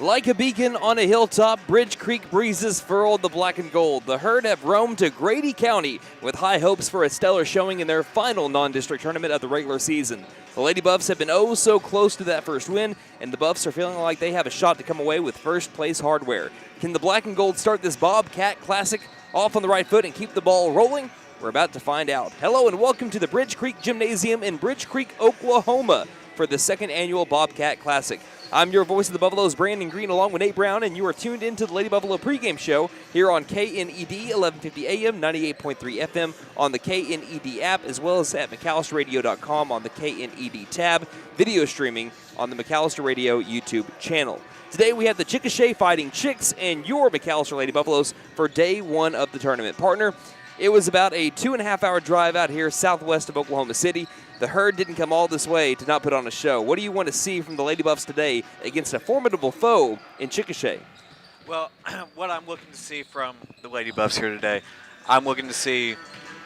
Like a beacon on a hilltop, Bridge Creek breezes furrowed the black and gold. The herd have roamed to Grady County with high hopes for a stellar showing in their final non-district tournament of the regular season. The Lady Buffs have been oh so close to that first win, and the Buffs are feeling like they have a shot to come away with first place hardware. Can the black and gold start this Bobcat Classic off on the right foot and keep the ball rolling? We're about to find out. Hello and welcome to the Bridge Creek Gymnasium in Bridge Creek, Oklahoma for the second annual Bobcat Classic. I'm your voice of the Buffaloes, Brandon Green, along with Nate Brown, and you are tuned into the Lady Buffalo pregame show here on KNED 1150 AM, 98.3 FM on the KNED app, as well as at McAllisterRadio.com on the KNED tab, video streaming on the McAllister Radio YouTube channel. Today we have the Chickasha Fightin Chicks and your McAllister Lady Buffaloes for day one of the tournament. Partner, it was about a 2.5-hour drive out here southwest of Oklahoma City. The herd didn't come all this way to not put on a show. What do you want to see from the Lady Buffs today against a formidable foe in Chickasha? Well, what I'm looking to see from the Lady Buffs here today, I'm looking to see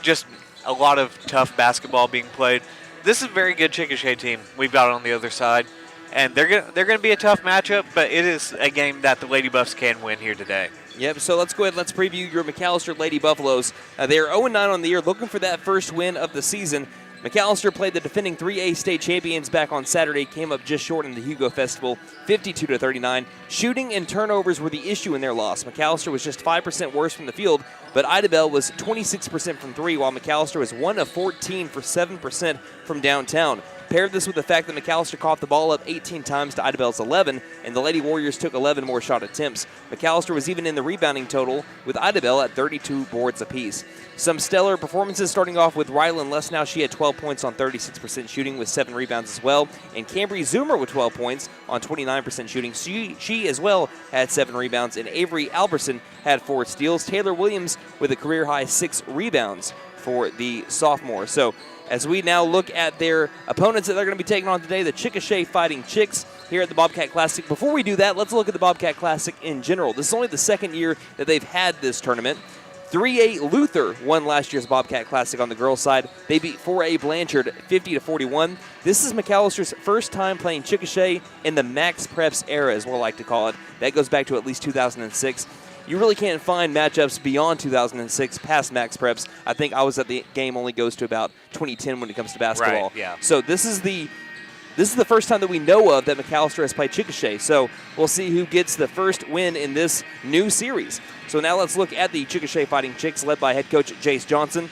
just a lot of tough basketball being played. This is a very good Chickasha team we've got on the other side, and they're gonna be a tough matchup, but it is a game that the Lady Buffs can win here today. Yep, so let's go ahead and let's preview your McAllister Lady Buffaloes. They are 0-9 on the year, looking for that first win of the season. McAllister played the defending 3A state champions back on Saturday, came up just short in the Hugo Festival, 52-39. Shooting and turnovers were the issue in their loss. McAllister was just 5% worse from the field, but Idabel was 26% from three, while McAllister was 1 of 14 for 7% from downtown. Pair this with the fact that McAllister caught the ball up 18 times to Idabel's 11, and the Lady Warriors took 11 more shot attempts. McAllister was even in the rebounding total, with Idabel at 32 boards apiece. Some stellar performances, starting off with Rylan Lesnow. She had 12 points on 36% shooting with 7 rebounds as well. And Cambry Zoomer with 12 points on 29% shooting. She as well had 7 rebounds. And Avery Alberson had 4 steals. Taylor Williams with a career-high 6 rebounds for the sophomore. So as we now look at their opponents that they're going to be taking on today, the Chickasha Fightin Chicks here at the Bobcat Classic. Before we do that, let's look at the Bobcat Classic in general. This is only the second year that they've had this tournament. 3A Luther won last year's Bobcat Classic on the girls' side. They beat 4A Blanchard 50-41. This is McAllister's first time playing Chickasha in the Max Preps era, as we'll like to call it. That goes back to at least 2006. You really can't find matchups beyond 2006 past Max Preps. I think I was at the game only goes to about 2010 when it comes to basketball. Right, yeah. So this is the first time that we know of that McAllister has played Chickasha. So we'll see who gets the first win in this new series. So now let's look at the Chickasha Fightin Chicks, led by head coach Jace Johnson.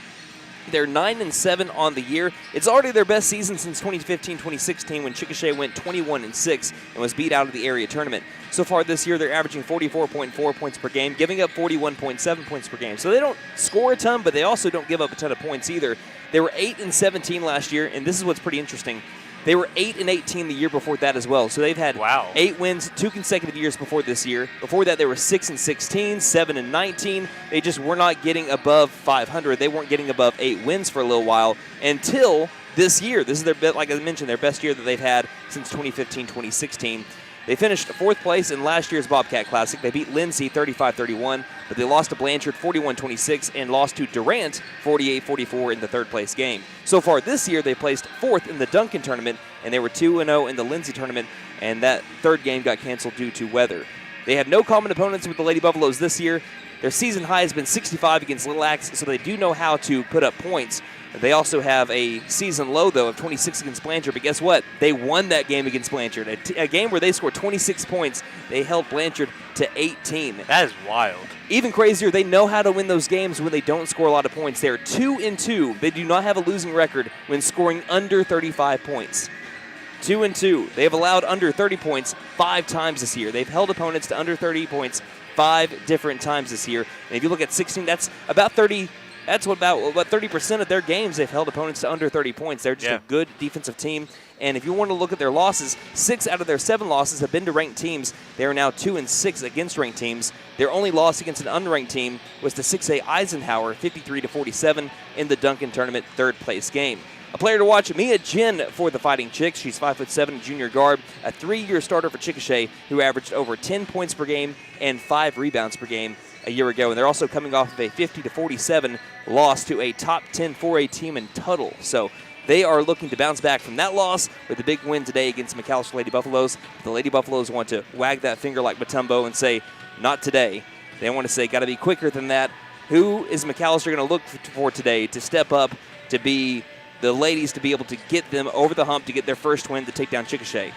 They're 9-7 on the year. It's already their best season since 2015-2016 when Chickasha went 21-6 and was beat out of the area tournament. So far this year, they're averaging 44.4 points per game, giving up 41.7 points per game. So they don't score a ton, but they also don't give up a ton of points either. They were 8-17 last year, and this is what's pretty interesting. They were 8-18 the year before that as well. So they've had 8 wins 2 consecutive years before this year. Before that, they were 6-16, 7-19. They just were not getting above 500. They weren't getting above 8 wins for a little while until this year. This is their, like I mentioned, their best year that they've had since 2015-2016. They finished 4th place in last year's Bobcat Classic. They beat Lindsay 35-31, but they lost to Blanchard 41-26 and lost to Durant 48-44 in the 3rd place game. So far this year, they placed 4th in the Duncan tournament, and they were 2-0 in the Lindsay tournament, and that 3rd game got canceled due to weather. They have no common opponents with the Lady Buffaloes this year. Their season high has been 65 against Little Axe, so they do know how to put up points. They also have a season low, though, of 26 against Blanchard. But guess what? They won that game against Blanchard. A game where they scored 26 points. They held Blanchard to 18. That is wild. Even crazier, they know how to win those games when they don't score a lot of points. They're 2-2. They do not have a losing record when scoring under 35 points. 2-2. They have allowed under 30 points 5 times this year. They've held opponents to under 30 points 5 different times this year. And if you look at 16, that's about 30. That's what 30% of their games they've held opponents to under 30 points. They're just a good defensive team. And if you want to look at their losses, 6 out of their 7 losses have been to ranked teams. They are now 2-6 against ranked teams. Their only loss against an unranked team was to 6A Eisenhower, 53-47 in the Duncan tournament 3rd place game. A player to watch, Mia Jin for the Fighting Chicks. She's 5'7", junior guard, a 3-year starter for Chickasha, who averaged over 10 points per game and 5 rebounds per game a year ago. And they're also coming off of a 50-47 loss to a top 10 4A team in Tuttle. So They are looking to bounce back from that loss with a big win today against McAlester Lady Buffaloes. The Lady Buffaloes want to wag that finger like Matumbo and say, not today. They want to say, got to be quicker than that. Who is McAlester going to look for today to step up to be the ladies to be able to get them over the hump to get their first win to take down Chickasha?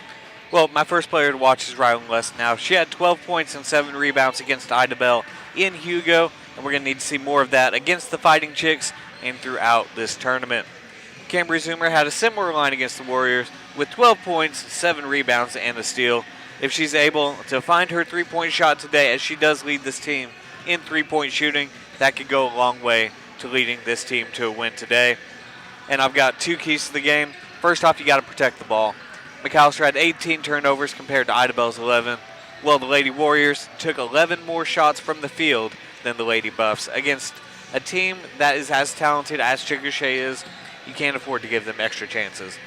Well, my first player to watch is Rylan West now. She had 12 points and 7 rebounds against Ida Bell in Hugo, and we're going to need to see more of that against the Fighting Chicks and throughout this tournament. Cambry Zoomer had a similar line against the Warriors with 12 points, 7 rebounds, and a steal. If she's able to find her three-point shot today, as she does lead this team in three-point shooting, that could go a long way to leading this team to a win today. And I've got 2 keys to the game. First off, you got to protect the ball. McAlester had 18 turnovers compared to Ida Bell's 11. Well, the Lady Warriors took 11 more shots from the field than the Lady Buffs. Against a team that is as talented as Chickasha is, you can't afford to give them extra chances.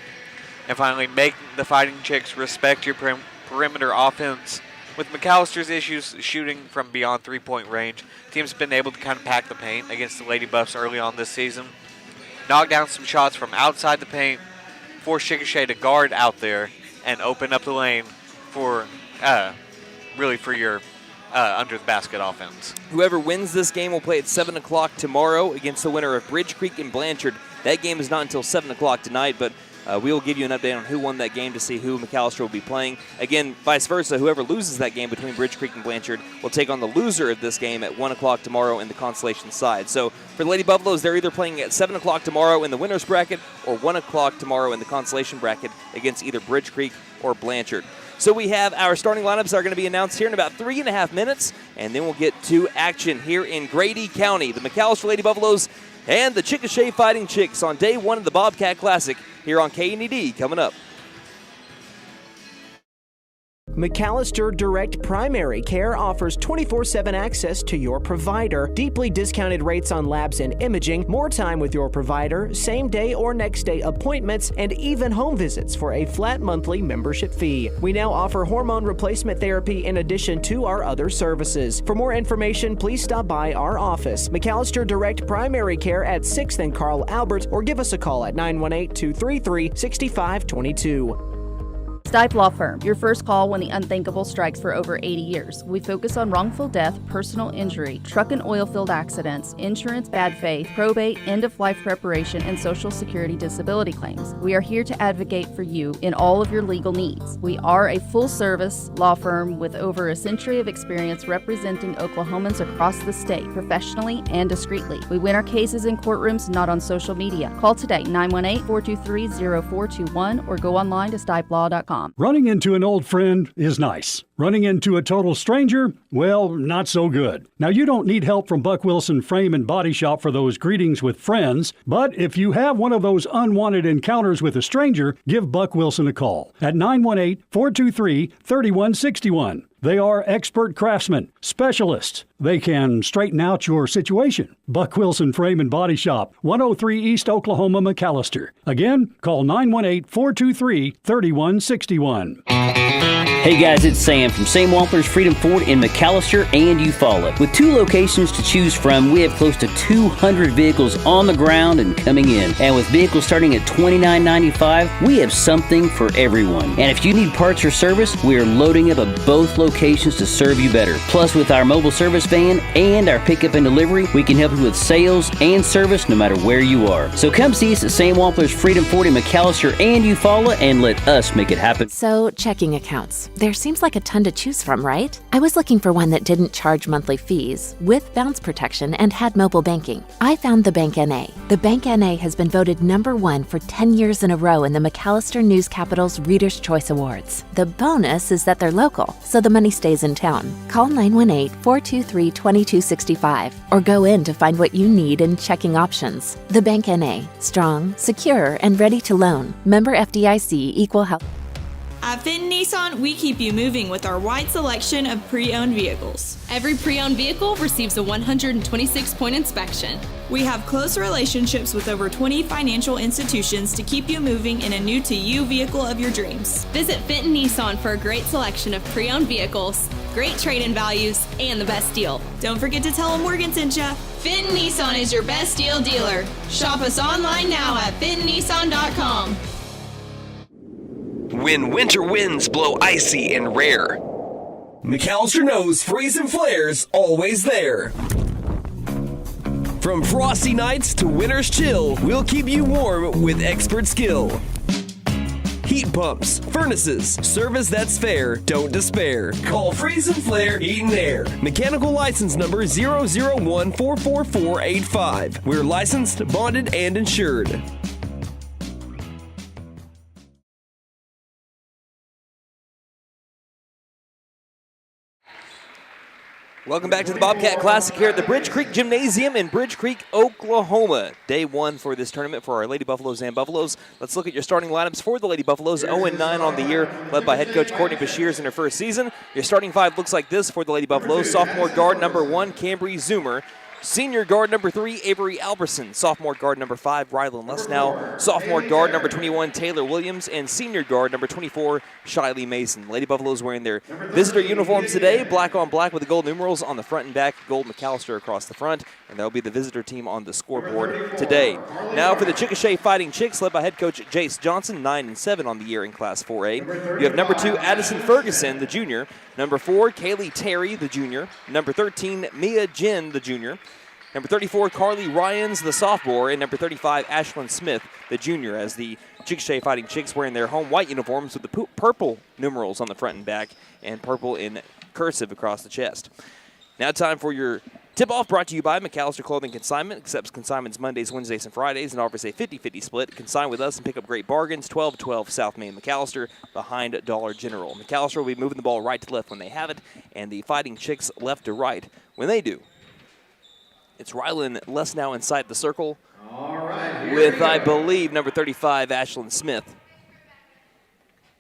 And finally, make the Fighting Chicks respect your perimeter offense. With McAllister's issues shooting from beyond three-point range, teams have been able to kind of pack the paint against the Lady Buffs early on this season. Knock down some shots from outside the paint, force Chickasha to guard out there, and open up the lane for your under-the-basket offense. Whoever wins this game will play at 7 o'clock tomorrow against the winner of Bridge Creek and Blanchard. That game is not until 7 o'clock tonight, but we will give you an update on who won that game to see who McAlester will be playing. Again, vice versa, whoever loses that game between Bridge Creek and Blanchard will take on the loser of this game at 1 o'clock tomorrow in the consolation side. So for the Lady Buffaloes, they're either playing at 7 o'clock tomorrow in the winner's bracket or 1 o'clock tomorrow in the consolation bracket against either Bridge Creek or Blanchard. So we have our starting lineups are going to be announced here in about 3.5 minutes, and then we'll get to action here in Grady County. The McAlester Lady Buffaloes and the Chickasha Fighting Chicks on day 1 of the Bobcat Classic here on KNED coming up. McAlester Direct Primary Care offers 24/7 access to your provider, deeply discounted rates on labs and imaging, more time with your provider, same-day or next-day appointments, and even home visits for a flat monthly membership fee. We now offer hormone replacement therapy in addition to our other services. For more information, please stop by our office, McAlester Direct Primary Care at 6th and Carl Albert, or give us a call at 918-233-6522. Stipe Law Firm, your first call when the unthinkable strikes for over 80 years. We focus on wrongful death, personal injury, truck and oil field accidents, insurance bad faith, probate, end-of-life preparation, and Social Security disability claims. We are here to advocate for you in all of your legal needs. We are a full-service law firm with over a century of experience representing Oklahomans across the state, professionally and discreetly. We win our cases in courtrooms, not on social media. Call today, 918-423-0421, or go online to stipelaw.com. Running into an old friend is nice. Running into a total stranger, well, not so good. Now, you don't need help from Buck Wilson Frame and Body Shop for those greetings with friends, but if you have one of those unwanted encounters with a stranger, give Buck Wilson a call at 918-423-3161. They are expert craftsmen, specialists. They can straighten out your situation. Buck Wilson Frame and Body Shop, 103 East Oklahoma, McAlester. Again, call 918-423-3161. Hey guys, it's Sam from Sam Wampler's Freedom Ford in McAlester and Eufaula. With 2 locations to choose from, we have close to 200 vehicles on the ground and coming in. And with vehicles starting at $29.95, we have something for everyone. And if you need parts or service, we are loading up at both locations to serve you better. Plus, with our mobile service van and our pickup and delivery, we can help you with sales and service no matter where you are. So come see us at Sam Wampler's Freedom Ford in McAlester and Eufaula and let us make it happen. So, checking accounts. There seems like a ton to choose from, right? I was looking for one that didn't charge monthly fees, with bounce protection, and had mobile banking. I found the Bank NA. The Bank NA has been voted #1 for 10 years in a row in the McAlester News Capital's Reader's Choice Awards. The bonus is that they're local, so the money stays in town. Call 918-423-2265 or go in to find what you need in checking options. The Bank NA. Strong, secure, and ready to loan. Member FDIC, Equal Health. At Fenton Nissan, we keep you moving with our wide selection of pre-owned vehicles. Every pre-owned vehicle receives a 126-point inspection. We have close relationships with over 20 financial institutions to keep you moving in a new-to-you vehicle of your dreams. Visit Fenton Nissan for a great selection of pre-owned vehicles. great trade-in values, and the best deal. Don't forget to tell them Morgan sent ya. Fitton Nissan is your best deal dealer. Shop us online now at fittonnissan.com. When winter winds blow icy and rare, McAlester knows Freeze and Flare's always there. From frosty nights to winter's chill, we'll keep you warm with expert skill. Heat pumps, furnaces, service that's fair, don't despair. Call Freeze and Flare Heat and Air. Mechanical license number 001444485. We're licensed, bonded, and insured. Welcome back to the Bobcat Classic here at the Bridge Creek Gymnasium in Bridge Creek, Oklahoma. Day one for this tournament for our Lady Buffaloes and Buffaloes. Let's look at your starting lineups for the Lady Buffaloes. 0-9 on the year, led by head coach Courtney Bashirs in her first season. Your starting five looks like this for the Lady Buffaloes. Sophomore guard number 1, Cambry Zoomer. Senior guard number 3, Avery Alberson. Sophomore guard number 5, Rylan Lesnow. Sophomore guard number 21, Taylor Williams. And senior guard number 24, Shiley Mason. Lady Buffaloes wearing their visitor uniforms today, black on black with the gold numerals on the front and back, gold McAlester across the front, and that'll be the visitor team on the scoreboard today. Now for the Chickasha Fighting Chicks, led by head coach Jace Johnson, 9-7 on the year in Class 4A. You have number 2, Addison Ferguson, the junior. Number 4, Kaylee Terry, the junior. Number 13, Mia Jin, the junior. Number 34, Carly Ryans, the sophomore, and number 35, Ashlyn Smith, the junior, as the Chickasha Fighting Chicks wearing their home white uniforms with the purple numerals on the front and back and purple in cursive across the chest. Now time for your tip-off, brought to you by McAlester Clothing Consignment. Accepts consignments Mondays, Wednesdays, and Fridays and offers a 50-50 split. Consign with us and pick up great bargains. 1212 South Main McAlester behind Dollar General. McAlester will be moving the ball right to left when they have it, and the Fighting Chicks left to right when they do. It's Rylan Lesnow inside the circle with, I believe, number 35, Ashlyn Smith.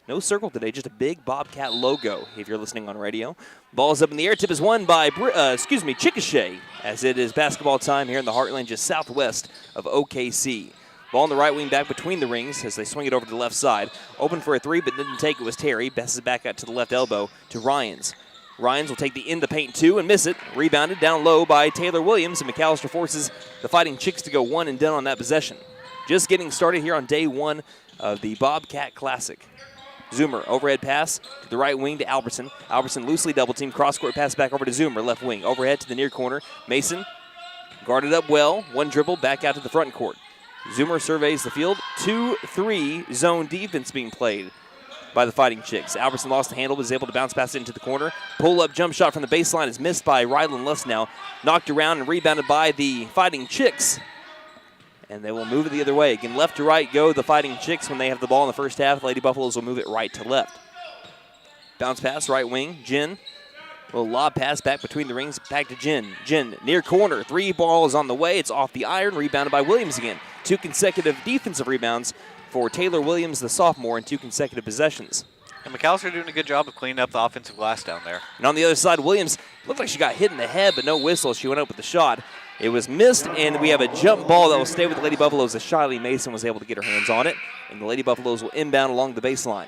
No circle today, just a big Bobcat logo if you're listening on radio. Ball's up in the air. Tip is won by, Chickasha, as it is basketball time here in the Heartland just southwest of OKC. Ball on the right wing back between the rings as they swing it over to the left side. Open for a three, but didn't take it was Terry. Passes it back out to the left elbow to Ryans. Ryans will take the in the paint 2 and miss it. Rebounded down low by Taylor Williams, and McAlester forces the Fighting Chicks to go one and done on that possession. Just getting started here on day one of the Bobcat Classic. Zoomer, overhead pass to the right wing to Alberson. Alberson loosely double-teamed, cross-court pass back over to Zoomer, left wing. Overhead to the near corner. Mason guarded up well. One dribble, back out to the front court. Zoomer surveys the field. 2-3 zone defense being played by the Fighting Chicks. Alberson lost the handle, but is able to bounce pass it into the corner. Pull-up jump shot from the baseline is missed by Rylan Lesnow. Knocked around and rebounded by the Fighting Chicks. And they will move it the other way. Again, left to right go the Fighting Chicks when they have the ball in the first half. Lady Buffaloes will move it right to left. Bounce pass, right wing. Jen. Little lob pass back between the rings. Back to Jen. Jen, near corner. 3 balls on the way. It's off the iron. Rebounded by Williams again. 2 consecutive defensive rebounds for Taylor Williams, the sophomore, in 2 consecutive possessions. And McAlester doing a good job of cleaning up the offensive glass down there. And on the other side, Williams looked like she got hit in the head, but no whistle. She went up with the shot. It was missed, and we have a jump ball that will stay with the Lady Buffaloes as Shiley Mason was able to get her hands on it. And the Lady Buffaloes will inbound along the baseline.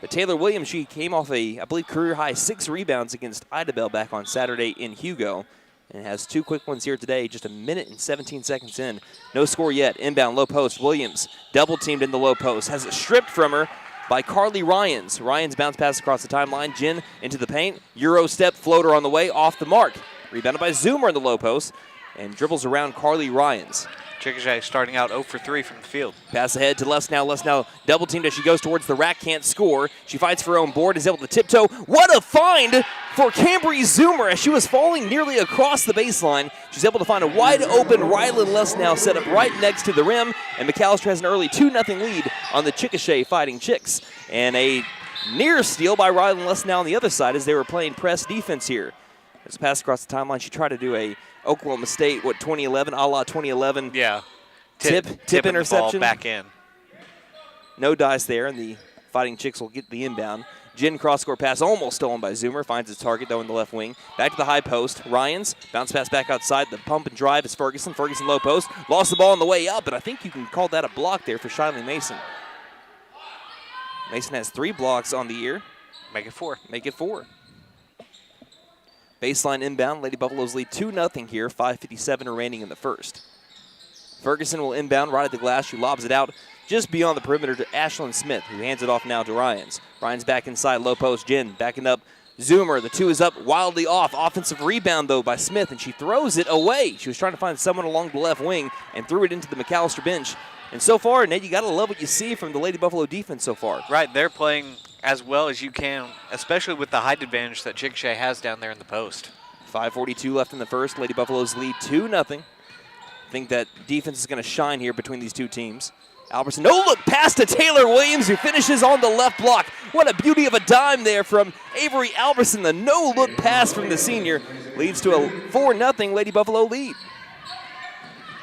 But Taylor Williams, she came off a, I believe, career-high 6 rebounds against Idabel back on Saturday in Hugo. And has 2 quick ones here today, just a minute and 17 seconds in. No score yet. Inbound, low post. Williams double-teamed in the low post. Has it stripped from her by Carly Ryans. Ryans bounce pass across the timeline. Jen into the paint. Euro step floater on the way, off the mark. Rebounded by Zoomer in the low post. And dribbles around Carly Ryans. Chickasha starting out 0 for 3 from the field. Pass ahead to Lesnow. Lesnow double-teamed as she goes towards the rack, can't score. She fights for her own board, is able to tiptoe. What a find for Cambry Zoomer as she was falling nearly across the baseline. She's able to find a wide-open Rylan Lesnow set up right next to the rim, and McAlester has an early 2-0 lead on the Chickasha Fighting Chicks. And a near steal by Rylan Lesnow on the other side as they were playing press defense here. There's a pass across the timeline. She tried to do a Oklahoma State, 2011, a la 2011. Yeah. Tip interception. The ball back in. No dice there, and the Fighting Chicks will get the inbound. Jen cross-court pass almost stolen by Zoomer. Finds his target, though, in the left wing. Back to the high post. Ryans, bounce pass back outside. The pump and drive is Ferguson. Ferguson low post. Lost the ball on the way up, but I think you can call that a block there for Shiley Mason. Mason has 3 blocks on the year. Make it 4. Make it 4. Baseline inbound. Lady Buffaloes lead 2-0 here. 5:57 remaining in the first. Ferguson will inbound right at the glass. She lobs it out just beyond the perimeter to Ashlyn Smith, who hands it off now to Ryans. Ryans back inside, low post. Jen backing up. Zoomer, the two is up, wildly off. Offensive rebound, though, by Smith, and she throws it away. She was trying to find someone along the left wing and threw it into the McAlester bench. And so far, Nate, you got to love what you see from the Lady Buffalo defense so far. Right, they're playing as well as you can, especially with the height advantage that Chickasha has down there in the post. 5:42 left in the first. Lady Buffaloes lead 2-0. I think that defense is going to shine here between these two teams. Albertson, no look pass to Taylor Williams, who finishes on the left block. What a beauty of a dime there from Avery Albertson. The no look pass from the senior leads to a 4-0 Lady Buffalo lead.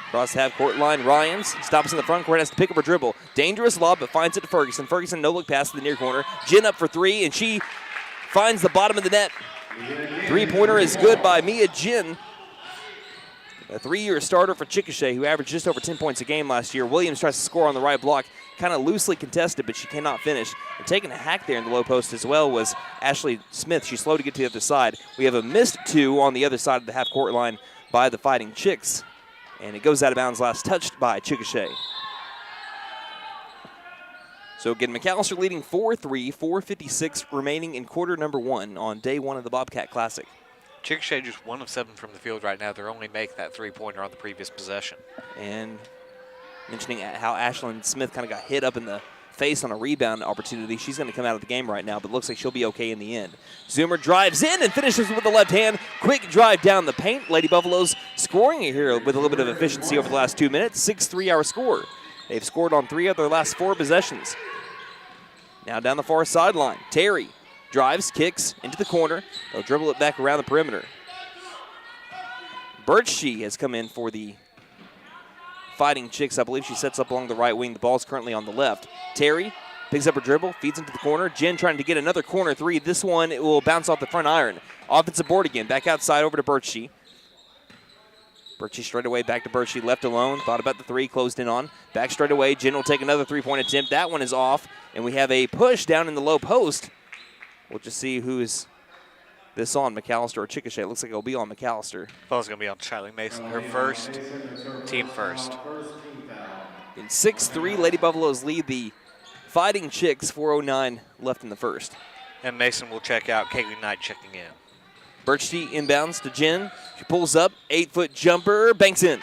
Across half court line, Ryans stops in the front court, has to pick up her dribble. Dangerous lob, but finds it to Ferguson. Ferguson, no look pass to the near corner. Jen up for three, and she finds the bottom of the net. Three-pointer is good by Mia Jen. A 3-year starter for Chickasha, who averaged just over 10 points a game last year. Williams tries to score on the right block, kind of loosely contested, but she cannot finish. And taking a hack there in the low post as well was Ashley Smith. She's slow to get to the other side. We have a missed two on the other side of the half-court line by the Fighting Chicks. And it goes out of bounds, last touched by Chickasha. So again, McAlester leading 4-3, 4:56 remaining in quarter number one on day one of the Bobcat Classic. Chickasha just 1 of 7 from the field right now. They're only make that three-pointer on the previous possession. And mentioning how Ashlyn Smith kind of got hit up in the face on a rebound opportunity, she's going to come out of the game right now, but looks like she'll be okay in the end. Zoomer drives in and finishes with the left hand. Quick drive down the paint. Lady Buffaloes scoring here with a little bit of efficiency over the last 2 minutes. 6-3 our score. They've scored on 3 of their last 4 possessions. Now down the far sideline, Terry drives, kicks into the corner. They'll dribble it back around the perimeter. Birchie has come in for the Fighting Chicks. I believe she sets up along the right wing. The ball's currently on the left. Terry picks up her dribble, feeds into the corner. Jen trying to get another corner three. This one, it will bounce off the front iron. Offensive board again. Back outside over to Birchie. Birchie straight away back to Birchie. Left alone. Thought about the three. Closed in on. Back straight away. Jen will take another three-point attempt. That one is off. And we have a push down in the low post. We'll just see who is this on, McAlester or Chickasha. It looks like it'll be on McAlester. Well, it's going to be on Charlie Mason, her first, team first. In 6-3, Lady Buffaloes lead the Fighting Chicks, 4:09 left in the first. And Mason will check out. Kaylee Knight checking in. Birchie inbounds to Jen. She pulls up, 8-foot jumper, banks in.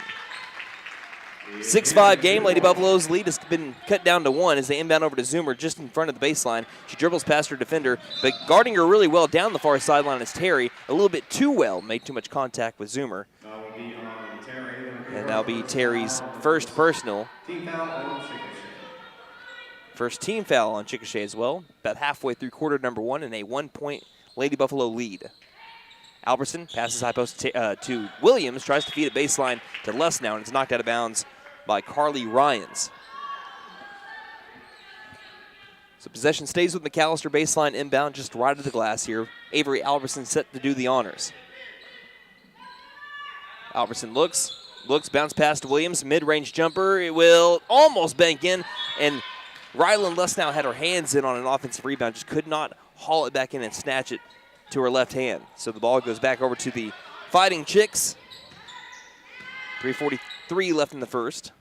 6-5 game. Lady Buffaloes lead has been cut down to 1 as they inbound over to Zoomer just in front of the baseline. She dribbles past her defender, but guarding her really well down the far sideline is Terry. A little bit too well, made too much contact with Zoomer. And that'll be Terry's first personal. First team foul on Chickasha as well. About halfway through quarter number 1 and a 1-point Lady Buffalo lead. Albertson passes high post to Williams, tries to feed it baseline to Lesnow, and it's knocked out of bounds by Carly Ryans. So possession stays with McAlester, baseline inbound, just right at the glass here. Avery Albertson set to do the honors. Albertson looks, bounce pass to Williams, mid-range jumper. It will almost bank in, and Rylan Lesnow had her hands in on an offensive rebound, just could not haul it back in and snatch it to her left hand. So the ball goes back over to the Fighting Chicks. 3:43 left in the first.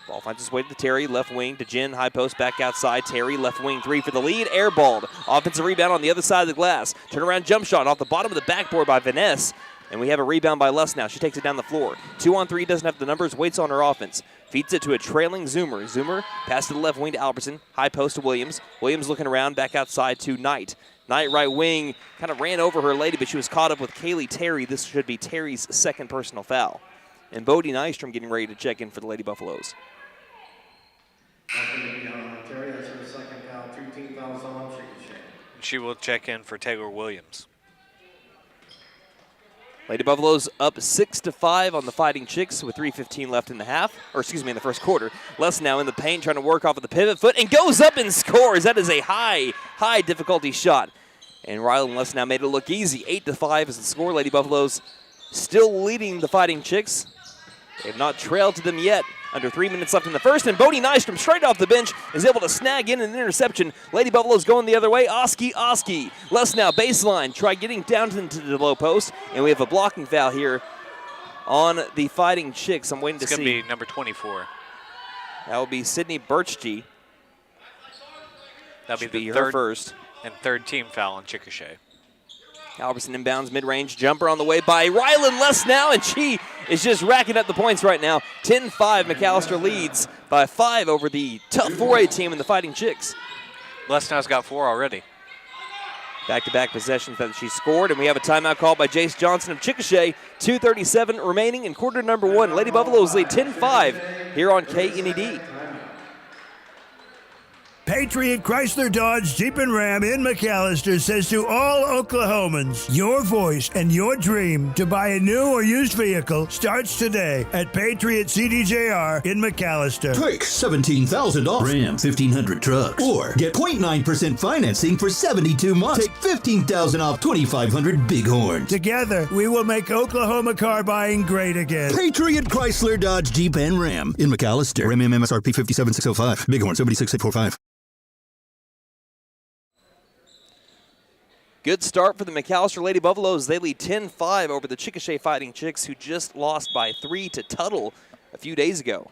Ball finds its way to Terry, left wing to Jen, high post, back outside. Terry, left wing, 3 for the lead, airballed. Offensive rebound on the other side of the glass. Turnaround jump shot off the bottom of the backboard by Vanessa. And we have a rebound by Lesnow. She takes it down the floor. 2-on-3, doesn't have the numbers, waits on her offense. Feeds it to a trailing Zoomer. Zoomer pass to the left wing to Albertson. High post to Williams. Williams looking around, back outside to Knight. Knight right wing, kind of ran over her lady, but she was caught up with Kaylee Terry. This should be Terry's second personal foul. And Bodie Nystrom getting ready to check in for the Lady Buffaloes. Terry, that's her second foul, 2 team fouls on Chickasha. She will check in for Taylor Williams. Lady Buffaloes up 6-5 on the Fighting Chicks with 3:15 left in the half, or excuse me, in the first quarter. Lesnow in the paint trying to work off of the pivot foot and goes up and scores. That is a high difficulty shot. And Rylan Lesnow made it look easy. 8-5 is the score. Lady Buffaloes still leading the Fighting Chicks. They have not trailed to them yet. Under 3 minutes left in the first, and Bodie Nystrom straight off the bench is able to snag in an interception. Lady Buffaloes going the other way. Oski. Les now baseline. Try getting down into the low post, and we have a blocking foul here on the Fighting Chicks. I'm waiting to see. It's going to be number 24. That will be Sydney Birchgee. That'll be her first. And third team foul on Chickasha. Albertson inbounds, mid-range jumper on the way by Rylan Les now, and she is just racking up the points right now. 10-5, McAlester leads by 5 over the tough 4A team in the Fighting Chicks. Les now's got 4 already. Back-to-back possessions that she scored, and we have a timeout called by Jace Johnson of Chickasha. 2:37 remaining in quarter number 1. Lady Buffaloes lead 10-5 here on KNED. Patriot Chrysler Dodge Jeep and Ram in McAlester says to all Oklahomans, your voice and your dream to buy a new or used vehicle starts today at Patriot CDJR in McAlester. Take $17,000 off Ram 1500 trucks or get 0.9% financing for 72 months. Take $15,000 off 2500 Bighorns. Together, we will make Oklahoma car buying great again. Patriot Chrysler Dodge Jeep and Ram in McAlester. Ram MSRP 57605. Bighorn 76845. Good start for the McAlester Lady Buffaloes. They lead 10-5 over the Chickasha Fighting Chicks, who just lost by 3 to Tuttle a few days ago.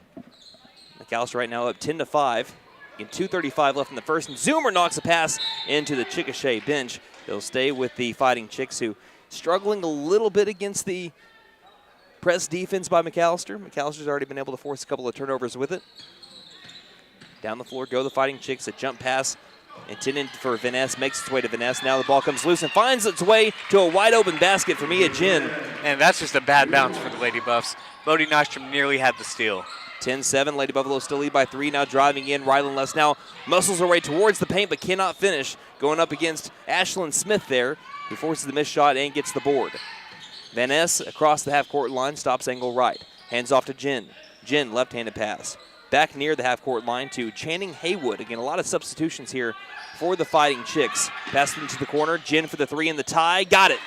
McAlester right now up 10-5. In 2:35 left in the first, and Zoomer knocks a pass into the Chickasha bench. They'll stay with the Fighting Chicks, who struggling a little bit against the press defense by McAlester. McAlster's already been able to force a couple of turnovers with it. Down the floor go the Fighting Chicks. A jump pass intended for Vaness, makes its way to Vaness. Now the ball comes loose and finds its way to a wide open basket for Mia Jin. And that's just a bad bounce for the Lady Buffs. Bodie Nystrom nearly had the steal. 10-7, Lady Buffaloes still lead by 3. Now driving in, Rylan Les now muscles her way towards the paint but cannot finish. Going up against Ashlyn Smith there, who forces the missed shot and gets the board. Vaness across the half-court line, stops angle right. Hands off to Jin. Jin, left-handed pass. Back near the half-court line to Channing Haywood. Again, a lot of substitutions here for the Fighting Chicks. Pass into the corner. Jin for the 3 in the tie. Got it.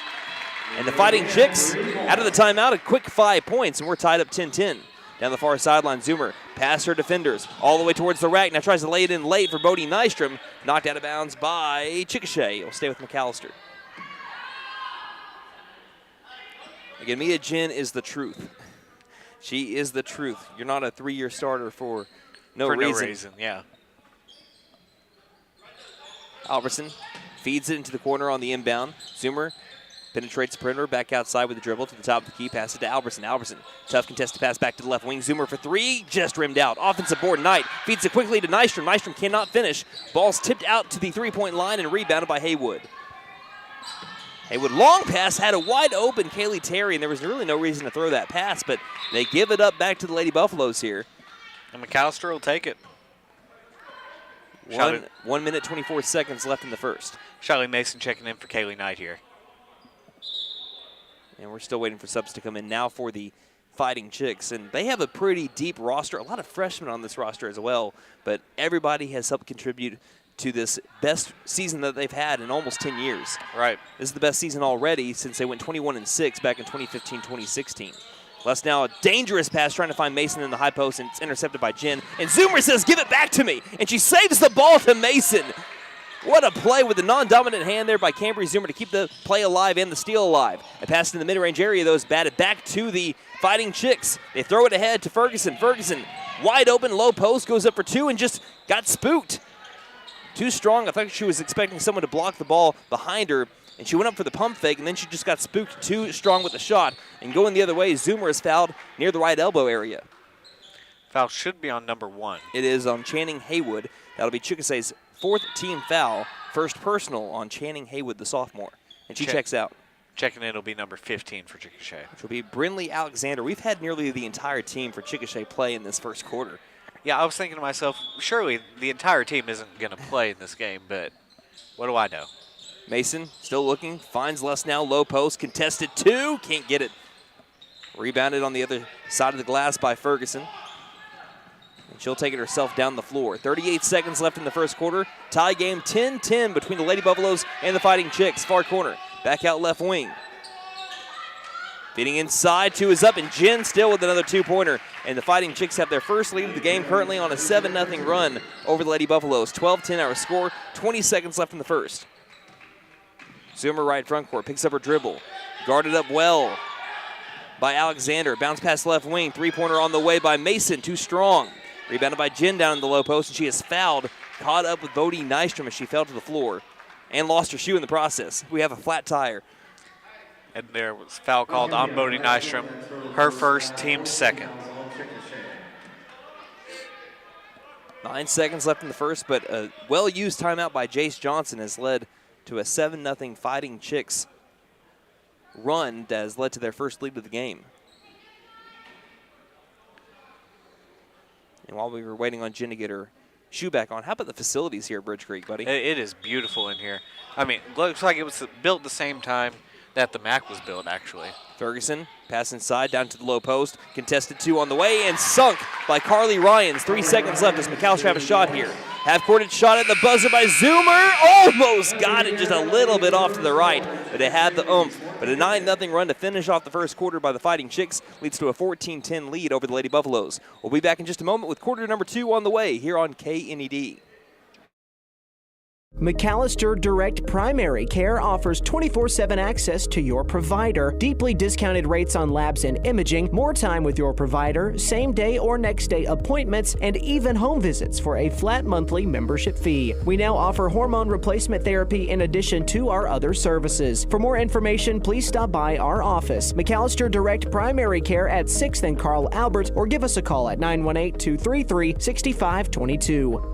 And the Fighting Chicks, out of the timeout, a quick 5 points, and we're tied up 10-10. Down the far sideline, Zoomer past her defenders all the way towards the rack. Now tries to lay it in late for Bodie Nystrom. Knocked out of bounds by Chickasha. He'll stay with McAlester. Again, Mia Jin is the truth. She is the truth. You're not a 3-year starter for no reason. Yeah. Albertson feeds it into the corner on the inbound. Zoomer penetrates the perimeter, back outside with the dribble to the top of the key, pass it to Albertson. Albertson, tough contested pass back to the left wing. Zoomer for 3, just rimmed out. Offensive board, Knight feeds it quickly to Nystrom. Nystrom cannot finish. Ball's tipped out to the 3-point line and rebounded by Haywood. Haywood, long pass, had a wide open Kaylee Terry, and there was really no reason to throw that pass, but they give it up back to the Lady Buffaloes here. And McAlester will take it. 1 minute, 24 seconds left in the first. Charlie Mason checking in for Kaylee Knight here. And we're still waiting for subs to come in now for the Fighting Chicks. And they have a pretty deep roster, a lot of freshmen on this roster as well, but everybody has helped contribute to this best season that they've had in almost 10 years. Right. This is the best season already since they went 21-6 back in 2015-2016. Les now a dangerous pass trying to find Mason in the high post, and it's intercepted by Jen. And Zoomer says, give it back to me. And she saves the ball to Mason. What a play with the non-dominant hand there by Cambry Zoomer to keep the play alive and the steal alive. A pass in the mid-range area, though, is batted back to the Fighting Chicks. They throw it ahead to Ferguson. Ferguson, wide open, low post, goes up for 2 and just got spooked. Too strong. I thought she was expecting someone to block the ball behind her, and she went up for the pump fake, and then she just got spooked too strong with the shot. And going the other way, Zoomer is fouled near the right elbow area. Foul should be on number 1. It is on Channing Haywood. That'll be Chickasha's 4th team foul, first personal on Channing Haywood, the sophomore. And she checks out. Checking in will be number 15 for Chickasha. Which will be Brinley Alexander. We've had nearly the entire team for Chickasha play in this first quarter. Yeah, I was thinking to myself, surely the entire team isn't going to play in this game, but what do I know? Mason still looking, finds Les now, low post, contested 2, can't get it. Rebounded on the other side of the glass by Ferguson. And she'll take it herself down the floor. 38 seconds left in the first quarter. Tie game 10-10 between the Lady Buffaloes and the Fighting Chicks. Far corner, back out left wing. Feeding inside, 2 is up, and Jen still with another 2-pointer. And the Fighting Chicks have their first lead of the game, currently on a 7-0 run over the Lady Buffaloes. 12-10 our score, 20 seconds left in the first. Zoomer right front court, picks up her dribble. Guarded up well by Alexander. Bounce pass left wing, 3-pointer on the way by Mason, too strong. Rebounded by Jen down in the low post, and she is fouled. Caught up with Bodie Nystrom as she fell to the floor and lost her shoe in the process. We have a flat tire. And there was foul called on Bodie Nystrom, her first, team second. 9 seconds left in the first, but a well-used timeout by Jace Johnson has led to a 7-0 Fighting Chicks run that has led to their first lead of the game. And while we were waiting on Jen to get her shoe back on, how about the facilities here at Bridge Creek, buddy? It is beautiful in here. I mean, looks like it was built the same time that the MAC was built, actually. Ferguson, pass inside, down to the low post. Contested 2 on the way, and sunk by Carly Ryans. 3 seconds left as McAlester have a shot here. Half-courted shot at the buzzer by Zoomer. Almost got it just a little bit off to the right, but it had the oomph. But a 9-0 run to finish off the first quarter by the Fighting Chicks leads to a 14-10 lead over the Lady Buffaloes. We'll be back in just a moment with quarter number 2 on the way here on KNED. McAlester Direct Primary Care offers 24/7 access to your provider, deeply discounted rates on labs and imaging, more time with your provider, same-day or next-day appointments, and even home visits for a flat monthly membership fee. We now offer hormone replacement therapy in addition to our other services. For more information, please stop by our office, McAlester Direct Primary Care at 6th and Carl Albert, or give us a call at 918-233-6522.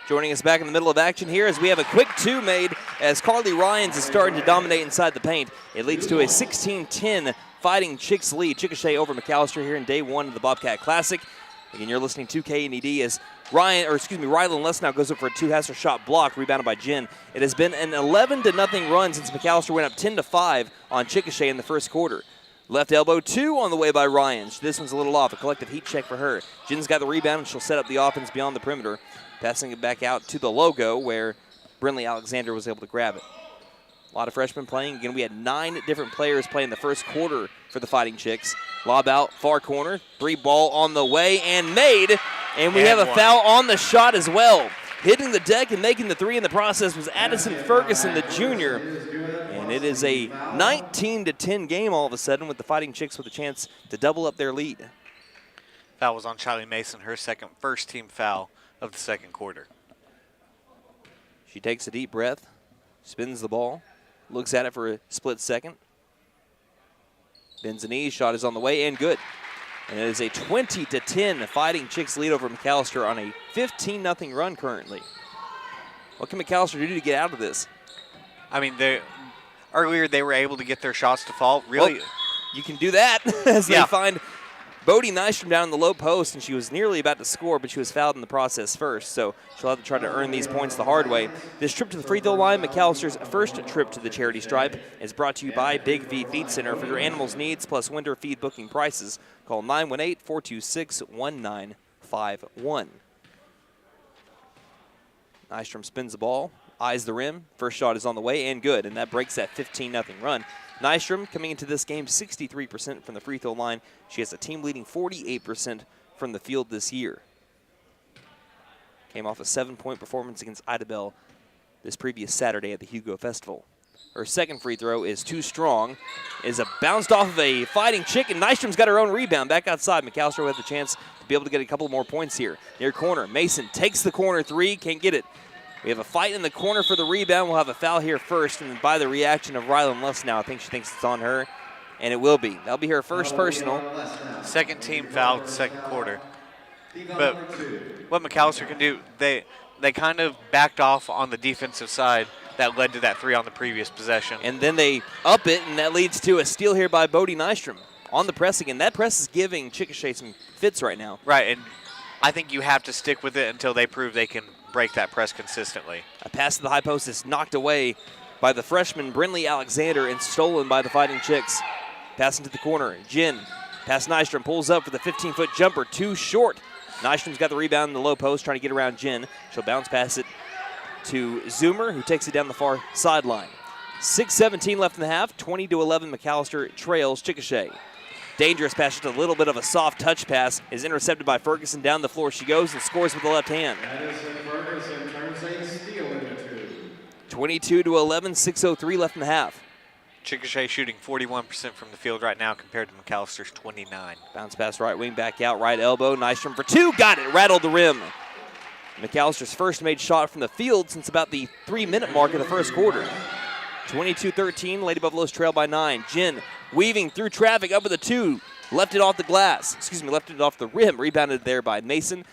Joining us back in the middle of action here as we have a quick 2 made as Carly Ryans is starting to dominate inside the paint. It leads to a 16-10 Fighting Chicks lead. Chickasha over McAlester here in day 1 of the Bobcat Classic. Again, you're listening to KNED as Rylan Lesnow goes up for a 2, has her shot blocked, rebounded by Jen. It has been an 11-0 run since McAlester went up 10-5 on Chickasha in the first quarter. Left elbow 2 on the way by Ryans. This one's a little off, a collective heat check for her. Jen's got the rebound and she'll set up the offense beyond the perimeter. Passing it back out to the logo where Brinley Alexander was able to grab it. A lot of freshmen playing. Again, we had 9 different players playing the first quarter for the Fighting Chicks. Lob out, far corner. 3 ball on the way and made. And we have a foul on the shot as well. Hitting the deck and making the 3 in the process was Addison Ferguson, the junior. And it is a 19-10 game all of a sudden with the Fighting Chicks with a chance to double up their lead. Foul was on Charlie Mason, her first team foul of the second quarter. She takes a deep breath, spins the ball, looks at it for a split second. Bends the knee, shot is on the way and good. And it is a 20-10 Fighting Chicks lead over McAlester on a 15-0 run currently. What can McAlester do to get out of this? I mean, earlier they were able to get their shots to fall. Really, well, you can do that as they find Bodie Nystrom down in the low post, and she was nearly about to score, but she was fouled in the process first, so she'll have to try to earn these points the hard way. This trip to the free throw line, McAllister's first trip to the charity stripe, is brought to you by Big V Feed Center. For your animals' needs plus winter feed booking prices, call 918-426-1951. Nystrom spins the ball, eyes the rim. First shot is on the way and good, and that breaks that 15-0 run. Nystrom coming into this game 63% from the free throw line. She has a team-leading 48% from the field this year. Came off a 7-point performance against Idabel this previous Saturday at the Hugo Festival. Her second free throw is too strong. Is bounced off of a Fighting Chick, and Nystrom's got her own rebound back outside. McAlester with the chance to be able to get a couple more points here. Near corner, Mason takes the corner 3, can't get it. We have a fight in the corner for the rebound. We'll have a foul here first, and by the reaction of Rylan Lesnow, I think she thinks it's on her. And it will be. That'll be her first personal. Second team foul, second quarter. But what McAlester can do, they kind of backed off on the defensive side that led to that 3 on the previous possession. And then they up it, and that leads to a steal here by Bodie Nystrom on the press again. That press is giving Chickasha some fits right now. Right, and I think you have to stick with it until they prove they can break that press consistently. A pass to the high post is knocked away by the freshman Brinley Alexander and stolen by the Fighting Chicks. Pass into the corner. Jin, past Nystrom, pulls up for the 15-foot jumper, too short. Nystrom's got the rebound in the low post, trying to get around Jin. She'll bounce pass it to Zoomer, who takes it down the far sideline. 6:17 left in the half, 20-11 McAlester trails Chickasha. Dangerous pass, just a little bit of a soft touch pass, is intercepted by Ferguson. Down the floor she goes and scores with the left hand. Madison Ferguson turns a steal into 2. 22-11, 6:03 left in the half. Chickasha shooting 41% from the field right now compared to McAllister's 29. Bounce pass right wing, back out, right elbow. Nystrom for 2, got it, rattled the rim. McAllister's first made shot from the field since about the 3-minute mark of the first quarter. 22-13, Lady Buffaloes trail by 9. Jin weaving through traffic up with a 2. Left it off the glass, left it off the rim. Rebounded there by Mason.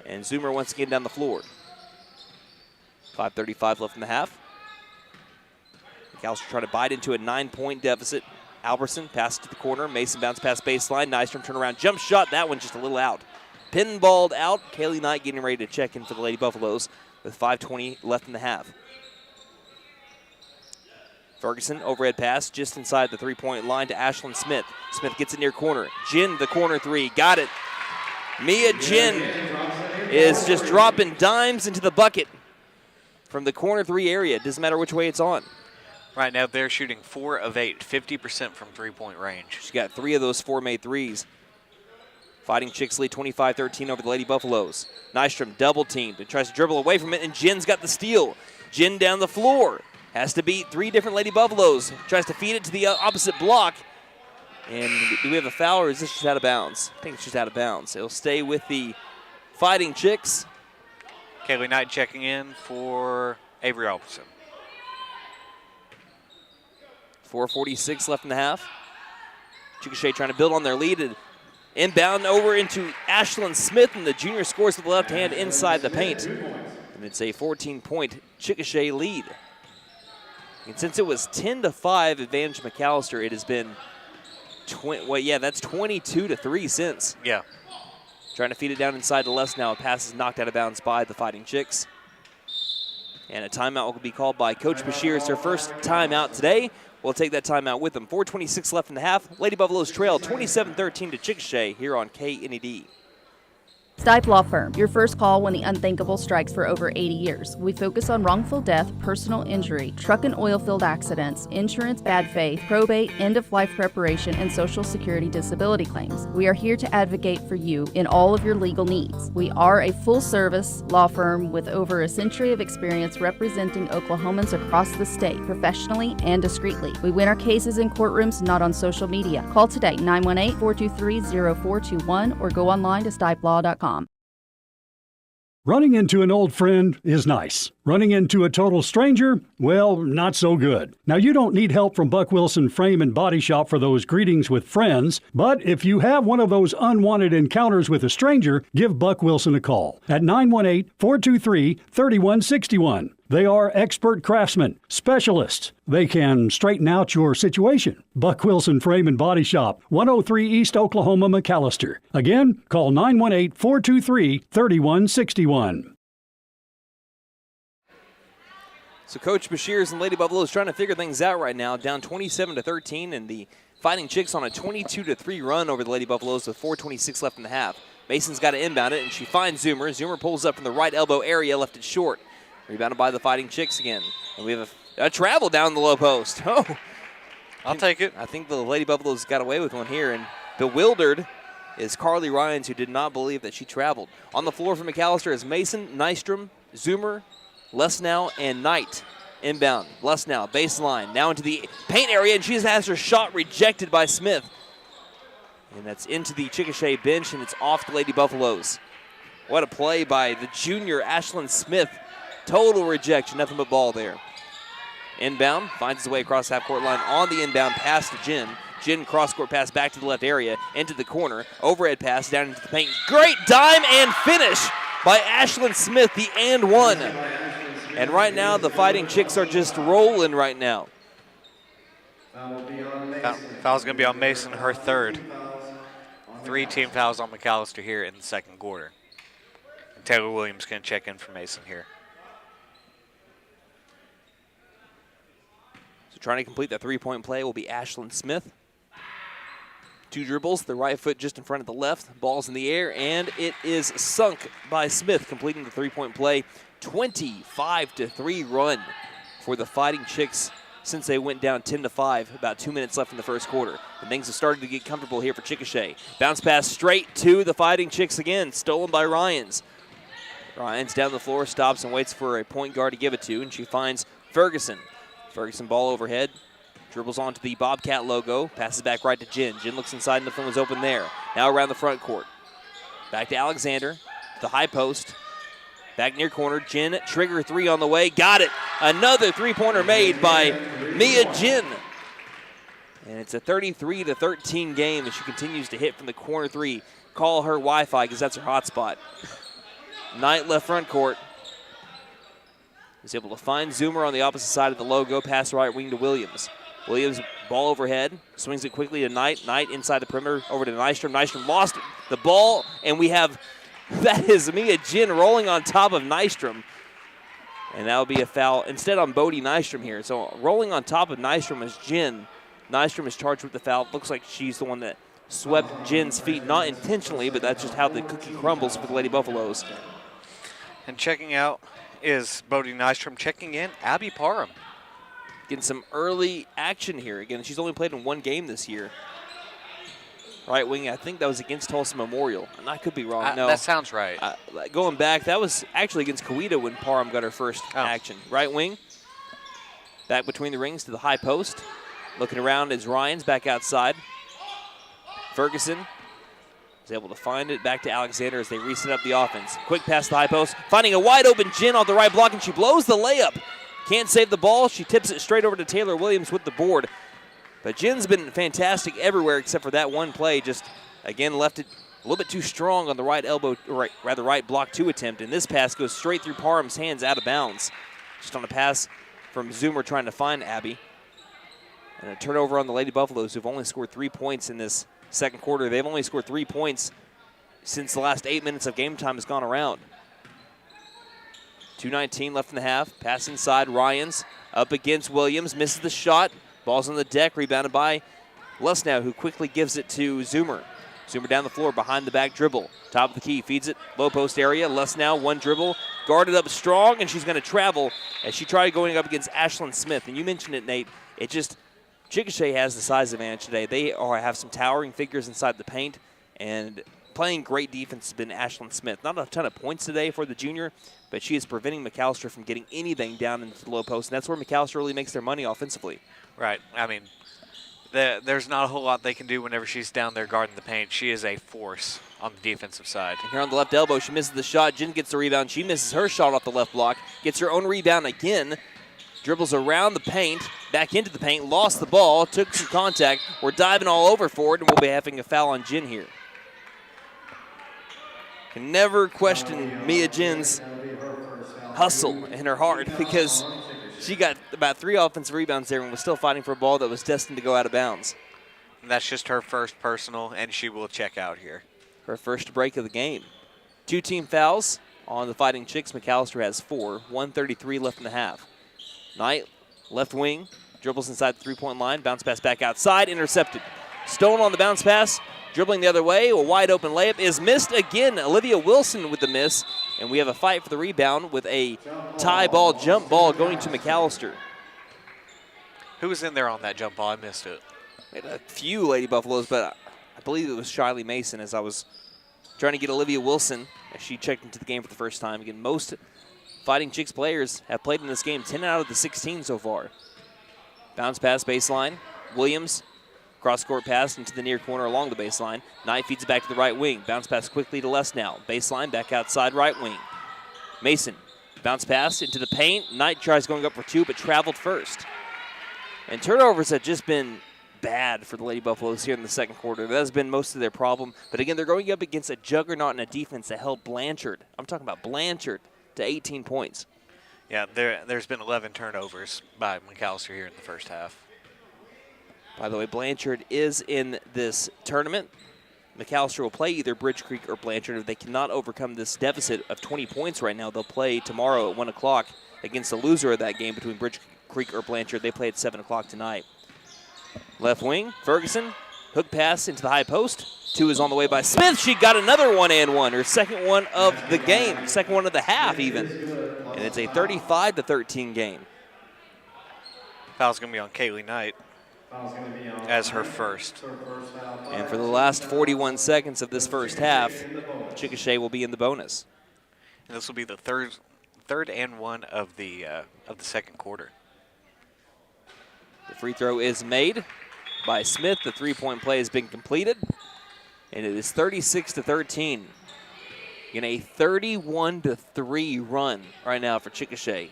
And Zoomer once again down the floor. 5:35 left in the half. McAllister trying to bite into a 9-point deficit. Alberson pass to the corner. Mason bounce pass baseline. Nystrom turnaround jump shot. That one just a little out. Pinballed out. Kaylee Knight getting ready to check in for the Lady Buffaloes with 5:20 left in the half. Ferguson, overhead pass just inside the 3-point line to Ashlyn Smith. Smith gets it near corner. Jin, the corner 3, got it. Mia Jin is just dropping dimes into the bucket from the corner 3 area. Doesn't matter which way it's on. Right now they're shooting 4 of 8, 50% from 3-point range. She's got 3 of those 4 made threes. Fighting Chicks lead 25-13 over the Lady Buffaloes. Nystrom double teamed and tries to dribble away from it, and Jin's got the steal. Jin down the floor. Has to beat 3 different Lady Buffaloes. Tries to feed it to the opposite block. And do we have a foul, or is this just out of bounds? I think it's just out of bounds. It'll stay with the Fighting Chicks. Kaylee Knight checking in for Avery Alberson. 4:46 left in the half. Chickasha trying to build on their lead. And inbound over into Ashlyn Smith, and the junior scores with the left hand inside the paint. And it's a 14-point Chickasha lead. And since it was 10-5 advantage McAlester, it has been that's 22-3 since. Yeah. Trying to feed it down inside to Les now. A pass is knocked out of bounds by the Fighting Chicks. And a timeout will be called by Coach Bashir. It's their first timeout today. We'll take that timeout with them. 4:26 left in the half. Lady Buffaloes trail 27-13 to Chickasha here on KNED. Stipe Law Firm, your first call when the unthinkable strikes for over 80 years. We focus on wrongful death, personal injury, truck and oil field accidents, insurance bad faith, probate, end-of-life preparation, and Social Security disability claims. We are here to advocate for you in all of your legal needs. We are a full-service law firm with over a century of experience representing Oklahomans across the state, professionally and discreetly. We win our cases in courtrooms, not on social media. Call today, 918-423-0421, or go online to stipelaw.com. Running into an old friend is nice. Running into a total stranger, well, not so good. Now, you don't need help from Buck Wilson Frame and Body Shop for those greetings with friends, but if you have one of those unwanted encounters with a stranger, give Buck Wilson a call at 918-423-3161. They are expert craftsmen, specialists. They can straighten out your situation. Buck Wilson Frame and Body Shop, 103 East Oklahoma, McAlester. Again, call 918-423-3161. So Coach Bashir's and Lady Buffaloes trying to figure things out right now, down 27-13, and the Fighting Chicks on a 22-3 run over the Lady Buffaloes with 4:26 left in the half. Mason's got to inbound it, and she finds Zoomer. Zoomer pulls up from the right elbow area, left it short. Rebounded by the Fighting Chicks again. And we have a travel down the low post. Oh, I'll take it. I think the Lady Buffaloes got away with one here, and bewildered is Carly Ryans, who did not believe that she traveled. On the floor for McAlester is Mason, Nystrom, Zoomer, Lesnow, and Knight. Inbound, Lesnow, baseline, now into the paint area, and she has her shot rejected by Smith. And that's into the Chickasha bench, and it's off the Lady Buffaloes. What a play by the junior Ashlyn Smith. Total rejection, nothing but ball there. Inbound, finds his way across half-court line on the inbound pass to Jin. Jin cross-court pass back to the left area, into the corner, overhead pass down into the paint. Great dime and finish by Ashlyn Smith, the and one. And right now, the Fighting Chicks are just rolling right now. Foul's going to be on Mason, her third. 3 team fouls on McAlester here in the second quarter. And Taylor Williams going to check in for Mason here. So trying to complete that three-point play will be Ashlyn Smith. 2 dribbles, the right foot just in front of the left. Ball's in the air, and it is sunk by Smith, completing the three-point play. 25-3 run for the Fighting Chicks since they went down 10-5, about 2 minutes left in the first quarter. And things have started to get comfortable here for Chickasha. Bounce pass straight to the Fighting Chicks again, stolen by Ryans. Ryans down the floor, stops and waits for a point guard to give it to, and she finds Ferguson. Ferguson ball overhead, dribbles onto the Bobcat logo, passes back right to Jin. Jin looks inside, nothing was open there. Now around the front court. Back to Alexander, the high post. Back near corner, Jin, trigger 3 on the way, got it. Another three-pointer made by Mia Jin. And it's a 33-13 game as she continues to hit from the corner 3. Call her Wi-Fi because that's her hot spot. Knight left front court. Is able to find Zoomer on the opposite side of the logo, pass right wing to Williams. Williams, ball overhead, swings it quickly to Knight. Knight inside the perimeter, over to Nystrom. Nystrom lost the ball, and we have, that is Mia Jin rolling on top of Nystrom. And that will be a foul instead on Bodie Nystrom here. So rolling on top of Nystrom is Jin. Nystrom is charged with the foul. It looks like she's the one that swept Jin's feet, not intentionally, but that's just how the cookie crumbles for the Lady Buffaloes. And checking out is Bodie Nystrom. Checking in, Abby Parham. Getting some early action here. Again, she's only played in 1 game this year. Right wing, I think that was against Tulsa Memorial. And I could be wrong. No, that sounds right. Going back, that was actually against Coweta when Parham got her first action. Right wing, back between the rings to the high post. Looking around is Ryans back outside. Ferguson is able to find it back to Alexander as they reset up the offense. Quick pass to the high post, finding a wide open Jin off the right block, and she blows the layup. Can't save the ball. She tips it straight over to Taylor Williams with the board. But Jin's been fantastic everywhere except for that one play. Just, again, left it a little bit too strong on the right elbow, or rather right block 2 attempt. And this pass goes straight through Parham's hands out of bounds. Just on a pass from Zoomer trying to find Abby. And a turnover on the Lady Buffaloes, who've only scored 3 points in this second quarter. They've only scored 3 points since the last 8 minutes of game time has gone around. 2:19 left in the half. Pass inside, Ryans up against Williams, misses the shot. Ball's on the deck, rebounded by Lesnow, who quickly gives it to Zoomer. Zoomer down the floor, behind the back dribble. Top of the key, feeds it, low post area. Lesnow, 1 dribble, guarded up strong, and she's going to travel as she tried going up against Ashlyn Smith. And you mentioned it, Nate. It just, Chickasha has the size advantage today. They have some towering figures inside the paint, and playing great defense has been Ashlyn Smith. Not a ton of points today for the junior, but she is preventing McAlester from getting anything down into the low post, and that's where McAlester really makes their money offensively. Right. I mean, there's not a whole lot they can do whenever she's down there guarding the paint. She is a force on the defensive side. And here on the left elbow, she misses the shot. Jin gets the rebound. She misses her shot off the left block, gets her own rebound again, dribbles around the paint, back into the paint, lost the ball, took some contact. We're diving all over for it, and we'll be having a foul on Jin here. Can never question Mia Jin's hustle and her heart, because she got about 3 offensive rebounds there and was still fighting for a ball that was destined to go out of bounds. And that's just her first personal, and she will check out here. Her first break of the game. 2 team fouls on the Fighting Chicks. McAlester has 4. 1:33 left in the half. Knight, left wing, dribbles inside the 3-point line. Bounce pass back outside, intercepted. Stone on the bounce pass, dribbling the other way. A wide open layup is missed again. Olivia Wilson with the miss. And we have a fight for the rebound with a tie ball, jump ball going to McAlester. Who was in there on that jump ball? I missed it. We had a few Lady Buffaloes, but I believe it was Shiley Mason as I was trying to get Olivia Wilson as she checked into the game for the first time. Again, most Fighting Chicks players have played in this game, 10 out of the 16 so far. Bounce pass baseline. Williams, cross-court pass into the near corner along the baseline. Knight feeds it back to the right wing. Bounce pass quickly to Lesnow. Baseline back outside right wing. Mason, bounce pass into the paint. Knight tries going up for 2, but traveled first. And turnovers have just been bad for the Lady Buffaloes here in the second quarter. That has been most of their problem. But again, they're going up against a juggernaut and a defense that held Blanchard. I'm talking about Blanchard to 18 points. Yeah, there's been 11 turnovers by McAlester here in the first half. By the way, Blanchard is in this tournament. McAlester will play either Bridge Creek or Blanchard. If they cannot overcome this deficit of 20 points right now, they'll play tomorrow at 1 o'clock against the loser of that game between Bridge Creek or Blanchard. They play at 7 o'clock tonight. Left wing, Ferguson, hook pass into the high post. 2 is on the way by Smith. She got another 1-and-1, her second one of the game, second one of the half even. And it's a 35-13 game. Foul's going to be on Kaylee Knight as her first. And for the last 41 seconds of this first half, Chickasha will be in the bonus. And this will be the third and one of the second quarter. The free throw is made by Smith. The three-point play has been completed, and it is 36-13. In a 31-3 run right now for Chickasha.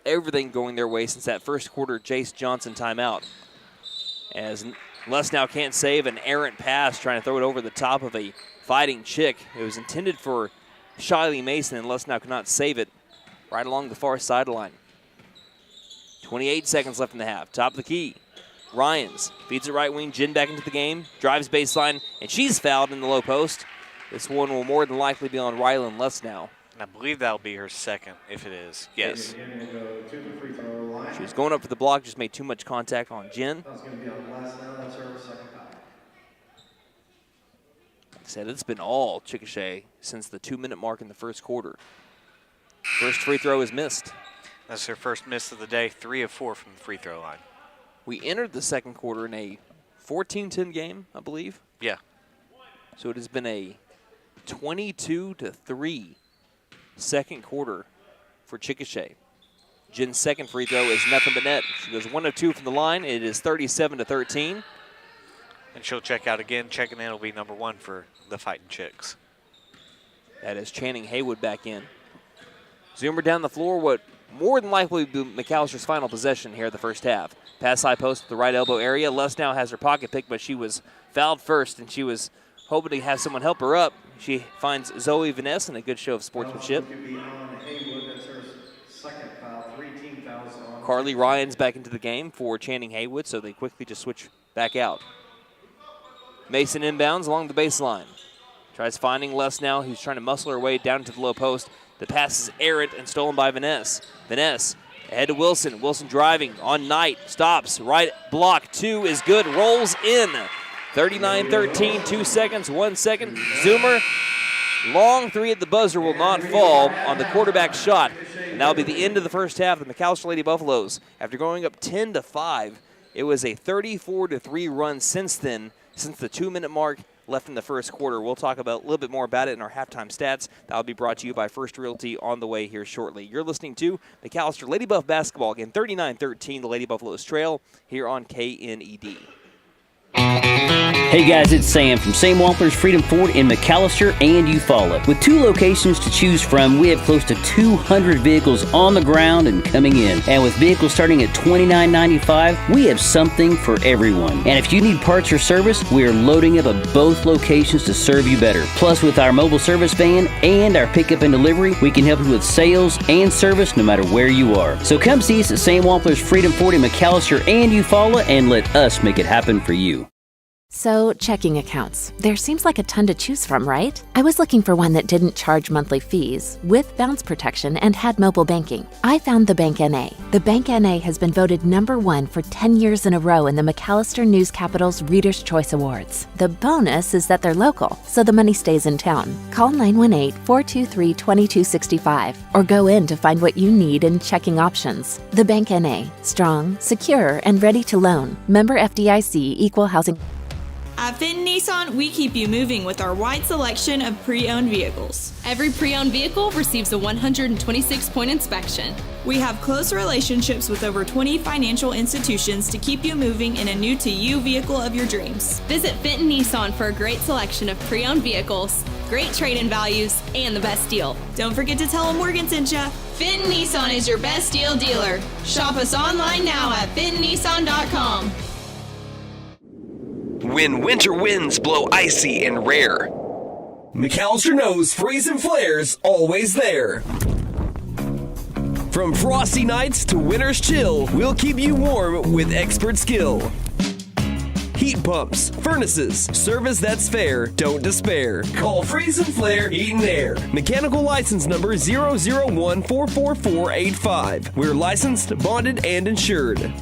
Everything going their way since that first quarter Jace Johnson timeout. As Les now can't save an errant pass, trying to throw it over the top of a fighting chick. It was intended for Shiley Mason, and Les now cannot save it right along the far sideline. 28 seconds left in the half. Top of the key. Ryans feeds it right wing. Jen back into the game. Drives baseline, and she's fouled in the low post. This one will more than likely be on Rylan Les now. And I believe that'll be her second, if it is. Yes. She was going up for the block, just made too much contact on Jen. That's going to be on Les now. That's her second foul. Like I said, it's been all Chickasha since the 2-minute mark in the first quarter. First free throw is missed. That's her first miss of the day, 3 of 4 from the free throw line. We entered the second quarter in a 14-10 game, I believe. Yeah. So it has been a 22-3 second quarter for Chickasha. Jen's second free throw is nothing but net. She goes 1 of 2 from the line. It is 37-13. And she'll check out again. Checking in will be number 1 for the Fightin Chicks. That is Channing Haywood back in. Zoomer down the floor, what more than likely will be McAllister's final possession here at the first half. Pass high post to the right elbow area. Les now has her pocket pick, but she was fouled first, and she was hoping to have someone help her up. She finds Zoe Vaness in a good show of sportsmanship. Carly Ryan's back into the game for Channing Haywood, so they quickly just switch back out. Mason inbounds along the baseline. Tries finding Les now, who's trying to muscle her way down to the low post. The pass is errant and stolen by Vaness. Vaness ahead to Wilson. Wilson driving on Knight. Stops. Right block. 2 is good. Rolls in. 39-13. 2 seconds. 1 second. Zoomer. Long 3 at the buzzer will not fall on the quarterback shot. And that'll be the end of the first half of the McAlester Lady Buffaloes. After going up 10-5, it was a 34-3 run since then, since the 2-minute mark left in the first quarter. We'll talk about a little bit more about it in our halftime stats. That'll be brought to you by First Realty on the way here shortly. You're listening to McAlester Lady Buff Basketball. Again, 39-13, the Lady Buffaloes trail here on KNED. Hey guys, it's Sam from Sam Wampler's Freedom Ford in McAlester and Eufaula. With 2 locations to choose from, we have close to 200 vehicles on the ground and coming in. And with vehicles starting at $29.95, we have something for everyone. And if you need parts or service, we are loading up at both locations to serve you better. Plus, with our mobile service van and our pickup and delivery, we can help you with sales and service no matter where you are. So come see us at Sam Wampler's Freedom Ford in McAlester and Eufaula and let us make it happen for you. So, checking accounts. There seems like a ton to choose from, right? I was looking for one that didn't charge monthly fees, with bounce protection, and had mobile banking. I found the Bank NA. The Bank NA has been voted number 1 for 10 years in a row in the McAlester News Capital's Reader's Choice Awards. The bonus is that they're local, so the money stays in town. Call 918-423-2265 or go in to find what you need in checking options. The Bank NA. Strong, secure, and ready to loan. Member FDIC, Equal Housing. At Fenton Nissan, we keep you moving with our wide selection of pre-owned vehicles. Every pre-owned vehicle receives a 126-point inspection. We have close relationships with over 20 financial institutions to keep you moving in a new-to-you vehicle of your dreams. Visit Fenton Nissan for a great selection of pre-owned vehicles. great trade-in values, and the best deal. Don't forget to tell them Morgan sent ya. Fitton Nissan is your best deal dealer. Shop us online now at fittonnissan.com. When winter winds blow icy and rare, McAlester knows Freeze and Flare's always there. From frosty nights to winter's chill, we'll keep you warm with expert skill. Heat pumps, furnaces, service that's fair, don't despair. Call Freeze and Flare Heat and Air. Mechanical license number 0014445. We're licensed, bonded, and insured.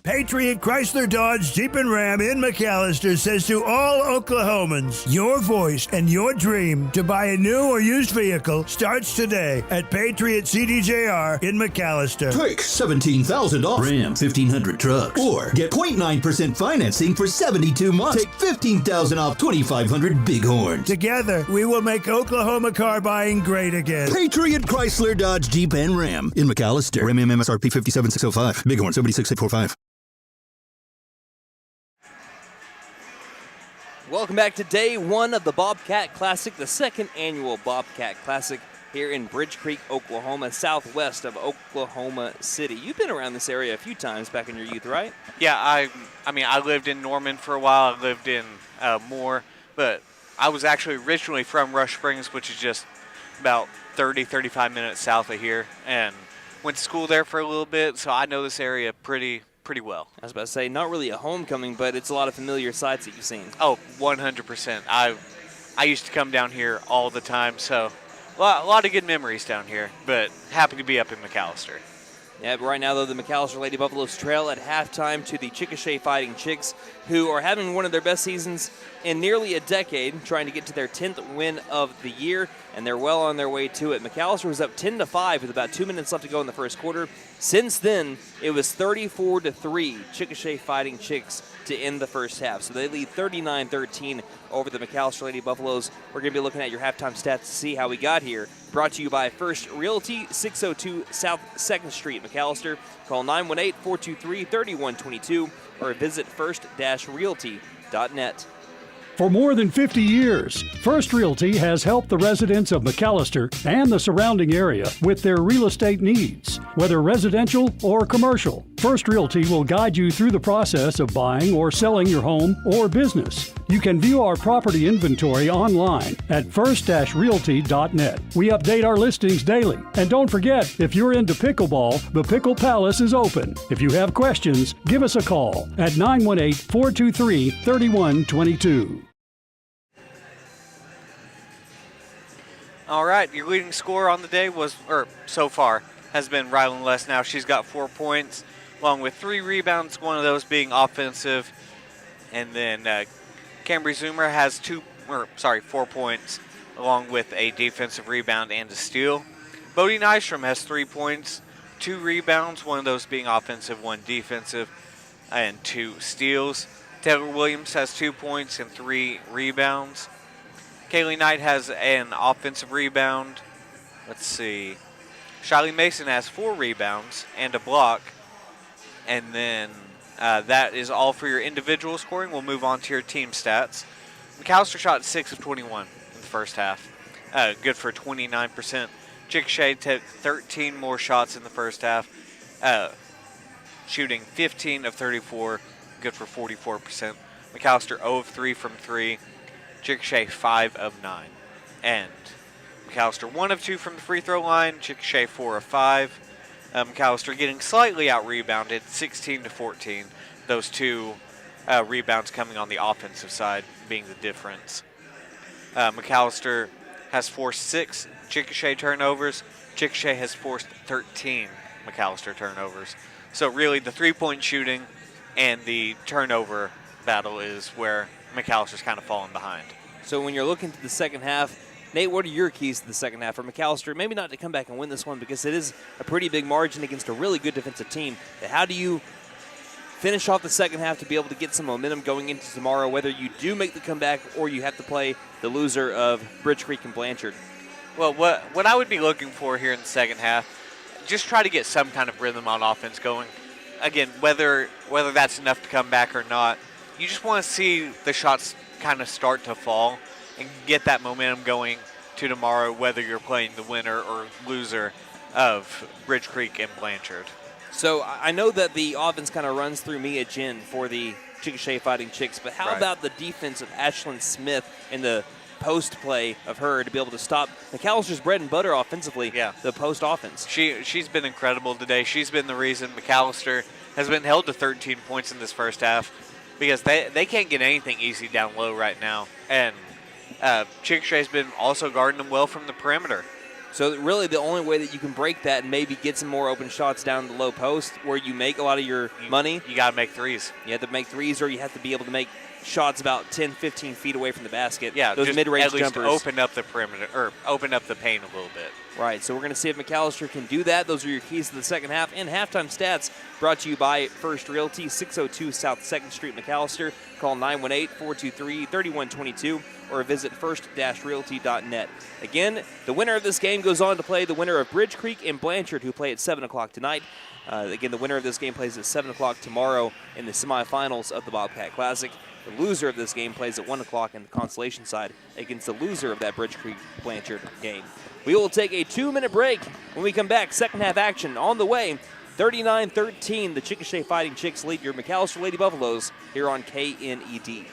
Patriot Chrysler Dodge Jeep and Ram in McAlester says to all Oklahomans, your voice and your dream to buy a new or used vehicle starts today at Patriot CDJR in McAlester. Take $17,000 off Ram 1500 trucks. Or get 0.9% financing for 72 months. Take $15,000 off 2,500 Bighorns. Together, we will make Oklahoma car buying great again. Patriot Chrysler Dodge Jeep and Ram in McAlester. Ram MSRP 57,605. Bighorn 76,845. Welcome back to day one of the Bobcat Classic, the second annual Bobcat Classic here in Bridge Creek, Oklahoma, southwest of Oklahoma City. You've been around this area a few times back in your youth, right? Yeah, I lived in Norman for a while. I lived in Moore, but I was actually originally from Rush Springs, which is just about 35 minutes south of here, and went to school there for a little bit, so I know this area pretty well. I was about to say, not really a homecoming, but it's a lot of familiar sights that you've seen. Oh, 100%. I used to come down here all the time, so a lot of good memories down here, but happy to be up in McAlester. Yeah, but right now, though, the McAlester Lady Buffaloes trail at halftime to the Chickasha Fightin Chicks, who are having one of their best seasons in nearly a decade, trying to get to their 10th win of the year, and they're well on their way to it. McAlester was up 10-5 with about 2 minutes left to go in the first quarter. Since then, it was 34-3 Chickasha Fightin Chicks to end the first half. So they lead 39-13 over the McAlester Lady Buffaloes. We're going to be looking at your halftime stats to see how we got here. Brought to you by First Realty, 602 South 2nd Street, McAlester. Call 918-423-3122 or visit first-realty.net. For more than 50 years, First Realty has helped the residents of McAlester and the surrounding area with their real estate needs. Whether residential or commercial, First Realty will guide you through the process of buying or selling your home or business. You can view our property inventory online at first-realty.net. We update our listings daily. And don't forget, if you're into pickleball, the Pickle Palace is open. If you have questions, give us a call at 918-423-3122. All right, your leading scorer on the day so far has been Rylan Les. Now she's got 4 points, along with 3 rebounds, one of those being offensive. And then Cambry Zoomer has 4 points, along with a defensive rebound and a steal. Bodie Nystrom has 3 points, 2 rebounds, one of those being offensive, 1 defensive, and 2 steals. Taylor Williams has 2 points and 3 rebounds. Kaylee Knight has an offensive rebound. Let's see. Shiley Mason has 4 rebounds and a block. And then that is all for your individual scoring. We'll move on to your team stats. McAlester shot 6 of 21 in the first half. Good for 29%. Chickasha took 13 more shots in the first half, shooting 15 of 34, good for 44%. McAlester 0 of 3 from 3. Chickasha 5 of 9. And McAlester 1 of 2 from the free throw line. Chickasha 4 of 5. McAlester getting slightly out-rebounded, 16-14. Those 2 rebounds coming on the offensive side being the difference. McAlester has forced 6 Chickasha turnovers. Chickasha has forced 13 McAlester turnovers. So really the three-point shooting and the turnover battle is where McAllister's kind of falling behind. So when you're looking to the second half, Nate, what are your keys to the second half for McAlester? Maybe not to come back and win this one because it is a pretty big margin against a really good defensive team. But how do you finish off the second half to be able to get some momentum going into tomorrow, whether you do make the comeback or you have to play the loser of Bridge Creek and Blanchard? Well, what I would be looking for here in the second half, just try to get some kind of rhythm on offense going. Again, whether that's enough to come back or not, you just want to see the shots kind of start to fall and get that momentum going to tomorrow, whether you're playing the winner or loser of Bridge Creek and Blanchard. So I know that the offense kind of runs through Mia Jin for the Chickasha Fighting Chicks, but how about the defense of Ashlyn Smith and the post play of her to be able to stop McAllister's bread and butter offensively, the post offense? She's been incredible today. She's been the reason McAlester has been held to 13 points in this first half, because they can't get anything easy down low right now. And Chickasha's been also guarding them well from the perimeter. So really the only way that you can break that and maybe get some more open shots down the low post where you make a lot of your money. You got to make threes. You have to make threes, or you have to be able to make shots about 10, 15 feet away from the basket. Yeah, those mid-range at least jumpers. Open up the perimeter, or open up the paint a little bit. Right, so we're going to see if McAlester can do that. Those are your keys to the second half. And halftime stats brought to you by First Realty, 602 South 2nd Street, McAlester. Call 918-423-3122 or visit first-realty.net. Again, the winner of this game goes on to play the winner of Bridge Creek and Blanchard, who play at 7 o'clock tonight. Again, the winner of this game plays at 7 o'clock tomorrow in the semifinals of the Bobcat Classic. The loser of this game plays at 1 o'clock in the consolation side against the loser of that Bridge Creek Blanchard game. We will take a 2-minute break. When we come back, second half action on the way. 39-13, the Chickasha Fighting Chicks lead your McAlester Lady Buffaloes here on KNED.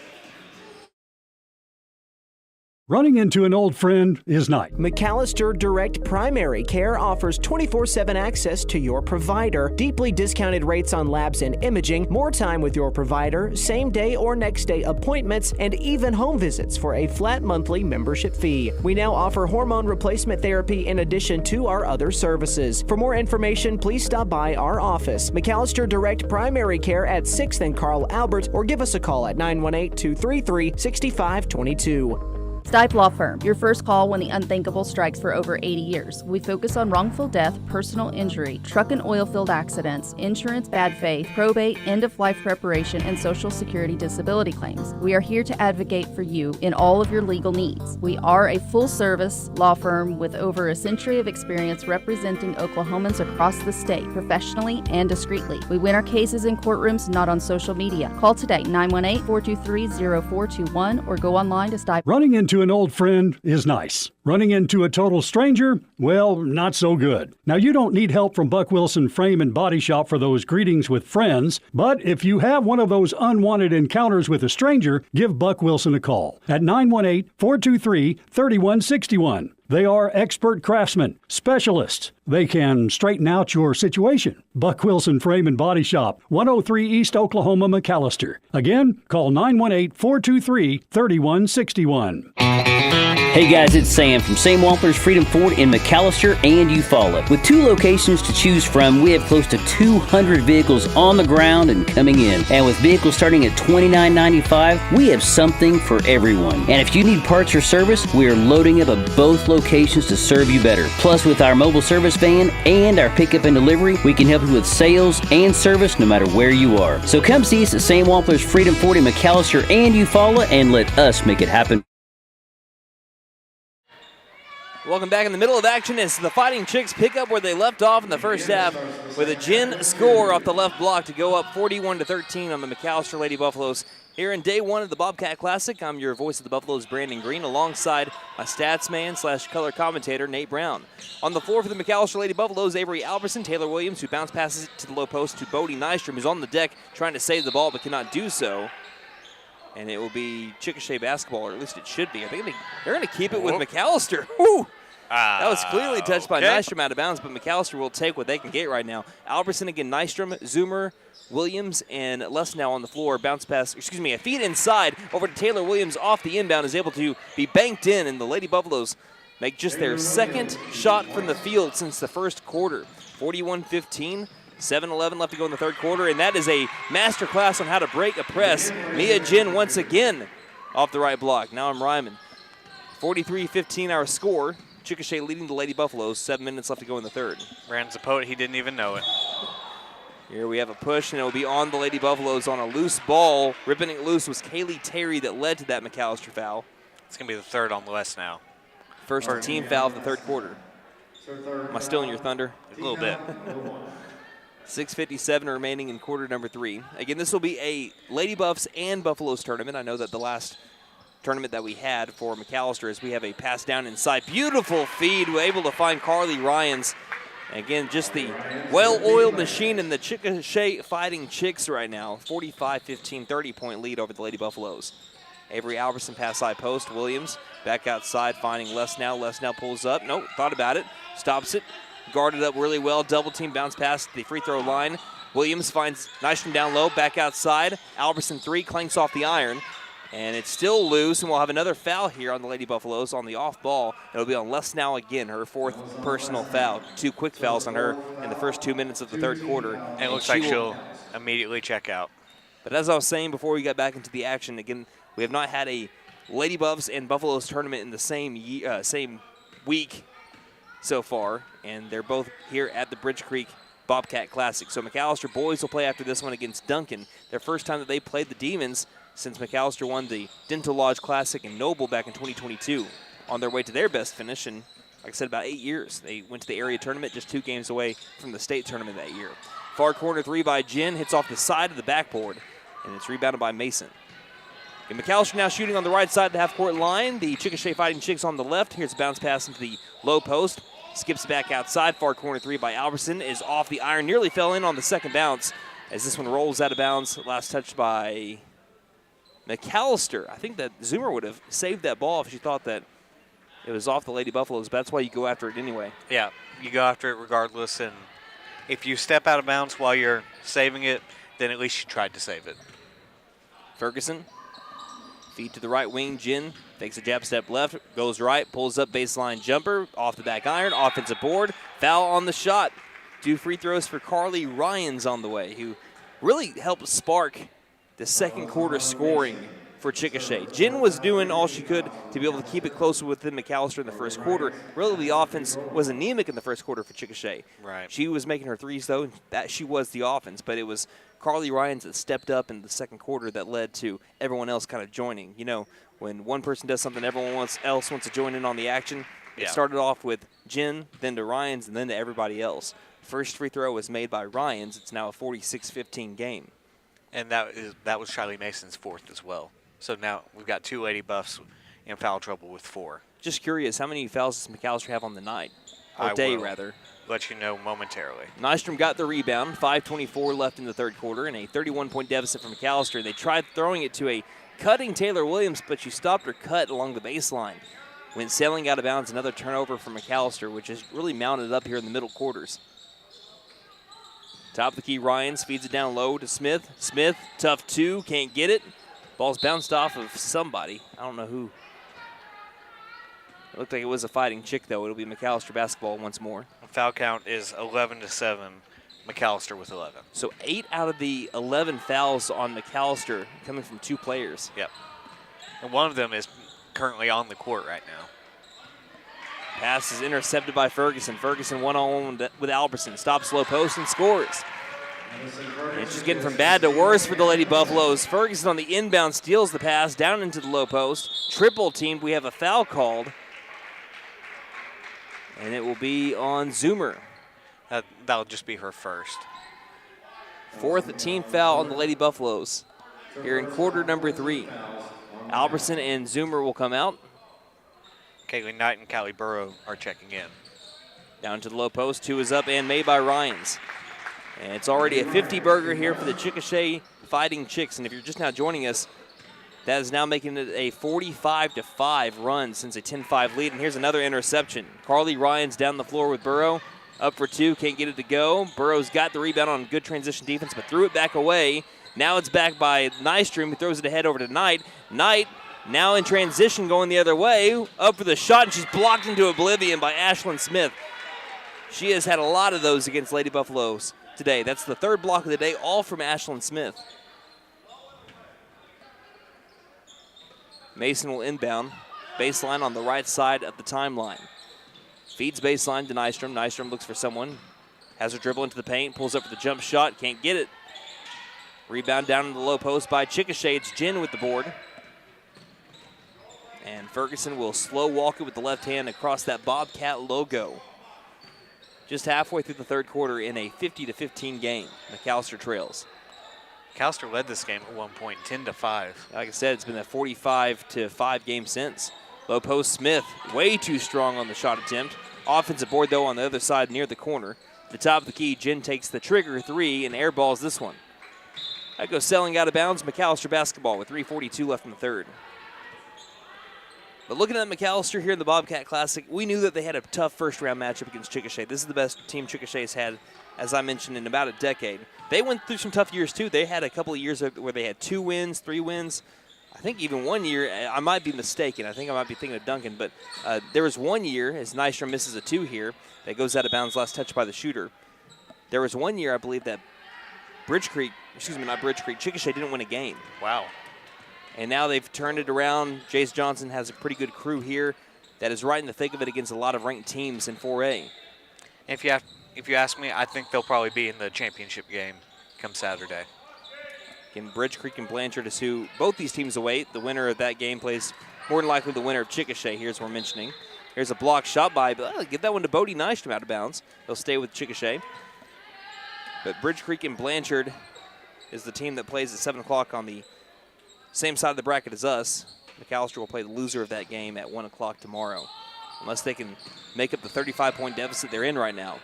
Running into an old friend is nice. McAlester Direct Primary Care offers 24/7 access to your provider, deeply discounted rates on labs and imaging, more time with your provider, same day or next day appointments, and even home visits for a flat monthly membership fee. We now offer hormone replacement therapy in addition to our other services. For more information, please stop by our office, McAlester Direct Primary Care at 6th and Carl Albert, or give us a call at 918-233-6522. Stipe Law Firm, your first call when the unthinkable strikes for over 80 years. We focus on wrongful death, personal injury, truck and oil field accidents, insurance bad faith, probate, end-of-life preparation, and Social Security disability claims. We are here to advocate for you in all of your legal needs. We are a full-service law firm with over a century of experience representing Oklahomans across the state, professionally and discreetly. We win our cases in courtrooms, not on social media. Call today, 918-423-0421, or go online to Stipe. Running into an old friend is nice. Running into a total stranger, well, not so good. Now, you don't need help from Buck Wilson Frame and Body Shop for those greetings with friends, but if you have one of those unwanted encounters with a stranger, give Buck Wilson a call at 918-423-3161. They are expert craftsmen, specialists. They can straighten out your situation. Buck Wilson Frame and Body Shop, 103 East Oklahoma, McAlester. Again, call 918-423-3161. Hey guys, it's Sam from Sam Wampler's Freedom Ford in McAlester and Eufaula. With 2 locations to choose from, we have close to 200 vehicles on the ground and coming in. And with vehicles starting at $29.95, we have something for everyone. And if you need parts or service, we are loading up at both locations to serve you better. Plus, with our mobile service van and our pickup and delivery, we can help you with sales and service no matter where you are. So come see us at Sam Wampler's Freedom Ford in McAlester and Eufaula and let us make it happen. Welcome back in the middle of action as the Fighting Chicks pick up where they left off in the first half with a Gin score off the left block to go up 41-13 on the McAlester Lady Buffaloes. Here in day 1 of the Bobcat Classic, I'm your voice of the Buffaloes, Brandon Green, alongside my stats man / color commentator, Nate Brown. On the floor for the McAlester Lady Buffaloes, Avery Alberson, Taylor Williams, who bounce passes it to the low post to Bodie Nystrom, who's on the deck trying to save the ball but cannot do so. And it will be Chickasha basketball, or at least it should be. I think they're going to keep it with McAlester. Woo! That was clearly touched by Nystrom out of bounds, but McAlester will take what they can get right now. Alberson again, Nystrom, Zoomer, Williams, and Lesnow on the floor. Bounce pass, a feed inside over to Taylor Williams off the inbound, is able to be banked in, and the Lady Buffaloes make just their second shot from the field since the first quarter. 41-15. 7-11 left to go in the third quarter, and that is a master class on how to break a press. Mia Jin once again off the right block. Now I'm rhyming. 43-15 our score. Chickasha leading the Lady Buffaloes. 7 minutes left to go in the third. Ran Zapote, he didn't even know it. Here we have a push, and it will be on the Lady Buffaloes on a loose ball. Ripping it loose was Kaylee Terry that led to that McAlester foul. It's going to be the third on the West now. First team foul of the third quarter. Am I still in your thunder? A little bit. 6:57 remaining in quarter number 3. Again, this will be a Lady Buffs and Buffaloes tournament. I know that the last tournament that we had for McAlester as we have a pass down inside. Beautiful feed. We're able to find Carly Ryans. Again, just the well-oiled machine in the Chickasha Fighting Chicks right now. 45-15, 30-point lead over the Lady Buffaloes. Avery Albertson pass side post. Williams back outside finding Lesnow. Lesnow pulls up. Nope, thought about it. Stops it. Guarded up really well. Double team bounce past the free throw line. Williams finds Nystrom down low. Back outside. Albertson 3 clanks off the iron. And it's still loose, and we'll have another foul here on the Lady Buffaloes on the off ball. It'll be on Lesnow again, her 4th personal foul. 2 quick fouls on her in the first 2 minutes of the third quarter. And it looks like she'll immediately check out. But as I was saying before we got back into the action, again, we have not had a Lady Buffs and Buffaloes tournament in the same week so far, and they're both here at the Bridge Creek Bobcat Classic. So McAlester boys will play after this one against Duncan. Their first time that they played the Demons since McAlester won the Dental Lodge Classic in Noble back in 2022. On their way to their best finish in, like I said, about 8 years. They went to the area tournament just 2 games away from the state tournament that year. Far corner 3 by Jen, hits off the side of the backboard, and it's rebounded by Mason. And McAlester now shooting on the right side of the half-court line. The Chickasha Fighting Chicks on the left. Here's a bounce pass into the low post. Skips back outside. Far corner 3 by Albertson is off the iron. Nearly fell in on the second bounce as this one rolls out of bounds. Last touch by McAlester. I think that Zoomer would have saved that ball if she thought that it was off the Lady Buffaloes, but that's why you go after it anyway. Yeah, you go after it regardless, and if you step out of bounds while you're saving it, then at least you tried to save it. Ferguson, feed to the right wing. Jin takes a jab step left, goes right, pulls up baseline jumper, off the back iron, offensive board, foul on the shot. 2 free throws for Carly Ryans on the way, who really helped spark the second quarter scoring for Chickasha. Jen was doing all she could to be able to keep it closer within McAlester in the first quarter. Really, the offense was anemic in the first quarter for Chickasha. Right. She was making her threes, though. That she was the offense, but it was Carly Ryans that stepped up in the second quarter that led to everyone else kind of joining. You know, when one person does something, everyone else wants to join in on the action. It started off with Jen, then to Ryans, and then to everybody else. First free throw was made by Ryans. It's now a 46-15 game. And that was Shiley Mason's 4th as well. So now we've got 2 Lady Buffs in foul trouble with 4. Just curious, how many fouls does McAlester have on the night? Or day, rather. Let you know momentarily. Nystrom got the rebound. 5:24 left in the third quarter and a 31-point deficit for McAlester. They tried throwing it to a cutting Taylor Williams, but she stopped her cut along the baseline. Went sailing out of bounds. Another turnover for McAlester, which is really mounted up here in the middle quarters. Top of the key, Ryans feeds it down low to Smith. Smith, tough 2, can't get it. Ball's bounced off of somebody. I don't know who. It looked like it was a Fighting Chick, though. It'll be McAlester basketball once more. Foul count is 11-7. McAlester with 11. So 8 out of the 11 fouls on McAlester coming from 2 players. Yep. And one of them is currently on the court right now. Pass is intercepted by Ferguson. Ferguson one-on-one with Albertson. Stops low post and scores. And it's just getting from bad to worse for the Lady Buffaloes. Ferguson on the inbound steals the pass down into the low post. Triple teamed. We have a foul called. And it will be on Zoomer. That'll just be her first. 4th team foul on the Lady Buffaloes here in quarter number 3. Albertson and Zoomer will come out. Kaylee Knight and Callie Burrow are checking in. Down to the low post. 2 is up and made by Ryans. And it's already a 50-burger here for the Chickasha Fighting Chicks. And if you're just now joining us, that is now making it a 45-5 run since a 10-5 lead. And here's another interception. Carly Ryans down the floor with Burrow. Up for 2, can't get it to go. Burrow's got the rebound on good transition defense, but threw it back away. Now it's back by Nystrom, who throws it ahead over to Knight. Knight now in transition going the other way. Up for the shot, and she's blocked into oblivion by Ashlyn Smith. She has had a lot of those against Lady Buffaloes today. That's the 3rd block of the day, all from Ashlyn Smith. Mason will inbound. Baseline on the right side of the timeline. Feeds baseline to Nystrom. Nystrom looks for someone. Has her dribble into the paint. Pulls up for the jump shot. Can't get it. Rebound down in the low post by Chickasha. It's Jen with the board. And Ferguson will slow walk it with the left hand across that Bobcat logo. Just halfway through the third quarter in a 50-15 game. McAlester trails. McAlester led this game at one point, 10-5. Like I said, it's been a 45-5 game since. Low post Smith, way too strong on the shot attempt. Offensive board, though, on the other side near the corner. At the top of the key, Jen takes the trigger three and airballs this one. That goes sailing out of bounds. McAlester basketball with 3:42 left in the third. But looking at McAlester here in the Bobcat Classic, we knew that they had a tough first-round matchup against Chickasha. This is the best team Chickasha's had, as I mentioned, in about a decade. They went through some tough years, too. They had a couple of years where they had 2 wins, 3 wins. I think even one year, I might be mistaken. I think I might be thinking of Duncan. But there was one year, as Nystrom misses a 2 here, that goes out of bounds, last touch by the shooter. There was one year, I believe, that Chickasha didn't win a game. Wow. And now they've turned it around. Jace Johnson has a pretty good crew here that is right in the thick of it against a lot of ranked teams in 4A. If you ask me, I think they'll probably be in the championship game come Saturday. Again, Bridge Creek and Blanchard is who both these teams await. The winner of that game plays more than likely the winner of Chickasha here, as we're mentioning. Here's a block shot by, but give that one to Bodie Nystrom out of bounds. They'll stay with Chickasha. But Bridge Creek and Blanchard is the team that plays at 7 o'clock on the same side of the bracket as us. McAlester will play the loser of that game at 1 o'clock tomorrow, unless they can make up the 35-point deficit they're in right now.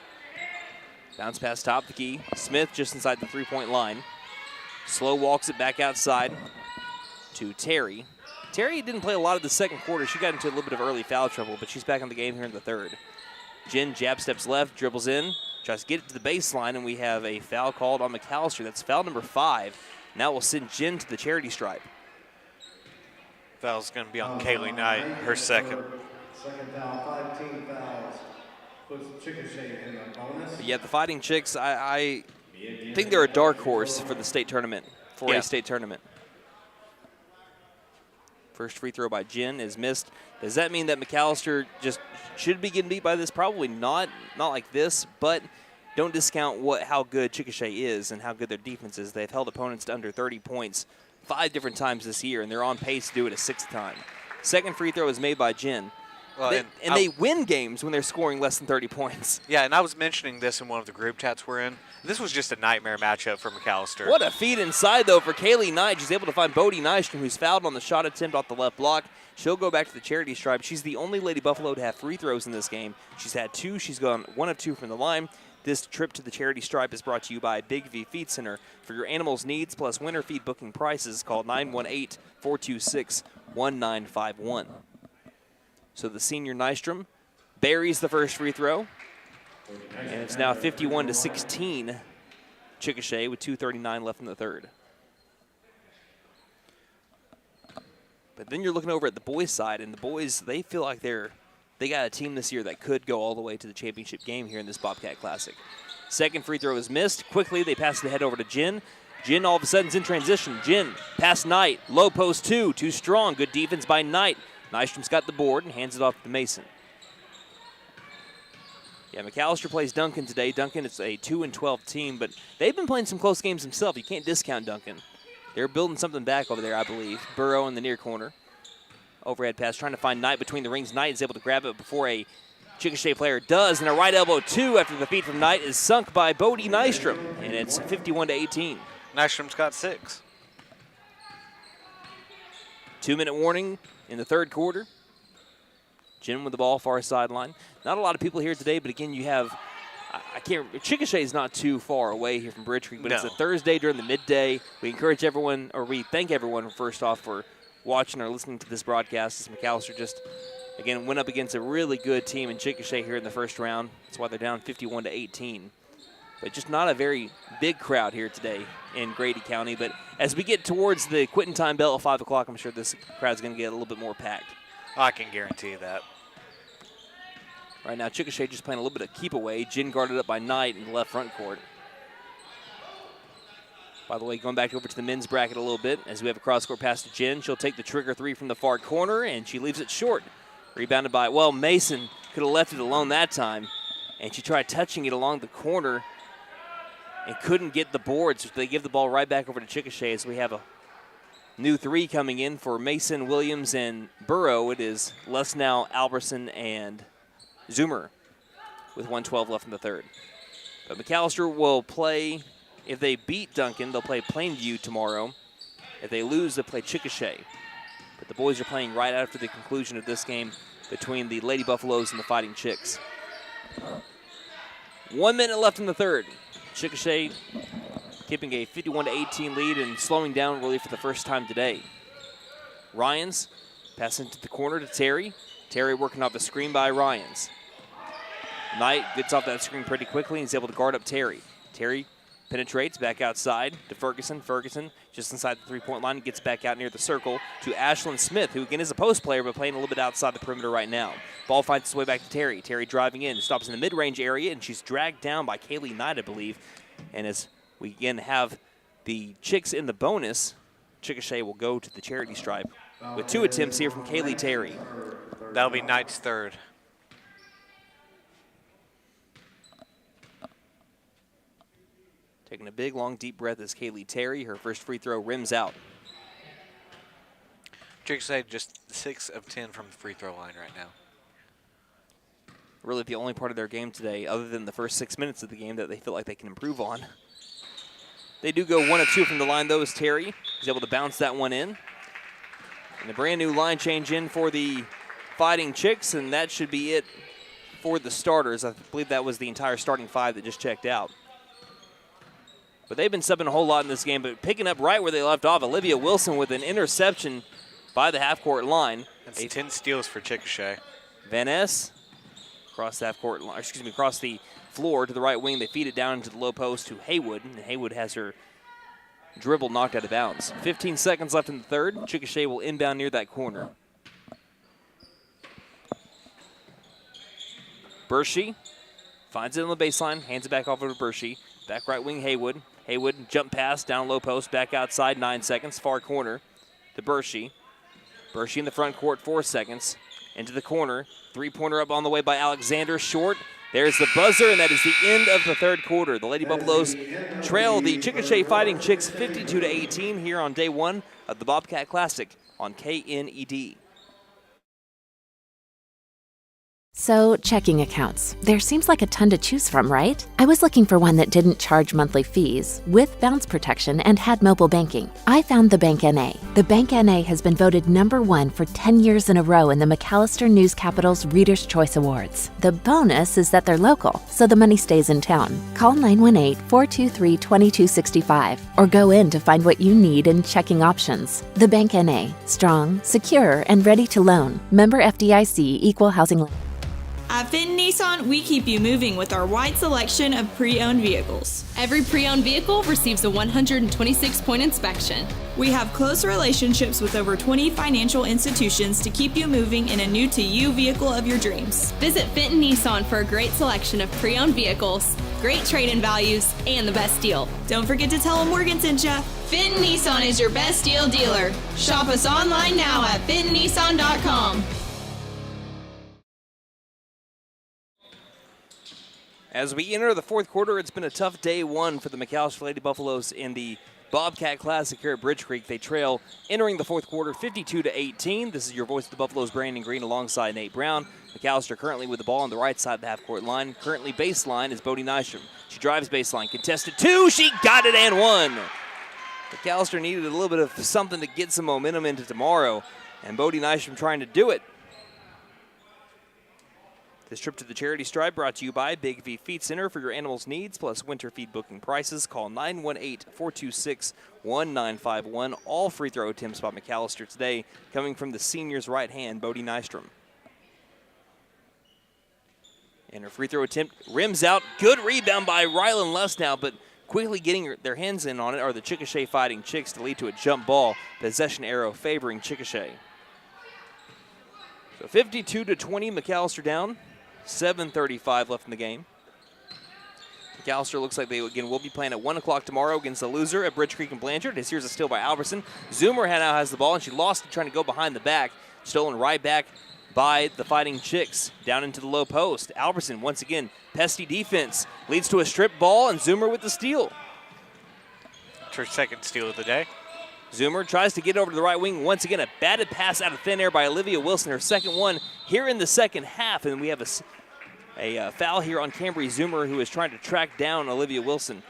Bounce pass top of the key. Smith just inside the 3-point line. Slow walks it back outside to Terry. Terry didn't play a lot of the second quarter. She got into a little bit of early foul trouble, but she's back in the game here in the third. Jen jab steps left, dribbles in, tries to get it to the baseline, and we have a foul called on McAlester. That's foul number 5. Now we'll send Jen to the charity stripe. Foul's going to be on Kaylee Knight, her second. Second foul, 5 team fouls. Puts Chickasha in the bonus. But yet the Fighting Chicks, I think they're a dark horse for the state tournament, 4A state tournament. First free throw by Jen is missed. Does that mean that McAlester just should be getting beat by this? Probably not like this, but don't discount how good Chickasha is and how good their defense is. They've held opponents to under 30 points 5 different times this year, and they're on pace to do it a 6th time. Second free throw is made by Jen. Well, they win games when they're scoring less than 30 points. Yeah, and I was mentioning this in one of the group chats we're in. This was just a nightmare matchup for McAlester. What a feed inside, though, for Kaylee Knight. She's able to find Bodie Nystrom, who's fouled on the shot attempt off the left block. She'll go back to the charity stripe. She's the only Lady Buffalo to have free throws in this game. She's had 2. She's gone 1 of 2 from the line. This trip to the charity stripe is brought to you by Big V Feed Center. For your animals' needs plus winter feed booking prices, call 918-426-1951. So the senior Nystrom buries the first free throw. And it's now 51-16, Chickasha with 2:39 left in the third. But then you're looking over at the boys' side, and the boys, they feel like they got a team this year that could go all the way to the championship game here in this Bobcat Classic. Second free throw is missed. Quickly, they pass the head over to Jen. Jen all of a sudden is in transition. Jen, pass Knight, low post 2, too strong. Good defense by Knight. Nystrom's got the board and hands it off to Mason. Yeah, McAlester plays Duncan today. Duncan is a 2-12 team, but they've been playing some close games themselves. You can't discount Duncan. They're building something back over there, I believe. Burrow in the near corner. Overhead pass, trying to find Knight between the rings. Knight is able to grab it before a Chickasha player does, and a right elbow 2 after the feed from Knight is sunk by Bodie Nystrom, and it's 51-18. Nystrom's got 6. 2-minute warning in the third quarter. Jen with the ball, far sideline. Not a lot of people here today, but again, you have, Chickasha is not too far away here from Bridge Creek, but It's a Thursday during the midday. We encourage everyone, or we thank everyone first off for watching or listening to this broadcast. As McAlester just, again, went up against a really good team in Chickasha here in the first round. That's why they're down 51-18. But just not a very big crowd here today in Grady County. But as we get towards the quitting time bell at 5 o'clock, I'm sure this crowd's going to get a little bit more packed. I can guarantee that. Right now, Chickasha just playing a little bit of keep away. Jen guarded up by Knight in the left front court. By the way, going back over to the men's bracket a little bit, as we have a cross-court pass to Jen. She'll take the trigger 3 from the far corner, and she leaves it short. Rebounded by, Mason could have left it alone that time, and she tried touching it along the corner and couldn't get the board, so they give the ball right back over to Chickasha as we have a new 3 coming in for Mason, Williams, and Burrow. It is Lesnow, Alberson, and Zoomer with 1:12 left in the third. But McAlester will play If they beat Duncan, they'll play Plainview tomorrow. If they lose, they'll play Chickasha. But the boys are playing right after the conclusion of this game between the Lady Buffaloes and the Fighting Chicks. 1 minute left in the third. Chickasha keeping a 51-18 lead and slowing down really for the first time today. Ryans passing to the corner to Terry. Terry working off a screen by Ryans. Knight gets off that screen pretty quickly and is able to guard up Terry. Terry penetrates back outside to Ferguson. Ferguson just inside the three-point line, gets back out near the circle to Ashlyn Smith, who again is a post player but playing a little bit outside the perimeter right now. Ball finds its way back to Terry. Terry driving in, stops in the mid-range area, and she's dragged down by Kaylee Knight, I believe. And as we again have the Chicks in the bonus, Chickasha will go to the charity stripe with 2 attempts here from Kaylee Terry. That'll be Knight's third. Taking a big, long, deep breath as Kaylee Terry. Her first free throw rims out. Chickasha just 6 of 10 from the free throw line right now. Really the only part of their game today, other than the first 6 minutes of the game, that they feel like they can improve on. They do go 1 of 2 from the line, though, as Terry is able to bounce that one in. And a brand new line change in for the Fighting Chicks, and that should be it for the starters. I believe that was the entire starting 5 that just checked out. But they've been subbing a whole lot in this game, but picking up right where they left off, Olivia Wilson with an interception by the half-court line. That's 10 steals for Chickasha. Van Ness across the half-court line, across the floor to the right wing. They feed it down into the low post to Haywood, and Haywood has her dribble knocked out of bounds. 15 seconds left in the third. Chickasha will inbound near that corner. Bershey finds it on the baseline, hands it back off over to Bershey. Back right wing, Haywood. Haywood jump pass, down low post, back outside, 9 seconds. Far corner to Bershey. Bershey in the front court, 4 seconds. Into the corner. Three-pointer up on the way by Alexander. Short. There's the buzzer, and that is the end of the third quarter. The Lady Buffaloes trail the Chickasha Fighting Chicks 52-18 here on day 1 of the Bobcat Classic on KNED. So, checking accounts. There seems like a ton to choose from, right? I was looking for one that didn't charge monthly fees, with bounce protection, and had mobile banking. I found the Bank NA. The Bank NA has been voted #1 for 10 years in a row in the McAlester News Capital's Reader's Choice Awards. The bonus is that they're local, so the money stays in town. Call 918-423-2265 or go in to find what you need in checking options. The Bank NA. Strong, secure, and ready to loan. Member FDIC, Equal Housing Lender. At Fenton Nissan, we keep you moving with our wide selection of pre-owned vehicles. Every pre-owned vehicle receives a 126-point inspection. We have close relationships with over 20 financial institutions to keep you moving in a new-to-you vehicle of your dreams. Visit Fenton Nissan for a great selection of pre-owned vehicles, great trade-in values, and the best deal. Don't forget to tell them Morgan sent ya. Fenton Nissan is your best deal dealer. Shop us online now at fentonnissan.com. As we enter the fourth quarter, it's been a tough day 1 for the McAlester Lady Buffaloes in the Bobcat Classic here at Bridge Creek. They trail entering the fourth quarter 52-18. This is your voice of the Buffaloes, Brandon Green, alongside Nate Brown. McAlester currently with the ball on the right side of the half-court line. Currently baseline is Bodie Nystrom. She drives baseline, contested 2. She got it and 1. McAlester needed a little bit of something to get some momentum into tomorrow, and Bodie Nystrom trying to do it. This trip to the charity stripe brought to you by Big V Feed Center for your animals' needs, plus winter feed booking prices. Call 918-426-1951. All free throw attempts by McAlester today coming from the senior's right hand, Bodie Nystrom. And her free throw attempt rims out. Good rebound by Rylan Lesnow, but quickly getting their hands in on it are the Chickasha Fighting Chicks to lead to a jump ball. Possession arrow favoring Chickasha. So 52-20, McAlester down. 7:35 left in the game. McAlester looks like they again will be playing at 1 o'clock tomorrow against the loser at Bridge Creek and Blanchard. Here's a steal by Albertson. Zoomer now has the ball, and she lost it trying to go behind the back. Stolen right back by the Fighting Chicks down into the low post. Albertson once again, pesky defense, leads to a strip ball, and Zoomer with the steal. It's her second steal of the day. Zoomer tries to get over to the right wing. Once again, a batted pass out of thin air by Olivia Wilson, her second one here in the second half. And we have a foul here on Cambry Zoomer, who is trying to track down Olivia Wilson.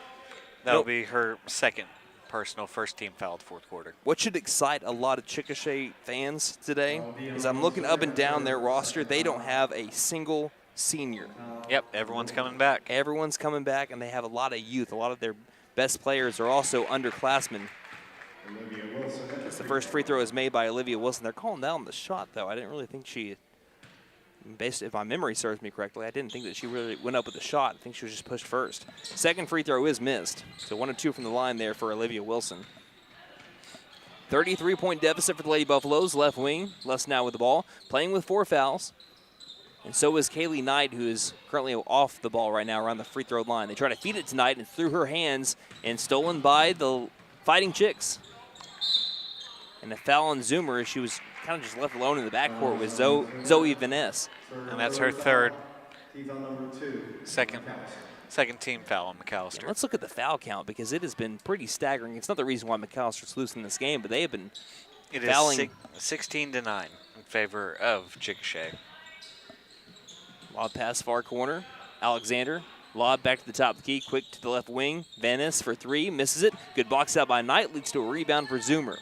That'll be her second personal, first team foul, fourth quarter. What should excite a lot of Chickasha fans today is I'm looking up and down their roster. They don't have a single senior. Yep, everyone's coming back. Everyone's coming back, and they have a lot of youth. A lot of their best players are also underclassmen. As the first free throw is made by Olivia Wilson. They're calling down the shot, though. I didn't really think she, if my memory serves me correctly, I didn't think that she really went up with the shot. I think she was just pushed first. Second free throw is missed. So 1 of 2 from the line there for Olivia Wilson. 33-point deficit for the Lady Buffaloes. Left wing, Les now with the ball. Playing with 4 fouls. And so is Kaylee Knight, who is currently off the ball right now around the free throw line. They try to feed it tonight, and it's through her hands and stolen by the Fighting Chicks. And a foul on Zoomer as she was kind of just left alone in the backcourt with Zoe Vaness. And that's her third. Second team foul on McAlester. Yeah, let's look at the foul count because it has been pretty staggering. It's not the reason why McAllister's losing this game, but they have been fouling. It is 16-9 in favor of Chickasha. Lob pass far corner. Alexander. Lob back to the top of the key. Quick to the left wing. Vaness for 3. Misses it. Good box out by Knight. Leads to a rebound for Zoomer.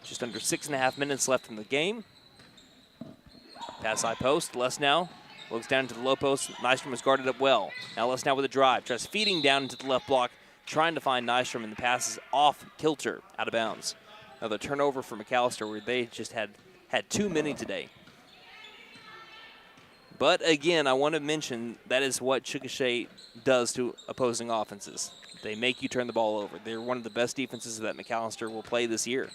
Just under 6.5 minutes left in the game. Pass high post. Les now looks down to the low post. Nystrom has guarded up well. Now Les now with a drive. Tries feeding down into the left block. Trying to find Nystrom, and the pass is off kilter, out of bounds. Another turnover for McAlester where they just had too many today. But again, I want to mention that is what Chickasha does to opposing offenses. They make you turn the ball over. They're one of the best defenses that McAlester will play this year.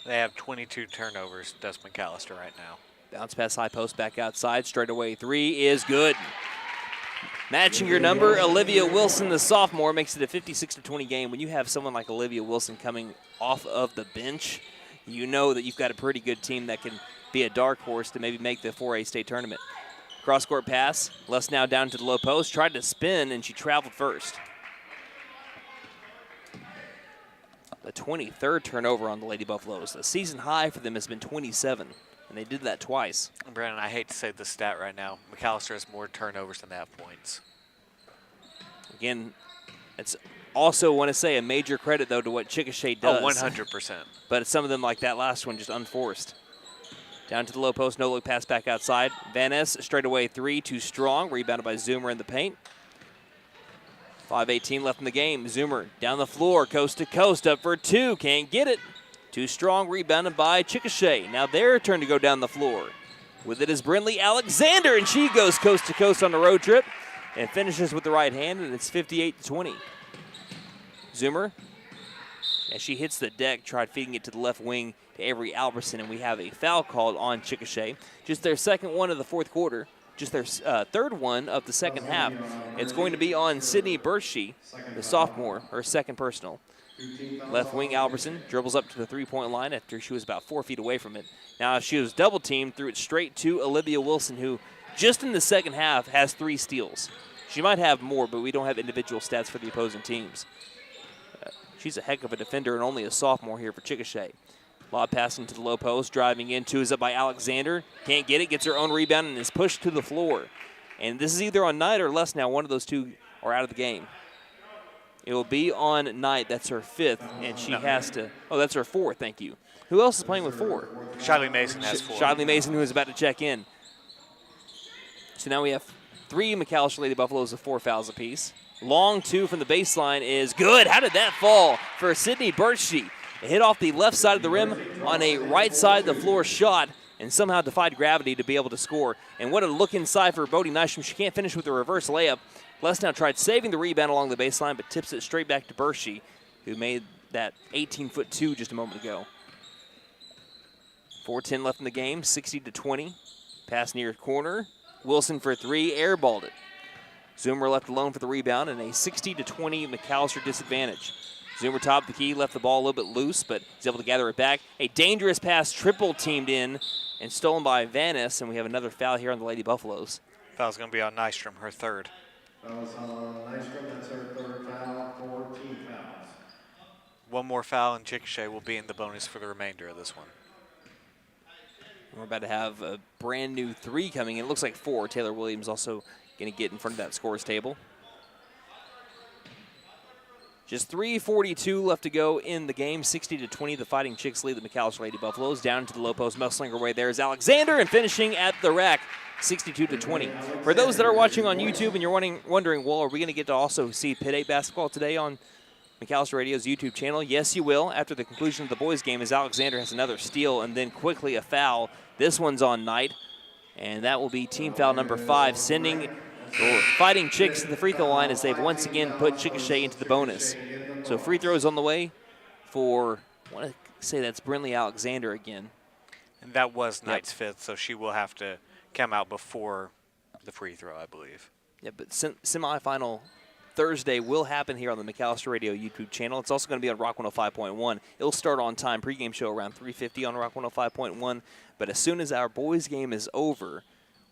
They have 22 turnovers, does McAlester right now. Bounce pass high post back outside. Straight away 3 is good. Matching your number, Olivia Wilson, the sophomore, makes it a 56-20 game. When you have someone like Olivia Wilson coming off of the bench, you know that you've got a pretty good team that can be a dark horse to maybe make the 4A state tournament. Cross-court pass. Les now down to the low post. Tried to spin, and she traveled first. The 23rd turnover on the Lady Buffaloes. The season high for them has been 27, and they did that twice. Brandon, I hate to say this stat right now. McAlester has more turnovers than they have points. Again, it's also want to say a major credit, though, to what Chickasha does. Oh, 100%. But some of them, like that last one, just unforced. Down to the low post, no look pass back outside. Vaness, straight away 3, too strong. Rebounded by Zoomer in the paint. 5:18 left in the game. Zoomer down the floor, coast to coast, up for 2. Can't get it. Too strong, rebounded by Chickasha. Now their turn to go down the floor. With it is Brinley Alexander, and she goes coast to coast on the road trip and finishes with the right hand, and it's 58-20. Zoomer, as she hits the deck, tried feeding it to the left wing to Avery Alberson, and we have a foul called on Chickasha. Just their second one of the fourth quarter. Just their third one of the second half. It's going to be on Sydney Bershey, the sophomore, her second personal. Left wing Alberson dribbles up to the three-point line after she was about 4 feet away from it. Now she was double-teamed, threw it straight to Olivia Wilson, who just in the second half has 3 steals. She might have more, but we don't have individual stats for the opposing teams. She's a heck of a defender and only a sophomore here for Chickasha. Lob pass into the low post, driving into is up by Alexander. Can't get it, gets her own rebound, and is pushed to the floor. And this is either on Knight or Les now. One of those two are out of the game. It will be on Knight. That's her 5th, and she has to. Oh, that's her 4th, thank you. Who else is playing with 4? Shiley Mason has 4. Shiley Mason, who is about to check in. So now we have 3 McAlester Lady Buffaloes with 4 fouls apiece. Long 2 from the baseline is good. How did that fall for Sydney Bershey? It hit off the left side of the rim on a right side of the floor shot and somehow defied gravity to be able to score. And what a look inside for Bodie Nystrom. She can't finish with a reverse layup. Les now tried saving the rebound along the baseline, but tips it straight back to Bershey, who made that 18-foot 2 just a moment ago. 4:10 left in the game, 60-20. Pass near corner. Wilson for 3, airballed it. Zoomer left alone for the rebound and a 60-20 McAlester disadvantage. Zoomer top of the key, left the ball a little bit loose, but he's able to gather it back. A dangerous pass, triple teamed in and stolen by Vaness, and we have another foul here on the Lady Buffaloes. Foul's going to be on Nystrom, her 3rd. Fouls on Nystrom, that's her 3rd foul, 14 fouls. One more foul, and Chickasha will be in the bonus for the remainder of this one. We're about to have a brand new 3 coming in. It looks like 4. Taylor Williams also going to get in front of that scores table. Just 3:42 left to go in the game. 60-20, the Fighting Chicks lead the McAlester Lady Buffaloes. Down into the low post, muscling her way there is Alexander, and finishing at the rack, 62-20. For those that are watching on YouTube and you're wondering, well, are we going to get to also see Pit 8 basketball today on McAlester Radio's YouTube channel? Yes, you will. After the conclusion of the boys' game, as Alexander has another steal and then quickly a foul. This one's on Knight, and that will be team foul number 5, sending Fighting Chicks to the free throw line as they've once again put Chickasha into the bonus. So free throws on the way for, I want to say that's Brinley Alexander again. And that was Knight's 5th, so she will have to come out before the free throw, I believe. Yeah, but semifinal Thursday will happen here on the McAlester Radio YouTube channel. It's also going to be on Rock 105.1. It'll start on time. Pregame show around 3:50 on Rock 105.1. But as soon as our boys' game is over,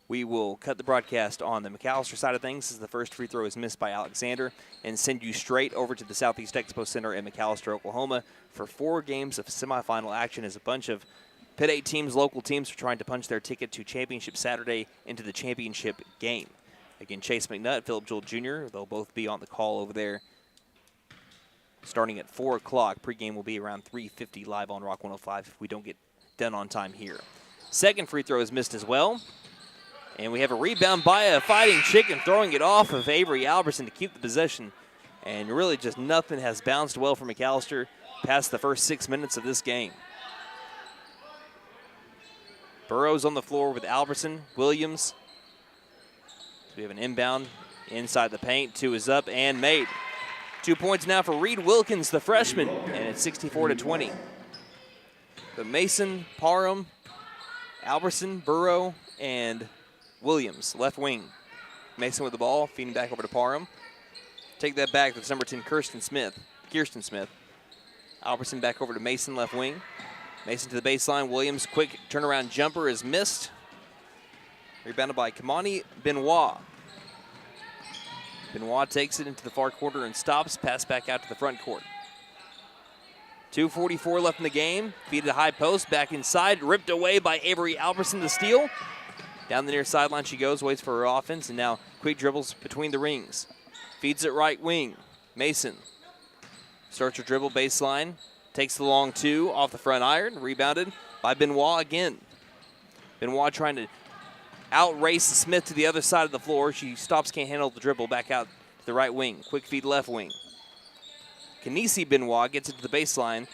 we will cut the broadcast on the McAlester side of things as the first free throw is missed by Alexander and send you straight over to the Southeast Expo Center in McAlester, Oklahoma for 4 games of semifinal action as a bunch of Pit 8 teams, local teams, are trying to punch their ticket to Championship Saturday into the championship game. Again, Chase McNutt, Philip Jewell Jr., they'll both be on the call over there starting at 4 o'clock. Pregame will be around 3:50 live on Rock 105 if we don't get done on time here. Second free throw is missed as well. And we have a rebound by a Fighting Chicken, throwing it off of Avery Albertson to keep the possession. And really just nothing has bounced well for McAlester past the first 6 minutes of this game. Burrows on the floor with Albertson, Williams. We have an inbound inside the paint. 2 is up and made. 2 points now for Reed Wilkins, the freshman, and it's 64-20. But Mason, Parham, Albertson, Burrow, and Williams, left wing. Mason with the ball, feeding back over to Parham. Take that back. That's number 10, Kirsten Smith. Albertson back over to Mason, left wing. Mason to the baseline. Williams, quick turnaround jumper is missed. Rebounded by Kamani Benoit. Benoit takes it into the far corner and stops. Pass back out to the front court. 2:44 left in the game. Feed to the high post. Back inside. Ripped away by Avery Albertson to steal. Down the near sideline she goes, waits for her offense, and now quick dribbles between the rings. Feeds it right wing. Mason starts her dribble baseline. Takes the long 2 off the front iron. Rebounded by Benoit again. Benoit trying to outrace Smith to the other side of the floor. She stops, can't handle the dribble. Back out to the right wing. Quick feed left wing. Kenisi Benoit gets it to the baseline.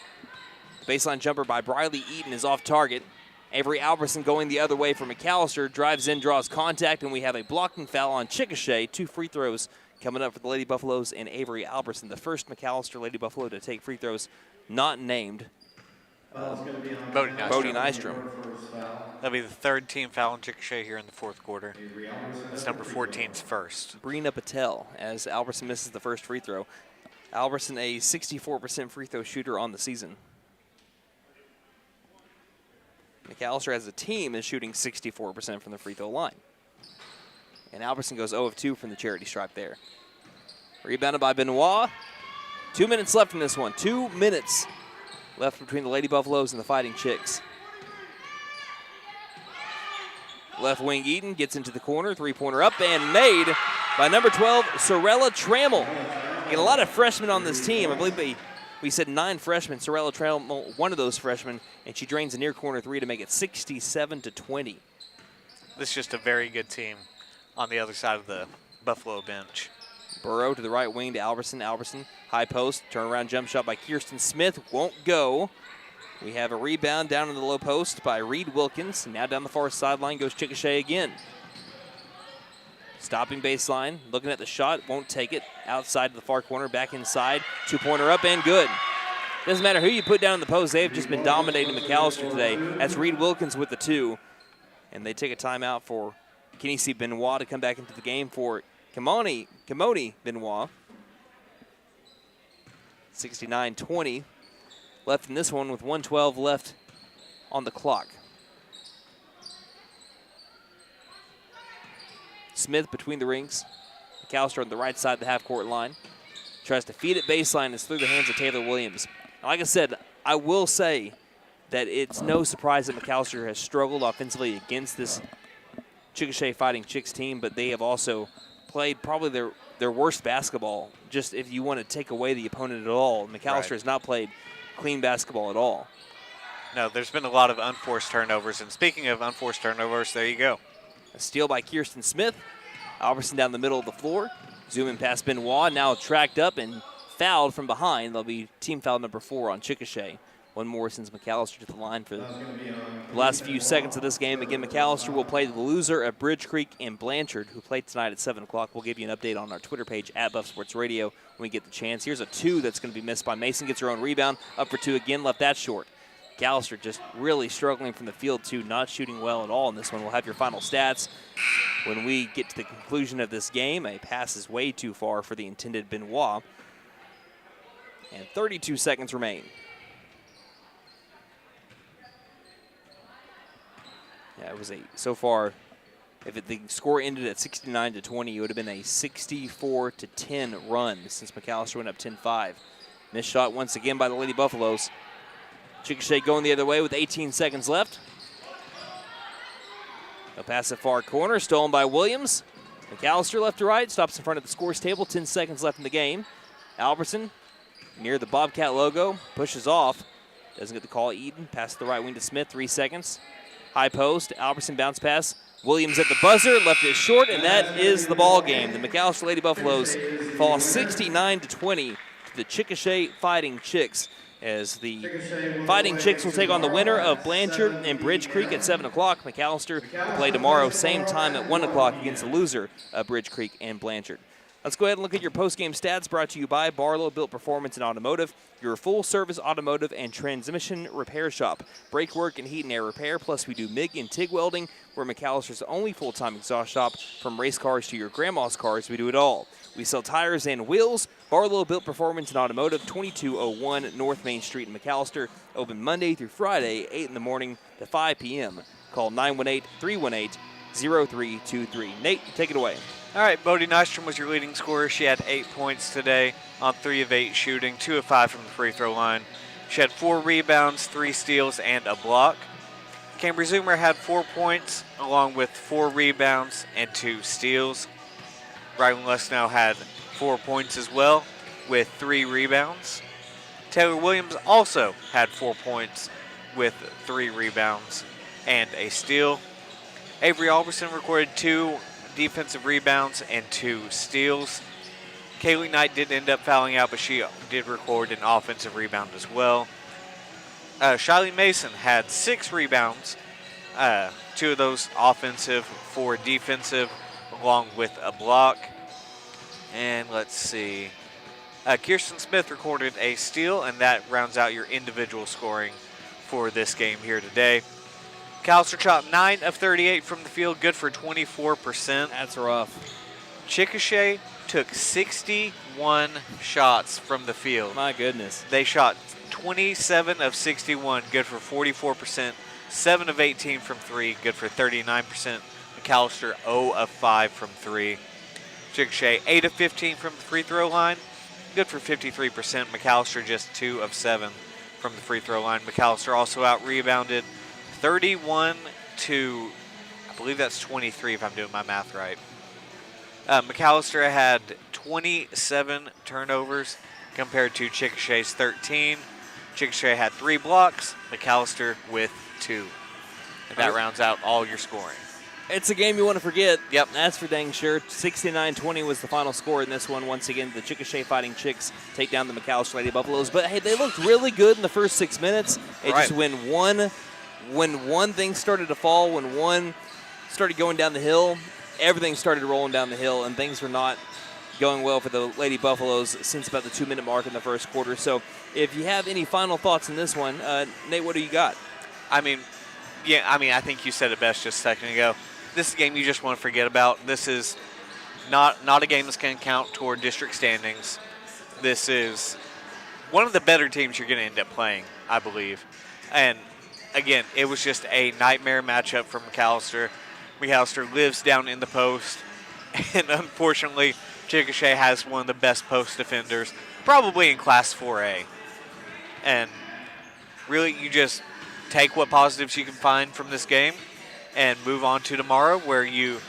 The baseline jumper by Briley Eaton is off target. Avery Albertson going the other way for McAlester. Drives in, draws contact, and we have a blocking foul on Chickasha. 2 free throws coming up for the Lady Buffaloes and Avery Albertson, the first McAlester Lady Buffalo to take free throws not named Bodie Nystrom. That'll be the 3rd team foul on Chickasha here in the 4th quarter. It's number 14's first. Brina Patel as Albertson misses the first free throw. Albertson, a 64% free throw shooter on the season. McAlester as a team is shooting 64% from the free throw line. And Albertson goes 0 of 2 from the charity stripe there. Rebounded by Benoit. 2 minutes left in this one. 2 minutes left between the Lady Buffaloes and the Fighting Chicks. Left wing Eaton gets into the corner. 3-pointer up and made by number 12, Sorella Trammell. Get a lot of freshmen on this team. I believe we said 9 freshmen. Sorella Trammell, one of those freshmen, and she drains a near corner 3 to make it 67-20. This is just a very good team on the other side of the Buffalo bench. Burrow to the right wing to Albertson. Albertson, high post, turnaround jump shot by Kirsten Smith. Won't go. We have a rebound down in the low post by Reed Wilkins. Now down the far sideline goes Chickasha again. Stopping baseline, looking at the shot, won't take it. Outside to the far corner, back inside. 2-pointer up and good. Doesn't matter who you put down in the post, they've just been dominating McAlester today. That's Reed Wilkins with the 2. And they take a timeout for Kenisi Benoit to come back into the game for Kimoni Benoit. 69-20 left in this one with 1:12 left on the clock. Smith between the rings. McAlester on the right side of the half-court line. Tries to feed it baseline. It's through the hands of Taylor Williams. Like I said, I will say that it's no surprise that McAlester has struggled offensively against this Chickasha Fighting Chicks team, but they have also played probably their worst basketball, just if you want to take away the opponent at all. McAlester has not played clean basketball at all. No, there's been a lot of unforced turnovers. And speaking of unforced turnovers, there you go. A steal by Kirsten Smith. Albertson down the middle of the floor. Zoom in past Benoit, now tracked up and fouled from behind. There'll be team foul number 4 on Chickasha. One more since McAlester to the line for the last few seconds of this game. Again, McAlester will play the loser of Bridge Creek and Blanchard, who played tonight at 7 o'clock. We'll give you an update on our Twitter page at Buff Sports Radio when we get the chance. Here's a 2 that's going to be missed by Mason. Gets her own rebound. Up for 2 again, left that short. McAlester just really struggling from the field, too, not shooting well at all in this one. We'll have your final stats when we get to the conclusion of this game. A pass is way too far for the intended Benoit. And 32 seconds remain. Yeah, it was so far, if the score ended at 69-20, it would have been a 64-10 run since McAlester went up 10-5. Missed shot once again by the Lady Buffaloes. Chickasha going the other way with 18 seconds left. A pass at far corner, stolen by Williams. McAlester left to right, stops in front of the scores table, 10 seconds left in the game. Albertson near the Bobcat logo, pushes off. Doesn't get the call. Eden, pass to the right wing to Smith, 3 seconds. High post, Albertson bounce pass. Williams at the buzzer, left it short, and that is the ball game. The McAlester Lady Buffaloes fall 69-20 to the Chickasha Fighting Chicks, as the Fighting Chicks will take on the winner of Blanchard and Bridge Creek at 7 o'clock. McAlester will play tomorrow, same time at 1 o'clock against the loser of Bridge Creek and Blanchard. Let's go ahead and look at your post-game stats, brought to you by Barlow Built Performance and Automotive, your full-service automotive and transmission repair shop. Brake work and heat and air repair, plus we do MIG and TIG welding. We're McAllister's only full-time exhaust shop. From race cars to your grandma's cars, we do it all. We sell tires and wheels. Barlow Built Performance and Automotive, 2201 North Main Street in McAlester. Open Monday through Friday, 8 in the morning to 5 p.m. Call 918-318-0323. Nate, take it away. All right, Bodie Nystrom was your leading scorer. She had 8 points today on 3 of 8 shooting, 2 of 5 from the free throw line. She had 4 rebounds, 3 steals, and a block. Cambry Zoomer had 4 points, along with 4 rebounds and 2 steals. Rylan Lesnow had 4 points as well, with 3 rebounds. Taylor Williams also had 4 points with 3 rebounds and a steal. Avery Albertson recorded 2 defensive rebounds and 2 steals. Kaylee Knight did end up fouling out, but she did record an offensive rebound as well. Shiley Mason had 6 rebounds, 2 of those offensive, 4 defensive, along with a block. And let's see. Kirsten Smith recorded a steal, and that rounds out your individual scoring for this game here today. McAlester shot 9 of 38 from the field, good for 24%. That's rough. Chickasha took 61 shots from the field. My goodness. They shot 27 of 61, good for 44%. 7 of 18 from 3, good for 39%. McAlester 0 of 5 from 3. Chickasha 8 of 15 from the free throw line, good for 53%. McAlester just 2 of 7 from the free throw line. McAlester also out-rebounded 31 to, I believe that's 23 if I'm doing my math right. McAlester had 27 turnovers compared to Chickasha's 13. Chickasha had 3 blocks, McAlester with 2. And that rounds out all your scoring. It's a game you want to forget. Yep. That's for dang sure. 69-20 was the final score in this one. Once again, the Chickasha Fighting Chicks take down the McAlester Lady Buffaloes. But, hey, they looked really good in the first 6 minutes. It just when one thing started to fall, when one started going down the hill, everything started rolling down the hill, and things were not going well for the Lady Buffaloes since about the 2-minute mark in the first quarter. So if you have any final thoughts in this one, Nate, what do you got? I think you said it best just a second ago. This is a game you just want to forget about. This is not a game that's going to count toward district standings. This is one of the better teams you're going to end up playing, I believe. And, again, it was just a nightmare matchup for McAlester. McAlester lives down in the post, and unfortunately, Chickasha has one of the best post defenders, probably in Class 4A. And really, you just take what positives you can find from this game and move on to tomorrow, where you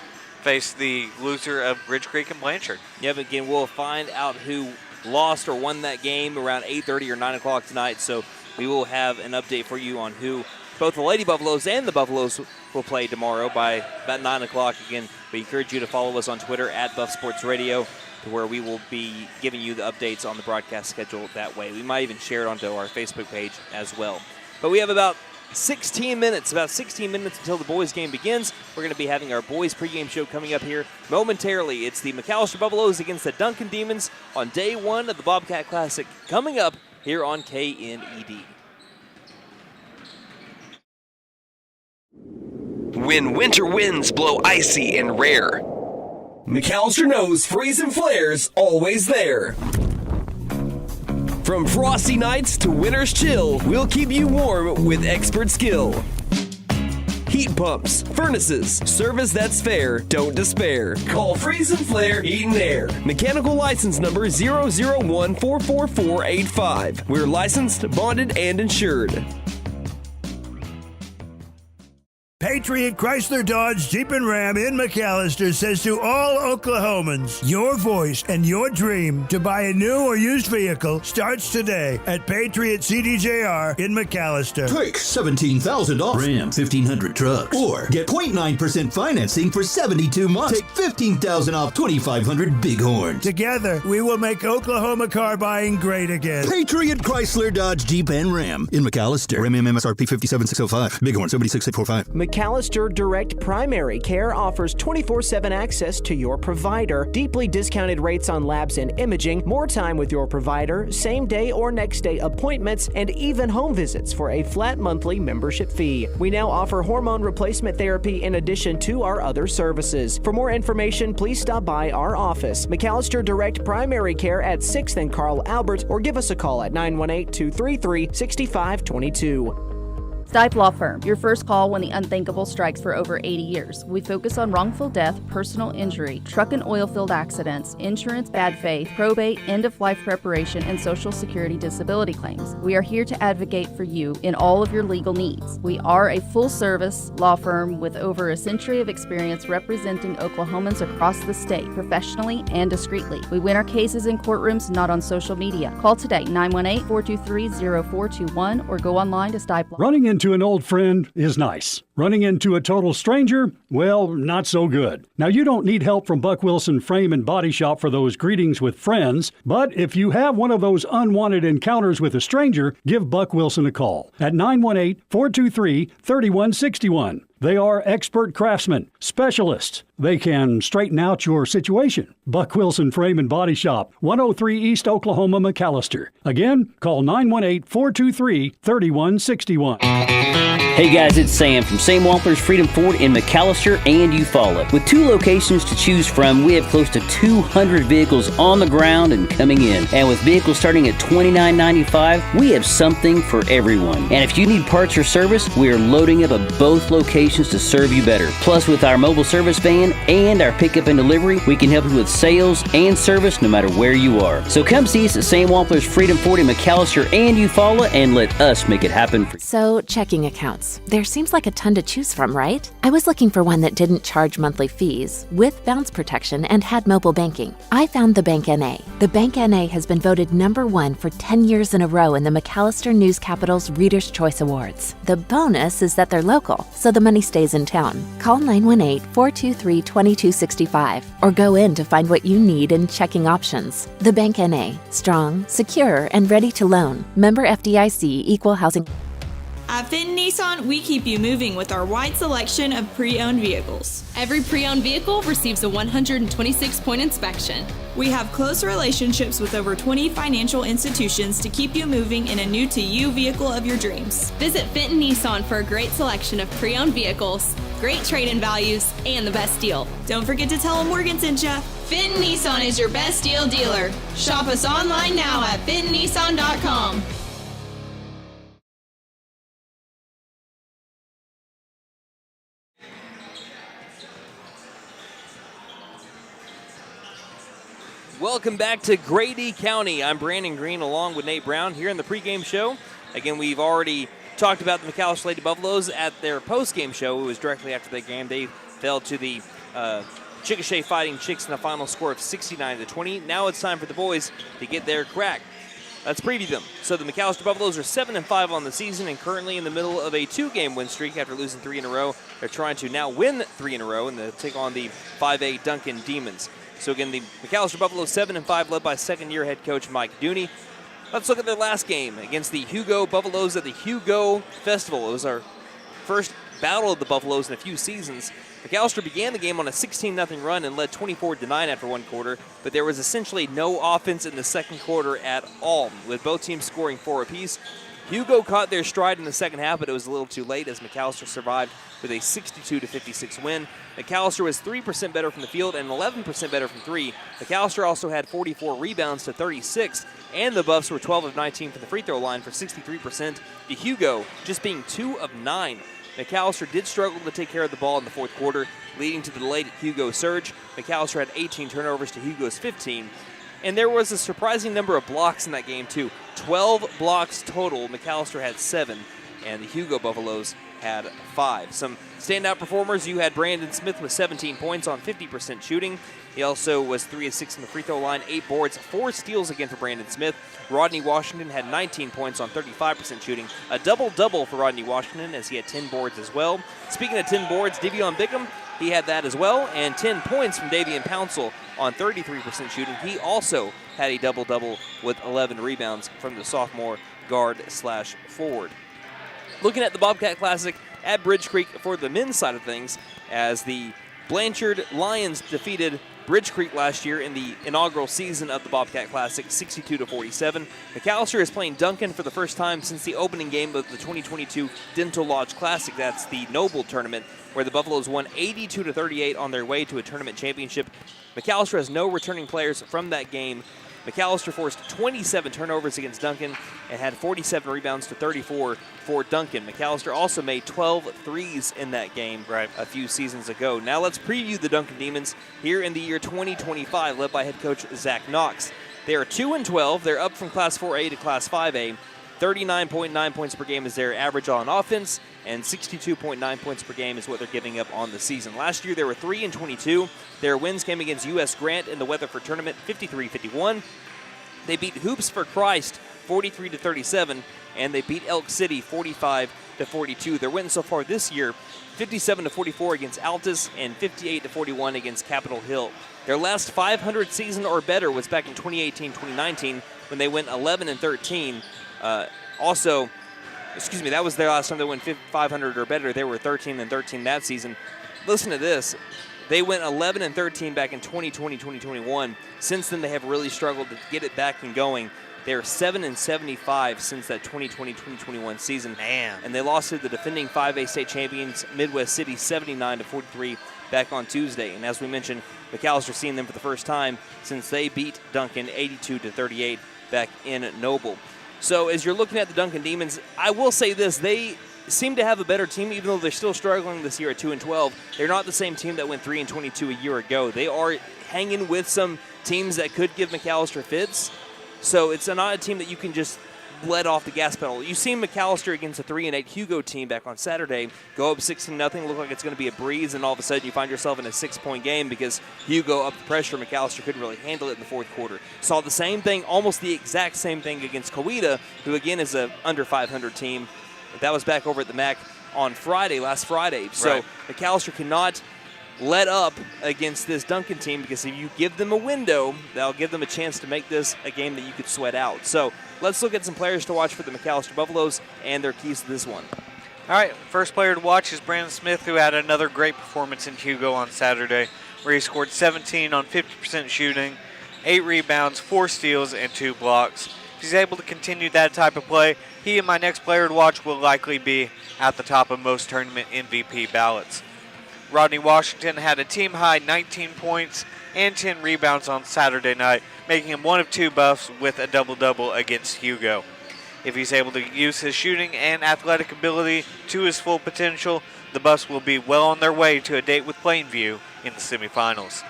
face the loser of Ridge Creek and Blanchard. Yep, again, we'll find out who lost or won that game around 8:30 or 9 o'clock tonight. So we will have an update for you on who both the Lady Buffaloes and the Buffaloes will play tomorrow by about 9 o'clock. Again, we encourage you to follow us on Twitter at Buff Sports Radio, where we will be giving you the updates on the broadcast schedule that way. We might even share it onto our Facebook page as well. But we have about 16 minutes until the boys game begins. We're going to be having our boys pregame show coming up here momentarily. It's the McAlester Buffaloes against the Duncan Demons on day one of the Bobcat Classic coming up here on KNED. When winter winds blow icy and rare, McAlester knows Freeze and Flare's always there. From frosty nights to winter's chill, we'll keep you warm with expert skill. Heat pumps, furnaces, service that's fair, don't despair. Call Freeze and Flare Heat and Air. Mechanical license number 001444485. We're licensed, bonded, and insured. Patriot Chrysler Dodge Jeep and Ram in McAlester says to all Oklahomans, your voice and your dream to buy a new or used vehicle starts today at Patriot CDJR in McAlester. Take $17,000 off Ram 1500 trucks or get 0.9% financing for 72 months. Take $15,000 off 2,500 Bighorns. Together, we will make Oklahoma car buying great again. Patriot Chrysler Dodge Jeep and Ram in McAlester. Ram MSRP 57,605. Bighorn 76,845. McAlester Direct Primary Care offers 24/7 access to your provider, deeply discounted rates on labs and imaging, more time with your provider, same day or next day appointments, and even home visits for a flat monthly membership fee. We now offer hormone replacement therapy in addition to our other services. For more information, please stop by our office, McAlester Direct Primary Care at 6th and Carl Albert, or give us a call at 918-233-6522. Stipe Law Firm, your first call when the unthinkable strikes for over 80 years. We focus on wrongful death, personal injury, truck and oil field accidents, insurance bad faith, probate, end-of-life preparation, and Social Security disability claims. We are here to advocate for you in all of your legal needs. We are a full-service law firm with over a century of experience representing Oklahomans across the state, professionally and discreetly. We win our cases in courtrooms, not on social media. Call today, 918-423-0421, or go online to Stipe Law. Running into an old friend is nice. Running into a total stranger, well, not so good. Now, you don't need help from Buck Wilson Frame and Body Shop for those greetings with friends, but if you have one of those unwanted encounters with a stranger, give Buck Wilson a call at 918-423-3161. They are expert craftsmen, specialists. They can straighten out your situation. Buck Wilson Frame and Body Shop, 103 East Oklahoma, McAlester. Again, call 918-423-3161. Hey guys, it's Sam from Sam Wampler's Freedom Ford in McAlester and Eufaula. With 2 locations to choose from, we have close to 200 vehicles on the ground and coming in. And with vehicles starting at $29.95, we have something for everyone. And if you need parts or service, we are loading up at both locations to serve you better. Plus, with our mobile service van and our pickup and delivery, we can help you with sales and service no matter where you are. So come see us at Sam Wampler's Freedom Ford in McAlester and Eufaula and let us make it happen for you. So, checking accounts. There seems like a ton to choose from, right? I was looking for one that didn't charge monthly fees, with bounce protection, and had mobile banking. I found the Bank NA. The Bank NA has been voted #1 for 10 years in a row in the McAlester News Capital's Reader's Choice Awards. The bonus is that they're local, so the money stays in town. Call 918-423-2265 or go in to find what you need in checking options. The Bank NA. Strong, secure, and ready to loan. Member FDIC, Equal Housing. At Fenton Nissan, we keep you moving with our wide selection of pre-owned vehicles. Every pre-owned vehicle receives a 126-point inspection. We have close relationships with over 20 financial institutions to keep you moving in a new-to-you vehicle of your dreams. Visit Fenton Nissan for a great selection of pre-owned vehicles, great trade-in values, and the best deal. Don't forget to tell them Morgan sent ya. Fenton Nissan is your best deal dealer. Shop us online now at FentonNissan.com. Welcome back to Grady County. I'm Brandon Green along with Nate Brown here in the pregame show. Again, we've already talked about the McAlester Lady Buffaloes at their postgame show. It was directly after the game. They fell to the Chickasha Fightin Chicks in a final score of 69-20. Now it's time for the boys to get their crack. Let's preview them. So the McAlester Buffaloes are 7-5 on the season and currently in the middle of a 2-game win streak after losing 3 in a row. They're trying to now win 3 in a row and they'll take on the 5A Duncan Demons. So again, the McAlester Buffaloes 7-5, led by second-year head coach Mike Dooney. Let's look at their last game against the Hugo Buffaloes at the Hugo Festival. It was our first battle of the Buffaloes in a few seasons. McAlester began the game on a 16-0 run and led 24-9 after one quarter, but there was essentially no offense in the second quarter at all, with both teams scoring 4 apiece. Hugo caught their stride in the second half, but it was a little too late as McAlester survived with a 62-56 win. McAlester was 3% better from the field and 11% better from 3. McAlester also had 44 rebounds to 36, and the Buffs were 12 of 19 from the free throw line for 63%. To Hugo just being 2 of 9. McAlester did struggle to take care of the ball in the fourth quarter, leading to the delayed Hugo surge. McAlester had 18 turnovers to Hugo's 15. And there was a surprising number of blocks in that game, too. 12 blocks total. McAlester had 7, and the Hugo Buffaloes had 5. Some standout performers, you had Brandon Smith with 17 points on 50% shooting. He also was 3 of 6 from the free throw line, 8 boards, 4 steals again for Brandon Smith. Rodney Washington had 19 points on 35% shooting. A double-double for Rodney Washington as he had 10 boards as well. Speaking of 10 boards, Devion Bickham, he had that as well, and 10 points from Davian Pouncil on 33% shooting. He also had a double-double with 11 rebounds from the sophomore guard/forward. Looking at the Bobcat Classic at Bridge Creek for the men's side of things, as the Blanchard Lions defeated Bridge Creek last year in the inaugural season of the Bobcat Classic, 62-47. McAlester is playing Duncan for the first time since the opening game of the 2022 Dental Lodge Classic. That's the Noble tournament, where the Buffaloes won 82-38 on their way to a tournament championship. McAlester has no returning players from that game. McAlester forced 27 turnovers against Duncan and had 47 rebounds to 34 for Duncan. McAlester also made 12 threes in that game a few seasons ago. Now let's preview the Duncan Demons here in the year 2025, led by head coach Zach Knox. They are 2-12. They're up from Class 4A to Class 5A. 39.9 points per game is their average on offense, and 62.9 points per game is what they're giving up on the season. Last year, they were 3-22. Their wins came against U.S. Grant in the Weatherford tournament, 53-51. They beat Hoops for Christ, 43-37, and they beat Elk City, 45-42. Their wins so far this year, 57-44 against Altus and 58-41 against Capitol Hill. Their last 500 season or better was back in 2018-2019 when they went 11-13. That was their last time they went 500 or better. They were 13-13 that season. Listen to this. They went 11-13 back in 2020-2021. Since then, they have really struggled to get it back and going. They're 7-75 since that 2020-2021 season. Man. And they lost to the defending 5A state champions, Midwest City, 79-43 back on Tuesday. And as we mentioned, McAlester seeing them for the first time since they beat Duncan 82-38 back in Noble. So as you're looking at the Duncan Demons, I will say this, they seem to have a better team, even though they're still struggling this year at 2-12. They're not the same team that went 3-22 a year ago. They are hanging with some teams that could give McAlester fits. So it's not a team that you can just let off the gas pedal. You've seen McAlester against a 3-8 Hugo team back on Saturday go up 16-0, look like it's going to be a breeze, and all of a sudden you find yourself in a 6-point game because Hugo upped the pressure. McAlester couldn't really handle it in the fourth quarter. Saw the same thing, almost the exact same thing against Coweta, who again is a under 500 team. That was back over at the MAC on last Friday. So McAlester cannot let up against this Duncan team because if you give them a window, that'll give them a chance to make this a game that you could sweat out. So let's look at some players to watch for the McAlester Buffaloes and their keys to this one. All right, first player to watch is Brandon Smith, who had another great performance in Hugo on Saturday, where he scored 17 on 50% shooting, 8 rebounds, 4 steals, and 2 blocks. If he's able to continue that type of play, he and my next player to watch will likely be at the top of most tournament MVP ballots. Rodney Washington had a team-high 19 points and 10 rebounds on Saturday night, making him one of 2 Buffs with a double-double against Hugo. If he's able to use his shooting and athletic ability to his full potential, the Buffs will be well on their way to a date with Plainview in the semifinals.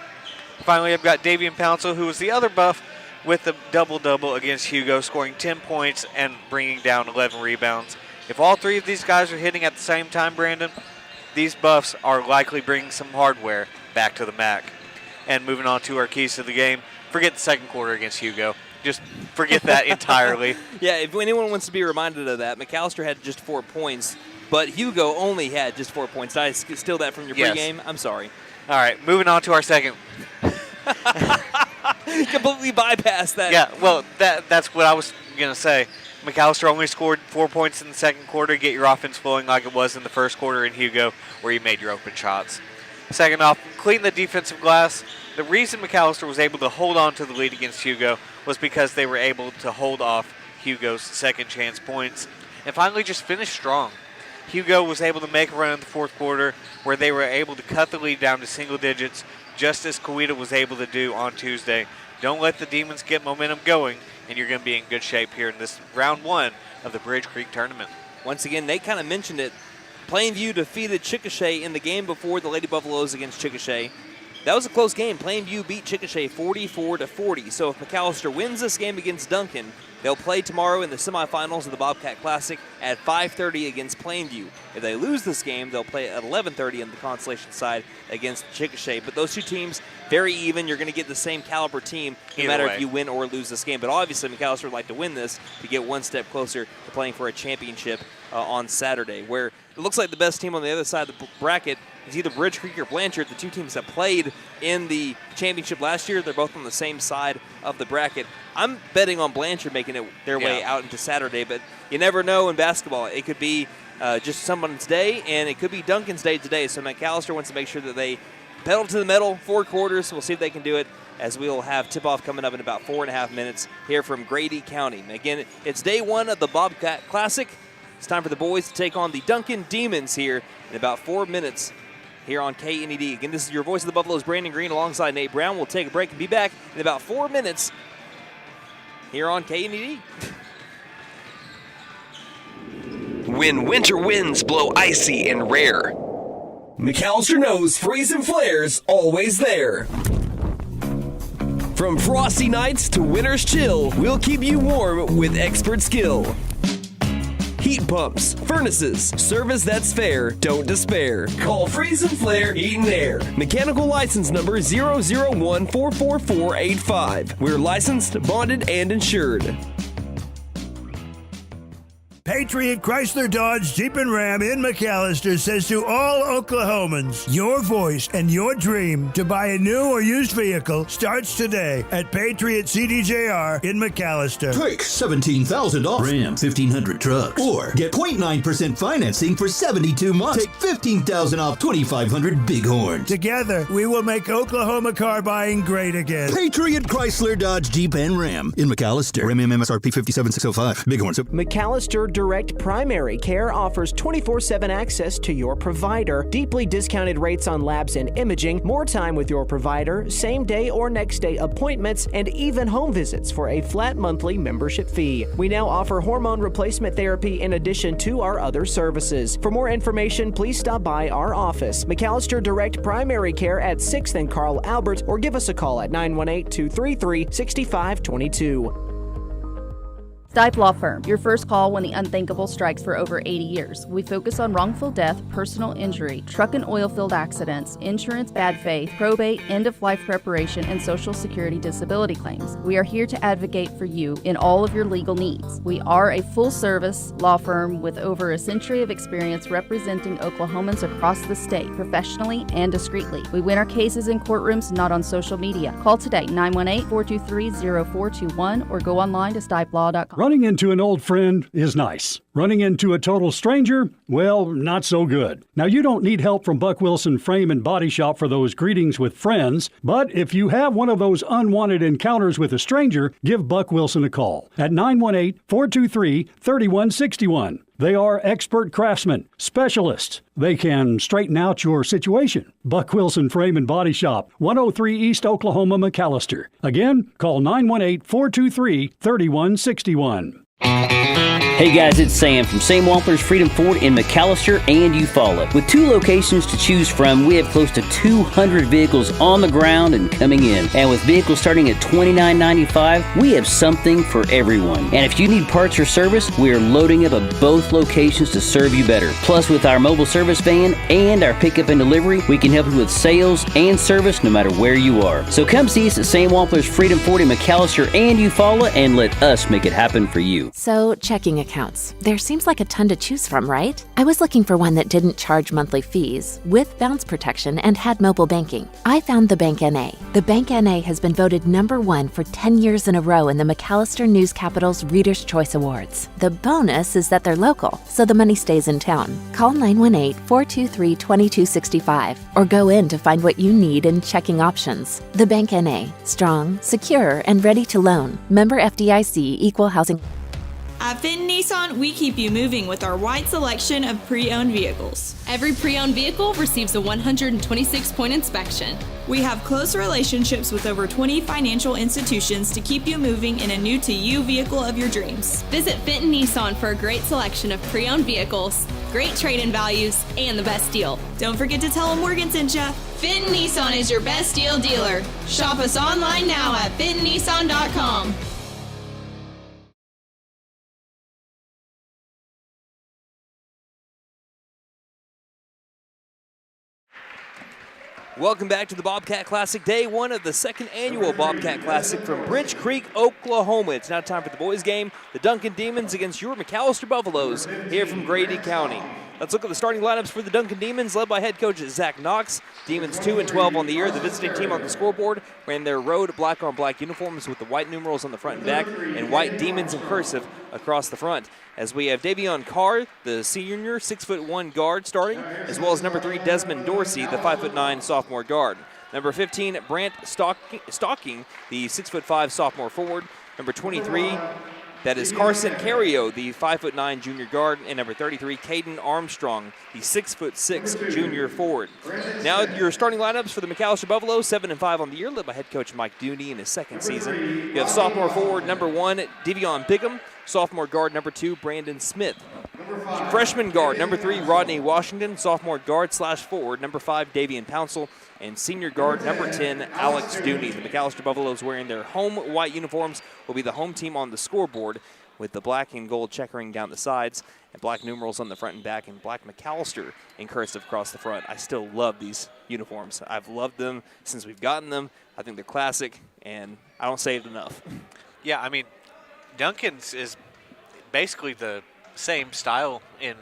Finally, I've got Davian Pouncil, who was the other Buff with a double-double against Hugo, scoring 10 points and bringing down 11 rebounds. If all 3 of these guys are hitting at the same time, Brandon, these Buffs are likely bringing some hardware back to the MAC. And moving on to our keys to the game, forget the second quarter against Hugo. Just forget that entirely. Yeah, if anyone wants to be reminded of that, McAlester had just 4 points, but Hugo only had just 4 points. Did I steal that from your pregame? I'm sorry. All right, moving on to our second. Completely bypassed that. Yeah, well, that's what I was going to say. McAlester only scored 4 points in the second quarter. Get your offense flowing like it was in the first quarter in Hugo, where you made your open shots. Second off, clean the defensive glass. The reason McAlester was able to hold on to the lead against Hugo was because they were able to hold off Hugo's second chance points and finally just finish strong. Hugo was able to make a run in the fourth quarter where they were able to cut the lead down to single digits, just as Coweta was able to do on Tuesday. Don't let the Demons get momentum going, and you're going to be in good shape here in this round one of the Bridge Creek tournament. Once again, they kind of mentioned it. Plainview defeated Chickasha in the game before the Lady Buffaloes against Chickasha. That was a close game. Plainview beat Chickasha 44-40. So if McAlester wins this game against Duncan, they'll play tomorrow in the semifinals of the Bobcat Classic at 5:30 against Plainview. If they lose this game, they'll play at 11:30 on the Constellation side against Chickasha. But those two teams, very even. You're going to get the same caliber team no matter if you win or lose this game. But obviously, McAlester would like to win this to get one step closer to playing for a championship on Saturday, where it looks like the best team on the other side of the bracket is either Bridge Creek or Blanchard. The two teams that played in the championship last year, they're both on the same side of the bracket. I'm betting on Blanchard making it their way out into Saturday, but you never know in basketball. It could be just someone's day, and it could be Duncan's day today. So McAlester wants to make sure that they pedal to the metal, 4 quarters. We'll see if they can do it, as we'll have tip-off coming up in about 4.5 minutes here from Grady County. Again, it's day one of the Bobcat Classic. It's time for the boys to take on the Duncan Demons here in about 4 minutes here on KNED. Again, this is your voice of the Buffaloes, Brandon Green, alongside Nate Brown. We'll take a break and be back in about 4 minutes here on KNED. When winter winds blow icy and rare, McAlester knows Freeze and Flare's always there. From frosty nights to winter's chill, we'll keep you warm with expert skill. Heat pumps, furnaces, service that's fair, don't despair. Call Freeze and Flare Heat and Air. Mechanical license number 0014445. We're licensed, bonded, and insured. Patriot Chrysler Dodge Jeep and Ram in McAlester says to all Oklahomans, your voice and your dream to buy a new or used vehicle starts today at Patriot CDJR in McAlester. Take $17,000 off Ram 1500 trucks. Or get 0.9% financing for 72 months. Take $15,000 off 2500 Bighorns. Together, we will make Oklahoma car buying great again. Patriot Chrysler Dodge Jeep and Ram in McAlester. Ram MSRP 57605. Bighorns. McAlester Direct Primary Care offers 24/7 access to your provider, deeply discounted rates on labs and imaging, more time with your provider, same day or next day appointments, and even home visits for a flat monthly membership fee. We now offer hormone replacement therapy in addition to our other services. For more information, please stop by our office, McAlester Direct Primary Care at 6th and Carl Albert, or give us a call at 918-233-6522. Stipe Law Firm, your first call when the unthinkable strikes. For over 80 years. We focus on wrongful death, personal injury, truck and oil field accidents, insurance bad faith, probate, end-of-life preparation, and Social Security disability claims. We are here to advocate for you in all of your legal needs. We are a full-service law firm with over a century of experience representing Oklahomans across the state, professionally and discreetly. We win our cases in courtrooms, not on social media. Call today, 918-423-0421, or go online to stipelaw.com. Running into an old friend is nice. Running into a total stranger, well, not so good. Now, you don't need help from Buck Wilson Frame and Body Shop for those greetings with friends, but if you have one of those unwanted encounters with a stranger, give Buck Wilson a call at 918-423-3161. They are expert craftsmen, specialists. They can straighten out your situation. Buck Wilson Frame and Body Shop, 103 East Oklahoma, McAlester. Again, call 918-423-3161. Hey guys, it's Sam from Sam Wampler's Freedom Ford in McAlester and Eufaula. With 2 locations to choose from, we have close to 200 vehicles on the ground and coming in. And with vehicles starting at $29.95, we have something for everyone. And if you need parts or service, we are loading up at both locations to serve you better. Plus, with our mobile service van and our pickup and delivery, we can help you with sales and service no matter where you are. So come see us at Sam Wampler's Freedom Ford in McAlester and Eufaula and let us make it happen for you. So, checking accounts. There seems like a ton to choose from, right? I was looking for one that didn't charge monthly fees, with bounce protection, and had mobile banking. I found the Bank NA. The Bank NA has been voted #1 for 10 years in a row in the McAlester News Capital's Reader's Choice Awards. The bonus is that they're local, so the money stays in town. Call 918-423-2265 or go in to find what you need in checking options. The Bank NA. Strong, secure, and ready to loan. Member FDIC, Equal Housing. At Fenton Nissan, we keep you moving with our wide selection of pre-owned vehicles. Every pre-owned vehicle receives a 126-point inspection. We have close relationships with over 20 financial institutions to keep you moving in a new-to-you vehicle of your dreams. Visit Fenton Nissan for a great selection of pre-owned vehicles, great trade-in values, and the best deal. Don't forget to tell them Morgan sent ya. Fenton Nissan is your best deal dealer. Shop us online now at FentonNissan.com. Welcome back to the Bobcat Classic, day 1 of the 2nd annual Bobcat Classic from Bridge Creek, Oklahoma. It's now time for the boys' game, the Duncan Demons against your McAlester Buffaloes here from Grady County. Let's look at the starting lineups for the Duncan Demons, led by head coach Zach Knox. Demons 2-12 on the year. The visiting team on the scoreboard ran their road black-on-black uniforms with the white numerals on the front and back and white Demons in cursive across the front. As we have Davion Carr, the senior 6'1" guard starting, as well as number 3 Desmond Dorsey, the 5'9" sophomore guard. Number 15 Brant Stocking, the 6'5" sophomore forward. Number 23, that is Carson Cario, the 5'9" junior guard, and number 33, Caden Armstrong, the 6'6" junior forward. Now your starting lineups for the McAlester Buffaloes, 7-5 on the year, led by head coach Mike Dooney in his 2nd season. You have sophomore forward number 1, Devion Bigham, sophomore guard number 2, Brandon Smith. Freshman guard number 3, Rodney Washington, sophomore guard / forward number 5, Davian Pouncil, and senior guard number 10, Alex Dooney. The McAlester Buffaloes wearing their home white uniforms will be the home team on the scoreboard with the black and gold checkering down the sides and black numerals on the front and back and black McAlester in cursive across the front. I still love these uniforms. I've loved them since we've gotten them. I think they're classic, and I don't say it enough. Yeah, I mean, Duncan's is basically the same style in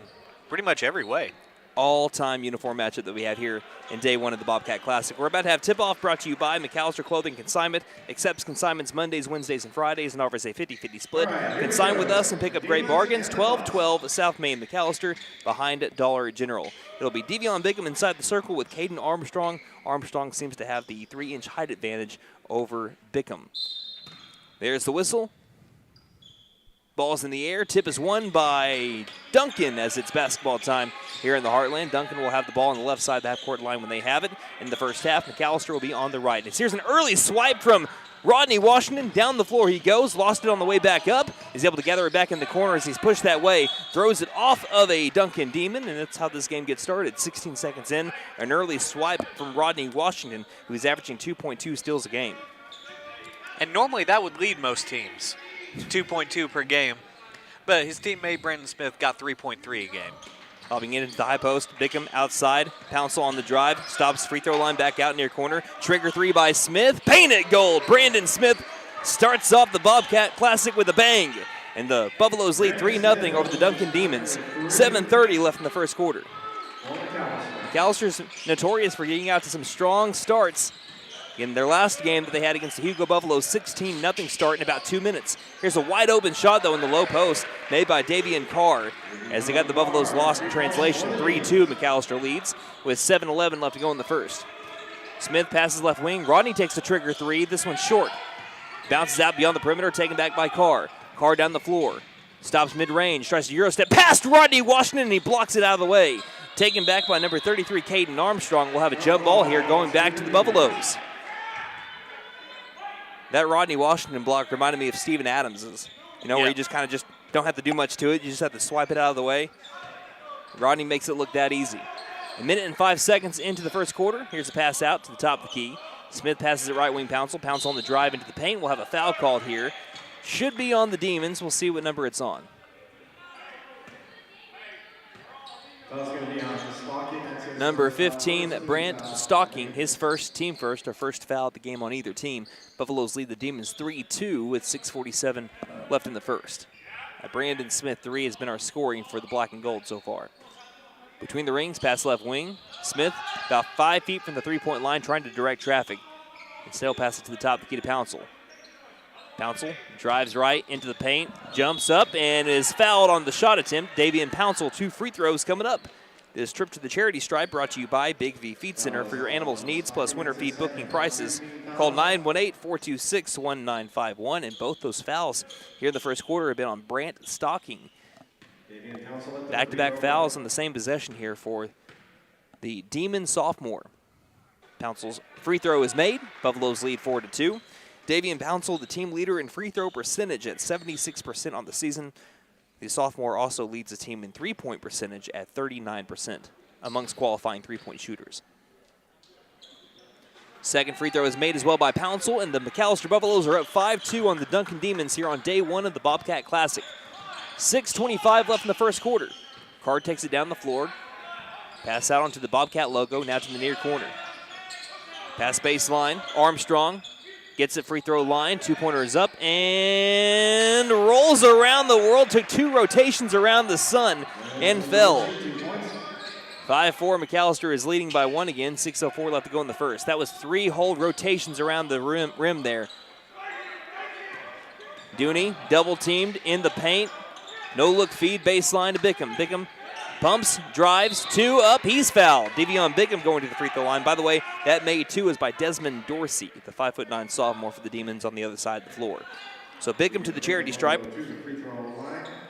pretty much every way. All-time uniform matchup that we have here in day 1 of the Bobcat Classic. We're about to have tip-off brought to you by McAlester Clothing Consignment. Accepts consignments Mondays, Wednesdays, and Fridays and offers a 50-50 split. Consign with us and pick up great bargains. 1212 South Main McAlester behind Dollar General. It'll be Devion Bigham inside the circle with Caden Armstrong. Armstrong seems to have the 3-inch height advantage over Bigham. There's the whistle. Ball's in the air. Tip is won by Duncan as it's basketball time here in the Heartland. Duncan will have the ball on the left side of the half-court line when they have it. In the first half, McAlester will be on the right. And here's an early swipe from Rodney Washington. Down the floor he goes. Lost it on the way back up. He's able to gather it back in the corner as he's pushed that way. Throws it off of a Duncan Demon, and that's how this game gets started. 16 seconds in, an early swipe from Rodney Washington, who's averaging 2.2 steals a game. And normally that would lead most teams. 2.2 per game, but his teammate Brandon Smith got 3.3 a game. Lobbing it into the high post, Bigham outside, Pouncil on the drive, stops free throw line back out near corner, trigger 3 by Smith, painted gold. Brandon Smith starts off the Bobcat Classic with a bang, and the Buffaloes lead 3-0 over the Duncan Demons. 7:30 left in the first quarter. McAllister's notorious for getting out to some strong starts. In their last game that they had against the Hugo Buffaloes, 16-0 start in about 2 minutes. Here's a wide open shot, though, in the low post, made by Davian Carr. As they got the Buffaloes lost in translation, 3-2 McAlester leads with 7:11 left to go in the first. Smith passes left wing. Rodney takes the trigger 3. This one's short. Bounces out beyond the perimeter, taken back by Carr. Carr down the floor. Stops mid-range, tries to Eurostep past Rodney Washington, and he blocks it out of the way. Taken back by number 33, Caden Armstrong. We'll have a jump ball here going back to the Buffaloes. That Rodney Washington block reminded me of Steven Adams's, where he just kind of don't have to do much to it. You just have to swipe it out of the way. Rodney makes it look that easy. A minute and 5 seconds into the first quarter. Here's a pass out to the top of the key. Smith passes it right wing Pouncil. Pouncil on the drive into the paint. We'll have a foul called here. Should be on the Demons. We'll see what number it's on. Number 15, Brant Stocking, his team first, or first foul of the game on either team. Buffaloes lead the Demons 3-2 with 6:47 left in the first. Brandon Smith, 3 has been our scoring for the black and gold so far. Between the rings, pass left wing. Smith about 5 feet from the three-point line, trying to direct traffic. Instead, he'll pass it to the top of the key to Pouncil. Pouncil drives right into the paint, jumps up, and is fouled on the shot attempt. Davian Pouncil, 2 free throws coming up. This trip to the charity stripe brought to you by Big V Feed Center. For your animals' needs plus winter feed booking prices, call 918-426-1951. And both those fouls here in the first quarter have been on Brant Stocking. Back-to-back fouls on the same possession here for the Demon sophomore. Pouncil's free throw is made. Buffaloes lead 4-2. Davian Pouncil, the team leader in free throw percentage at 76% on the season. The sophomore also leads the team in three-point percentage at 39% amongst qualifying three-point shooters. Second free throw is made as well by Pouncil, and the McAlester Buffaloes are up 5-2 on the Duncan Demons here on day 1 of the Bobcat Classic. 6:25 left in the first quarter. Card takes it down the floor. Pass out onto the Bobcat logo, now to the near corner. Pass baseline, Armstrong gets it free throw line, 2-pointer is up, and rolls around the world, took 2 rotations around the sun, and fell. 5-4, McAlester is leading by 1 again, 6:04 left to go in the first. That was 3 whole rotations around the rim there. Dooney double-teamed in the paint. No-look feed, baseline to Bickham. Bickham pumps, drives, 2 up, he's fouled. Devion Bickham going to the free throw line. By the way, that made 2 is by Desmond Dorsey, the 5'9" sophomore for the Demons on the other side of the floor. So Bickham to the charity stripe.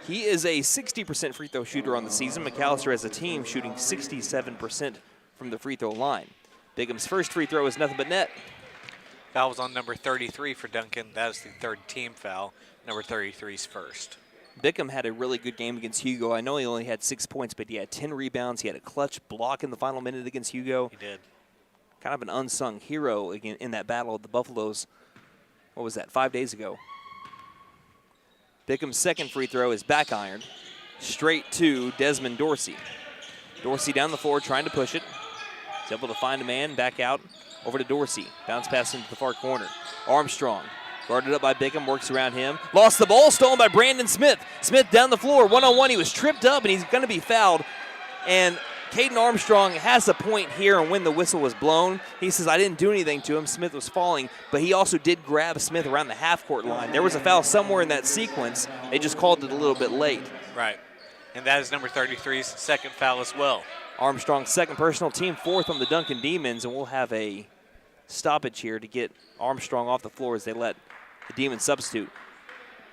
He is a 60% free throw shooter on the season. McAlester as a team shooting 67% from the free throw line. Bickham's first free throw is nothing but net. Foul was on number 33 for Duncan. That is the 3rd team foul. Number 33's first. Bickham had a really good game against Hugo. I know he only had 6 points, but he had 10 rebounds. He had a clutch block in the final minute against Hugo. He did. Kind of an unsung hero again in that battle of the Buffaloes. What was that, 5 days ago? Bickham's second free throw is back ironed. Straight to Desmond Dorsey. Dorsey down the floor trying to push it. He's able to find a man, back out, over to Dorsey. Bounce pass into the far corner. Armstrong. Guarded up by Bickham, works around him. Lost the ball, stolen by Brandon Smith. Smith down the floor, one-on-one. He was tripped up, and he's going to be fouled. And Caden Armstrong has a point here, and when the whistle was blown, he says, I didn't do anything to him. Smith was falling, but he also did grab Smith around the half-court line. There was a foul somewhere in that sequence. They just called it a little bit late. Right. And that is number 33's second foul as well. Armstrong's second personal, team 4th on the Duncan Demons, and we'll have a stoppage here to get Armstrong off the floor as they let the Demons substitute.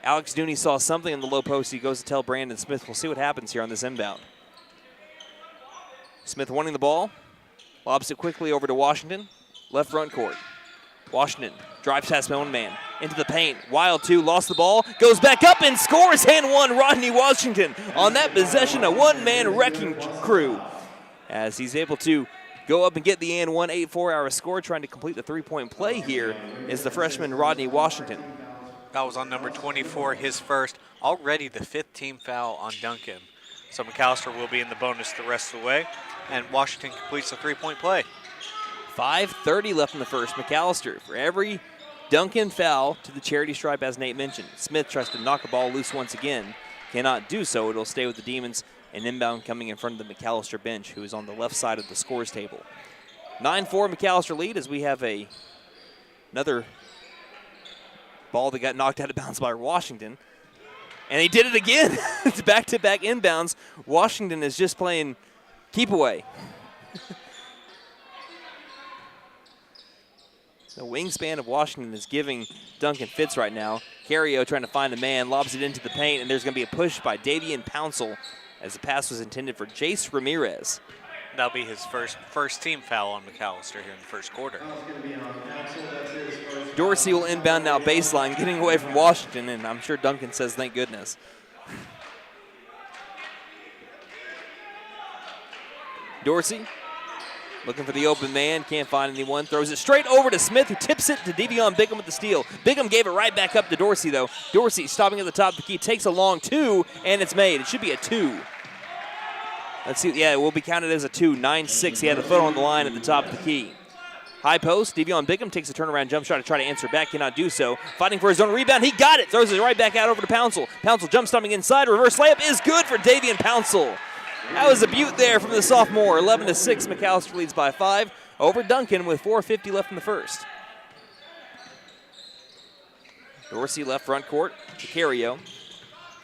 Alex Dooney saw something in the low post. He goes to tell Brandon Smith. We'll see what happens here on this inbound. Smith wanting the ball. Lobs it quickly over to Washington. Left front court. Washington drives past one man. Into the paint. Wild 2. Lost the ball. Goes back up and scores. Hand 1. Rodney Washington. On that possession, a one-man wrecking crew. As he's able to go up and get the and 1 8-4-hour score, trying to complete the three-point play here is the freshman Rodney Washington. That was on number 24, his first. Already the 5th team foul on Duncan. So McAlester will be in the bonus the rest of the way, and Washington completes the three-point play. 5:30 left in the first. McAlester, for every Duncan foul to the charity stripe, as Nate mentioned. Smith tries to knock a ball loose once again. Cannot do so. It'll stay with the Demons. An inbound coming in front of the McAlester bench, who is on the left side of the scores table. 9-4 McAlester lead as we have another ball that got knocked out of bounds by Washington. And he did it again. It's back-to-back inbounds. Washington is just playing keep away. The wingspan of Washington is giving Duncan fits right now. Carrio trying to find a man, lobs it into the paint, and there's going to be a push by Davian Pouncil as the pass was intended for Jace Ramirez. That'll be his first team foul on McAlester here in the first quarter. Dorsey will inbound now baseline, getting away from Washington, and I'm sure Duncan says thank goodness. Dorsey looking for the open man, can't find anyone. Throws it straight over to Smith, who tips it to Devion Bickham with the steal. Bickham gave it right back up to Dorsey, though. Dorsey stopping at the top of the key, takes a long two, and it's made. It should be a two. Let's see. Yeah, it will be counted as a two. 9-6. He had the foot on the line at the top of the key. High post. Devion Bickham takes a turnaround jump shot to try to answer back. Cannot do so. Fighting for his own rebound. He got it. Throws it right back out over to Pouncil. Pouncil jump stomping inside. Reverse layup is good for Davian Pouncil. That was a beaut there from the sophomore. 11-6. McAlester leads by 5 over Duncan with 4:50 left in the first. Dorsey left front court to Carrio.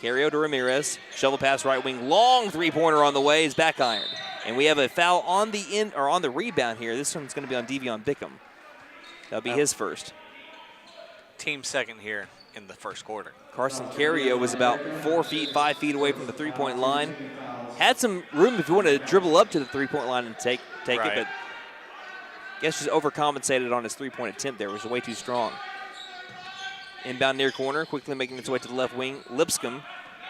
Carrio to Ramirez. Shovel pass right wing. Long three-pointer on the way. Is back ironed. And we have a foul on the rebound here. This one's going to be on Devion Bickham. That'll be his first. Team second here in the first quarter. Carson Carrio was about 5 feet away from the three-point line. Had some room if you want to dribble up to the three-point line and take it, but I guess just overcompensated on his three-point attempt there. It was way too strong. Inbound near corner, quickly making its way to the left wing. Lipscomb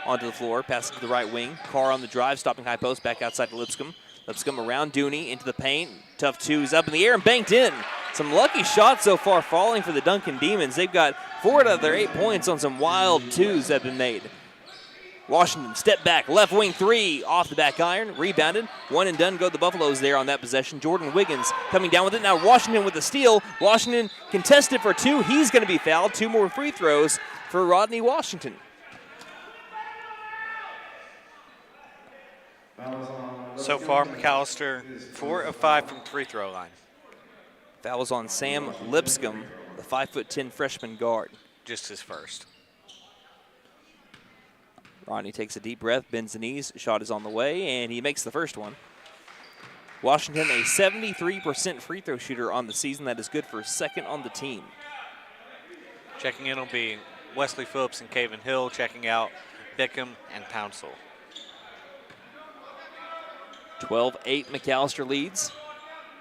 onto the floor, passes to the right wing. Carr on the drive, stopping high post, back outside to Lipscomb. Lipscomb around Dooney, into the paint. Tough twos up in the air and banked in. Some lucky shots so far falling for the Duncan Demons. They've got 4 out of their 8 points on some wild twos that have been made. Washington, step back, left wing three, off the back iron, rebounded. One and done go the Buffaloes there on that possession. Jordan Wiggins coming down with it. Now Washington with the steal. Washington contested for 2. He's going to be fouled. 2 more free throws for Rodney Washington. So far, McAlester 4 of 5 from free throw line. Fouls on Sam Lipscomb, the 5'10" freshman guard. Just his first. Rodney takes a deep breath, bends the knees, shot is on the way, and he makes the first one. Washington, a 73% free throw shooter on the season. That is good for second on the team. Checking in will be Wesley Phillips and Caven Hill. Checking out Bickham and Pouncil. 12-8 McAlester leads.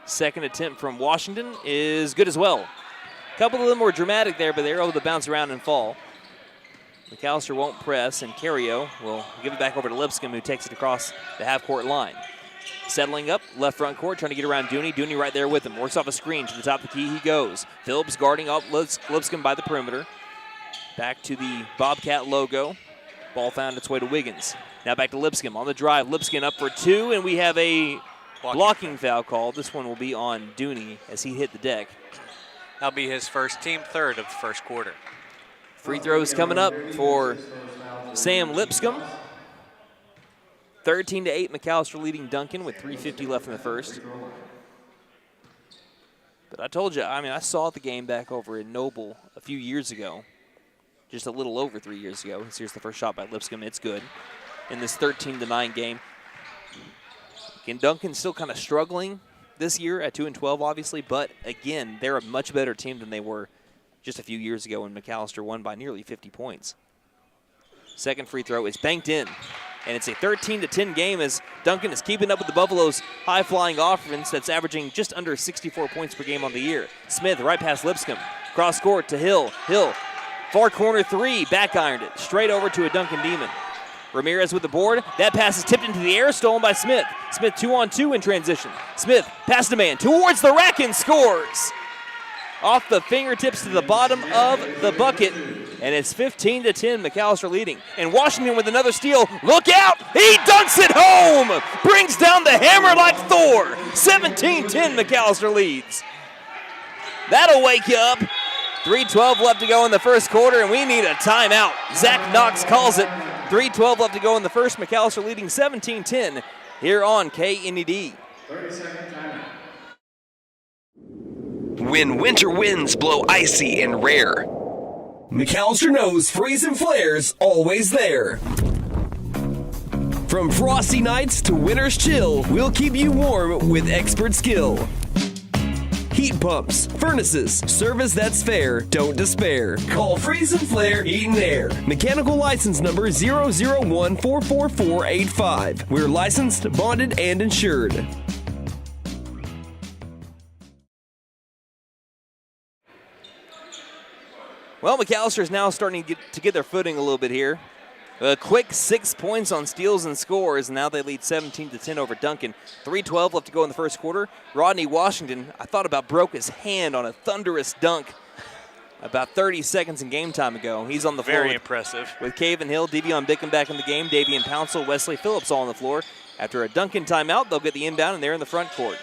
Second attempt from Washington is good as well. A couple of them were dramatic there, but they're able to bounce around and fall. McAlester won't press, and Carrio will give it back over to Lipscomb, who takes it across the half-court line. Settling up, left front court, trying to get around Dooney. Dooney right there with him. Works off a screen. To the top of the key he goes. Phillips guarding up Lipscomb by the perimeter. Back to the Bobcat logo. Ball found its way to Wiggins. Now back to Lipscomb on the drive. Lipscomb up for 2, and we have a blocking foul call. This one will be on Dooney as he hit the deck. That'll be his first, team third of the first quarter. Free throws coming up for Sam Lipscomb. 13-8, McAlester leading Duncan with 3:50 left in the first. But I told you, I saw the game back over in Noble a few years ago, just a little over 3 years ago. Here's the first shot by Lipscomb. It's good. In this 13-9 game. Again, Duncan's still kind of struggling this year at 2-12, obviously, but again, they're a much better team than they were just a few years ago when McAlester won by nearly 50 points. Second free throw is banked in, and it's a 13-10 game as Duncan is keeping up with the Buffaloes' high-flying offense that's averaging just under 64 points per game on the year. Smith right past Lipscomb. Cross court to Hill. Hill, far corner three, back ironed it. Straight over to a Duncan Demon. Ramirez with the board. That pass is tipped into the air, stolen by Smith. Smith 2-on-2 in transition. Smith past the man towards the rack and scores. Off the fingertips to the bottom of the bucket. And it's 15-10, McAlester leading. And Washington with another steal. Look out! He dunks it home! Brings down the hammer like Thor. 17-10, McAlester leads. That'll wake you up. 3:12 left to go in the first quarter, and we need a timeout. Zach Knox calls it. 3:12 left to go in the first. McAlester leading 17-10 here on KNED. 30-second timeout. When winter winds blow icy and rare, McAlester knows Freeze and Flare's always there. From frosty nights to winter's chill, we'll keep you warm with expert skill. Heat pumps, furnaces, service that's fair, don't despair. Call Freeze and Flare Heat and Air. Mechanical license number 001444485. We're licensed, bonded, and insured. Well, McAlester is now starting to get their footing a little bit here. A quick 6 points on steals and scores. Now they lead 17-10 over Duncan. 3:12 left to go in the first quarter. Rodney Washington, I thought about broke his hand on a thunderous dunk about 30 seconds in game time ago. He's on the floor. Very impressive. With Caven Hill, Devion Bickham back in the game. Davian Pouncil, Wesley Phillips all on the floor. After a Duncan timeout, they'll get the inbound, and they're in the front court.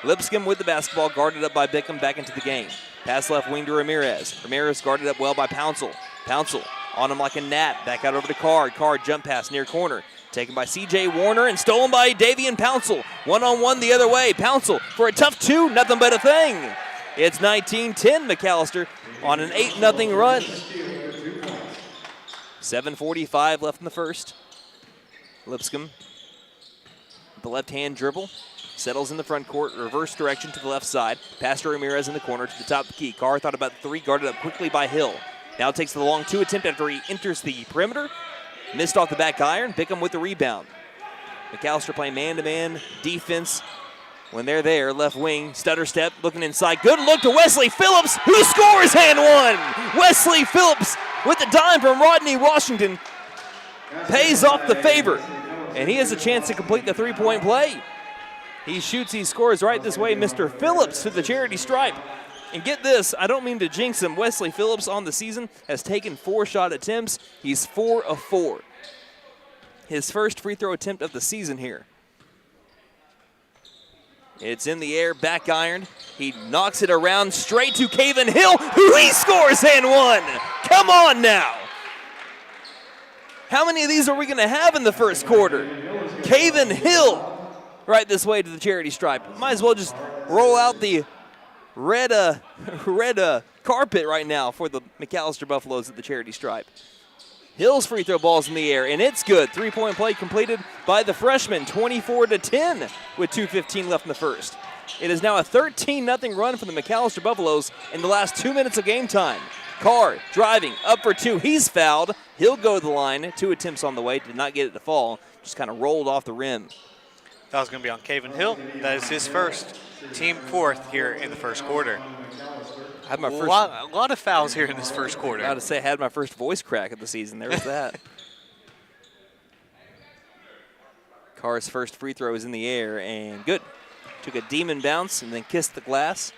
Lipscomb with the basketball, guarded up by Bickham, back into the game. Pass left wing to Ramirez. Ramirez guarded up well by Pouncil. Pouncil on him like a gnat. Back out over to Card. Card jump pass near corner. Taken by C.J. Warner and stolen by Davian Pouncil. One-on-one the other way. Pouncil for a tough two. Nothing but a thing. It's 19-10 McAlester on an 8-0 run. 7:45 left in the first. Lipscomb, the left-hand dribble, settles in the front court, reverse direction to the left side. Pass to Ramirez in the corner to the top of the key. Carr thought about the three, guarded up quickly by Hill. Now takes the long two attempt after he enters the perimeter. Missed off the back iron. Bickham with the rebound. McAlester playing man-to-man defense. When they're there, left wing, stutter step, looking inside. Good look to Wesley Phillips, who scores and one. Wesley Phillips with the dime from Rodney Washington pays off the favor, and he has a chance to complete the three-point play. He shoots, he scores right this way. Mr. Phillips to the charity stripe. And get this, I don't mean to jinx him. Wesley Phillips on the season has taken 4 shot attempts. He's 4 of 4. His first free throw attempt of the season here. It's in the air, back ironed. He knocks it around straight to Caven Hill, who he scores and one. Come on now. How many of these are we going to have in the first quarter? Caven Hill right this way to the charity stripe. Might as well just roll out the red carpet right now for the McAlester Buffaloes at the charity stripe. Hill's free throw ball's in the air, and it's good. Three-point play completed by the freshman, 24-10 with 2:15 left in the first. It is now a 13-0 run for the McAlester Buffaloes in the last 2 minutes of game time. Carr driving, up for two. He's fouled. He'll go to the line. 2 attempts on the way. Did not get it to fall. Just kind of rolled off the rim. That was going to be on Caven Hill. That is his first. Team 4th here in the first quarter. I had my first, a lot of fouls here in this first quarter. I got to say, I had my first voice crack of the season. There was that. Carr's first free throw is in the air, and good. Took a demon bounce and then kissed the glass.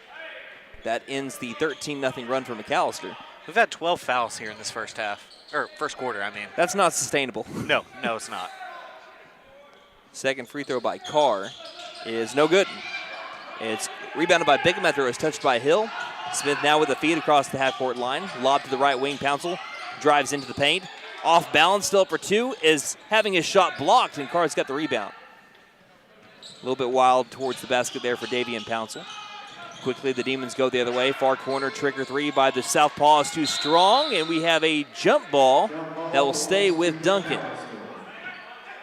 That ends the 13-0 run for McAlester. We've had 12 fouls here in this first half. Or first quarter, I mean. That's not sustainable. No, it's not. Second free throw by Carr is no good. It's rebounded by Bickham after it was touched by Hill. Smith now with a feed across the half-court line. Lob to the right wing. Pouncil drives into the paint. Off balance, still up for two, is having his shot blocked, and Carr's got the rebound. A little bit wild towards the basket there for Davian Pouncil. Quickly, the Demons go the other way. Far corner, trigger three by the southpaw is too strong, and we have a jump ball that will stay with Duncan.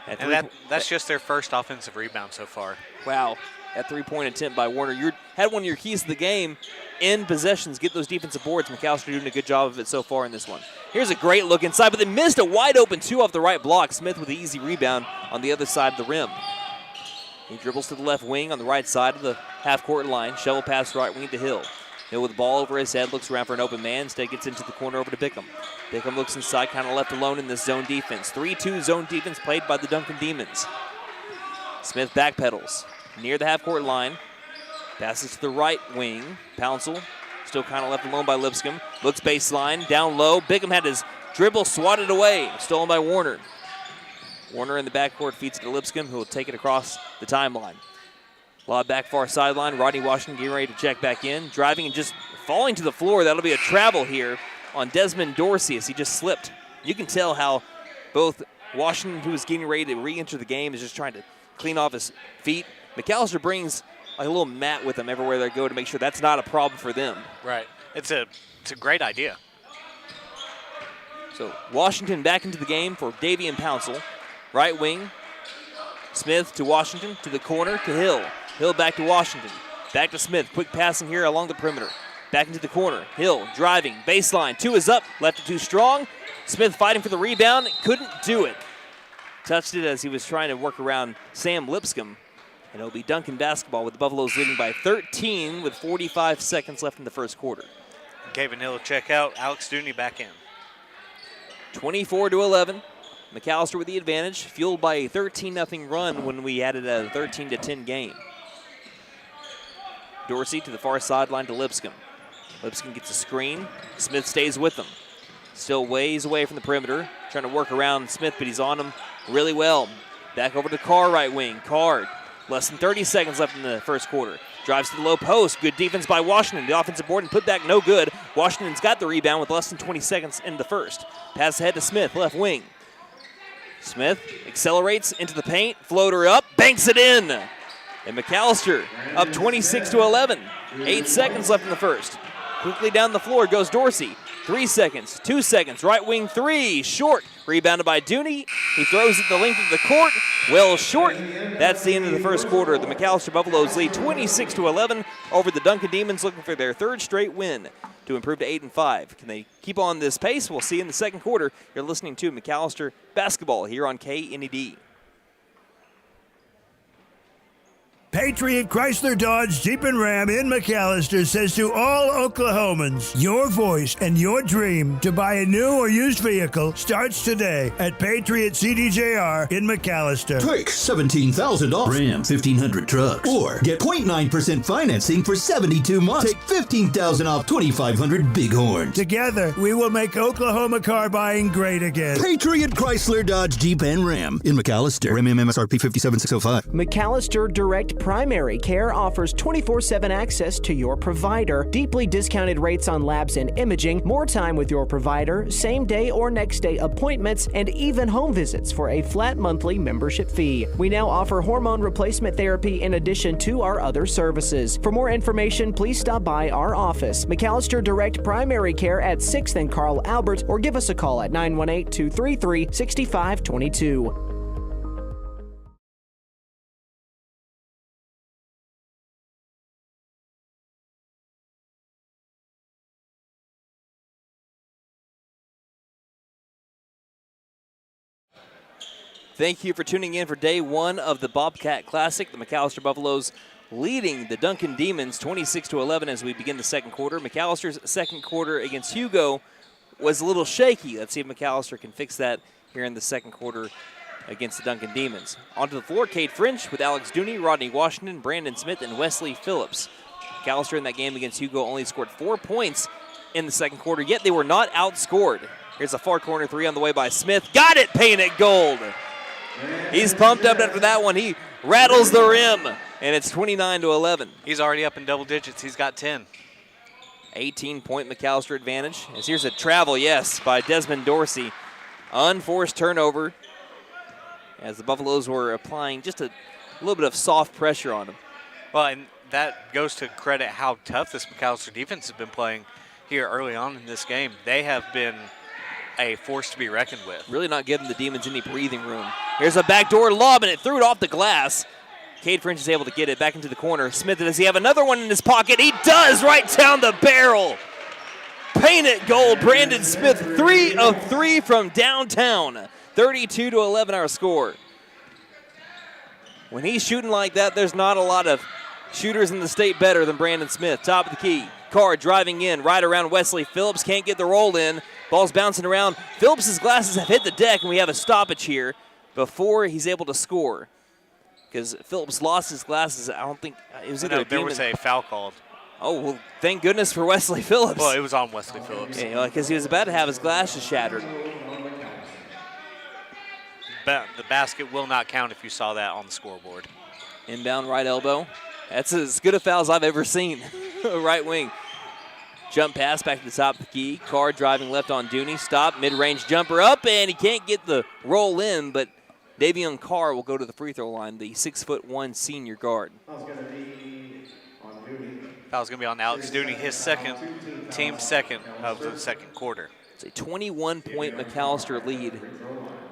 And that's just their first offensive rebound so far. Wow. That three-point attempt by Warner. You had one of your keys to the game in possessions. Get those defensive boards. McAlester doing a good job of it so far in this one. Here's a great look inside, but they missed a wide-open two off the right block. Smith with the easy rebound on the other side of the rim. He dribbles to the left wing on the right side of the half-court line. Shovel pass right wing to Hill. Hill with the ball over his head, looks around for an open man. Instead gets into the corner over to Bickham. Bickham looks inside, kind of left alone in this zone defense. 3-2 zone defense played by the Duncan Demons. Smith backpedals near the half-court line. Passes to the right wing. Pouncil still kind of left alone by Lipscomb. Looks baseline, down low. Bickham had his dribble swatted away. Stolen by Warner. Warner in the backcourt feeds it to Lipscomb, who will take it across the timeline. Lob back far sideline. Rodney Washington getting ready to check back in. Driving and just falling to the floor. That'll be a travel here on Desmond Dorsey as he just slipped. You can tell how both Washington, who is getting ready to re-enter the game, is just trying to clean off his feet. McAlester brings like a little mat with them everywhere they go to make sure that's not a problem for them. Right. It's a great idea. So Washington back into the game for Davian Pouncil. Right wing. Smith to Washington, to the corner, to Hill. Hill back to Washington. Back to Smith. Quick passing here along the perimeter. Back into the corner. Hill driving. Baseline. Two is up. Left it too strong. Smith fighting for the rebound. Couldn't do it. Touched it as he was trying to work around Sam Lipscomb. And it'll be Duncan basketball with the Buffaloes leading by 13 with 45 seconds left in the first quarter. Caven Hill check out. Alex Dooney back in. 24-11. McAlester with the advantage, fueled by a 13-0 run when we added a 13-10 game. Dorsey to the far sideline to Lipscomb. Lipscomb gets a screen. Smith stays with them. Still ways away from the perimeter, trying to work around Smith, but he's on him really well. Back over to Carr, right wing. Carr, less than 30 seconds left in the first quarter. Drives to the low post. Good defense by Washington. The offensive board and put back no good. Washington's got the rebound with less than 20 seconds in the first. Pass ahead to Smith, left wing. Smith accelerates into the paint. Floater up, banks it in. And McAlester up 26-11. 8 seconds left in the first. Quickly down the floor goes Dorsey. 3 seconds, 2 seconds, right wing three, short. Rebounded by Dooney. He throws it the length of the court, well short. That's the end of the first quarter. The McAlester Buffaloes lead 26-11 over the Duncan Demons, looking for their third straight win to improve to 8-5. Can they keep on this pace? We'll see in the second quarter. You're listening to McAlester basketball here on KNED. Patriot Chrysler Dodge Jeep and Ram in McAlester says to all Oklahomans, your voice and your dream to buy a new or used vehicle starts today at Patriot CDJR in McAlester. Take $17,000 Ram 1500 trucks. Or get 0.9% financing for 72 months. Take $15,000 off 2,500 Bighorns. Together, we will make Oklahoma car buying great again. Patriot Chrysler Dodge Jeep and Ram in McAlester. Ram MSRP 57,605. McAlester Direct Primary Care offers 24/7 access to your provider, deeply discounted rates on labs and imaging, more time with your provider, same day or next day appointments, and even home visits for a flat monthly membership fee. We now offer hormone replacement therapy in addition to our other services. For more information, please stop by our office, McAlester Direct Primary Care at 6th and Carl Albert, or give us a call at 918-233-6522. Thank you for tuning in for day one of the Bobcat Classic. The McAlester Buffaloes leading the Duncan Demons 26-11 as we begin the second quarter. McAllister's second quarter against Hugo was a little shaky. Let's see if McAlester can fix that here in the second quarter against the Duncan Demons. Onto the floor, Cade French with Alex Dooney, Rodney Washington, Brandon Smith, and Wesley Phillips. McAlester in that game against Hugo only scored 4 points in the second quarter, yet they were not outscored. Here's a far corner three on the way by Smith. Got it, painted gold. He's pumped up after that one. He rattles the rim, and it's 29-11. He's already up in double digits. He's got 10. 18-point McAlester advantage. As here's a travel, yes, by Desmond Dorsey. Unforced turnover as the Buffaloes were applying just a little bit of soft pressure on him. Well, and that goes to credit how tough this McAlester defense has been playing here early on in this game. They have been a force to be reckoned with. Really not giving the Demons any breathing room. Here's a backdoor lob, and it threw it off the glass. Cade French is able to get it back into the corner. Smith, does he have another one in his pocket? He does, right down the barrel. Paint it gold. Brandon Smith, 3 of 3 from downtown. 32-11 our score. When he's shooting like that, there's not a lot of shooters in the state better than Brandon Smith. Top of the key. Carr driving in, right around Wesley Phillips. Can't get the roll in. Ball's bouncing around. Phillips' glasses have hit the deck, and we have a stoppage here before he's able to score. Because Phillips lost his glasses. I don't think it was either. There was a foul called. Oh, well, thank goodness for Wesley Phillips. Well, it was on Wesley Phillips. Yeah, because he was about to have his glasses shattered. But the basket will not count if you saw that on the scoreboard. Inbound right elbow. That's as good a foul as I've ever seen. Right wing. Jump pass back to the top of the key. Carr driving left on Dooney. Stop. Mid-range jumper up, and he can't get the roll in, but Davion Carr will go to the free throw line, the 6'1" senior guard. Foul's going to be on Alex Dooney, his second, team second of the second quarter. It's a 21-point McAlester lead.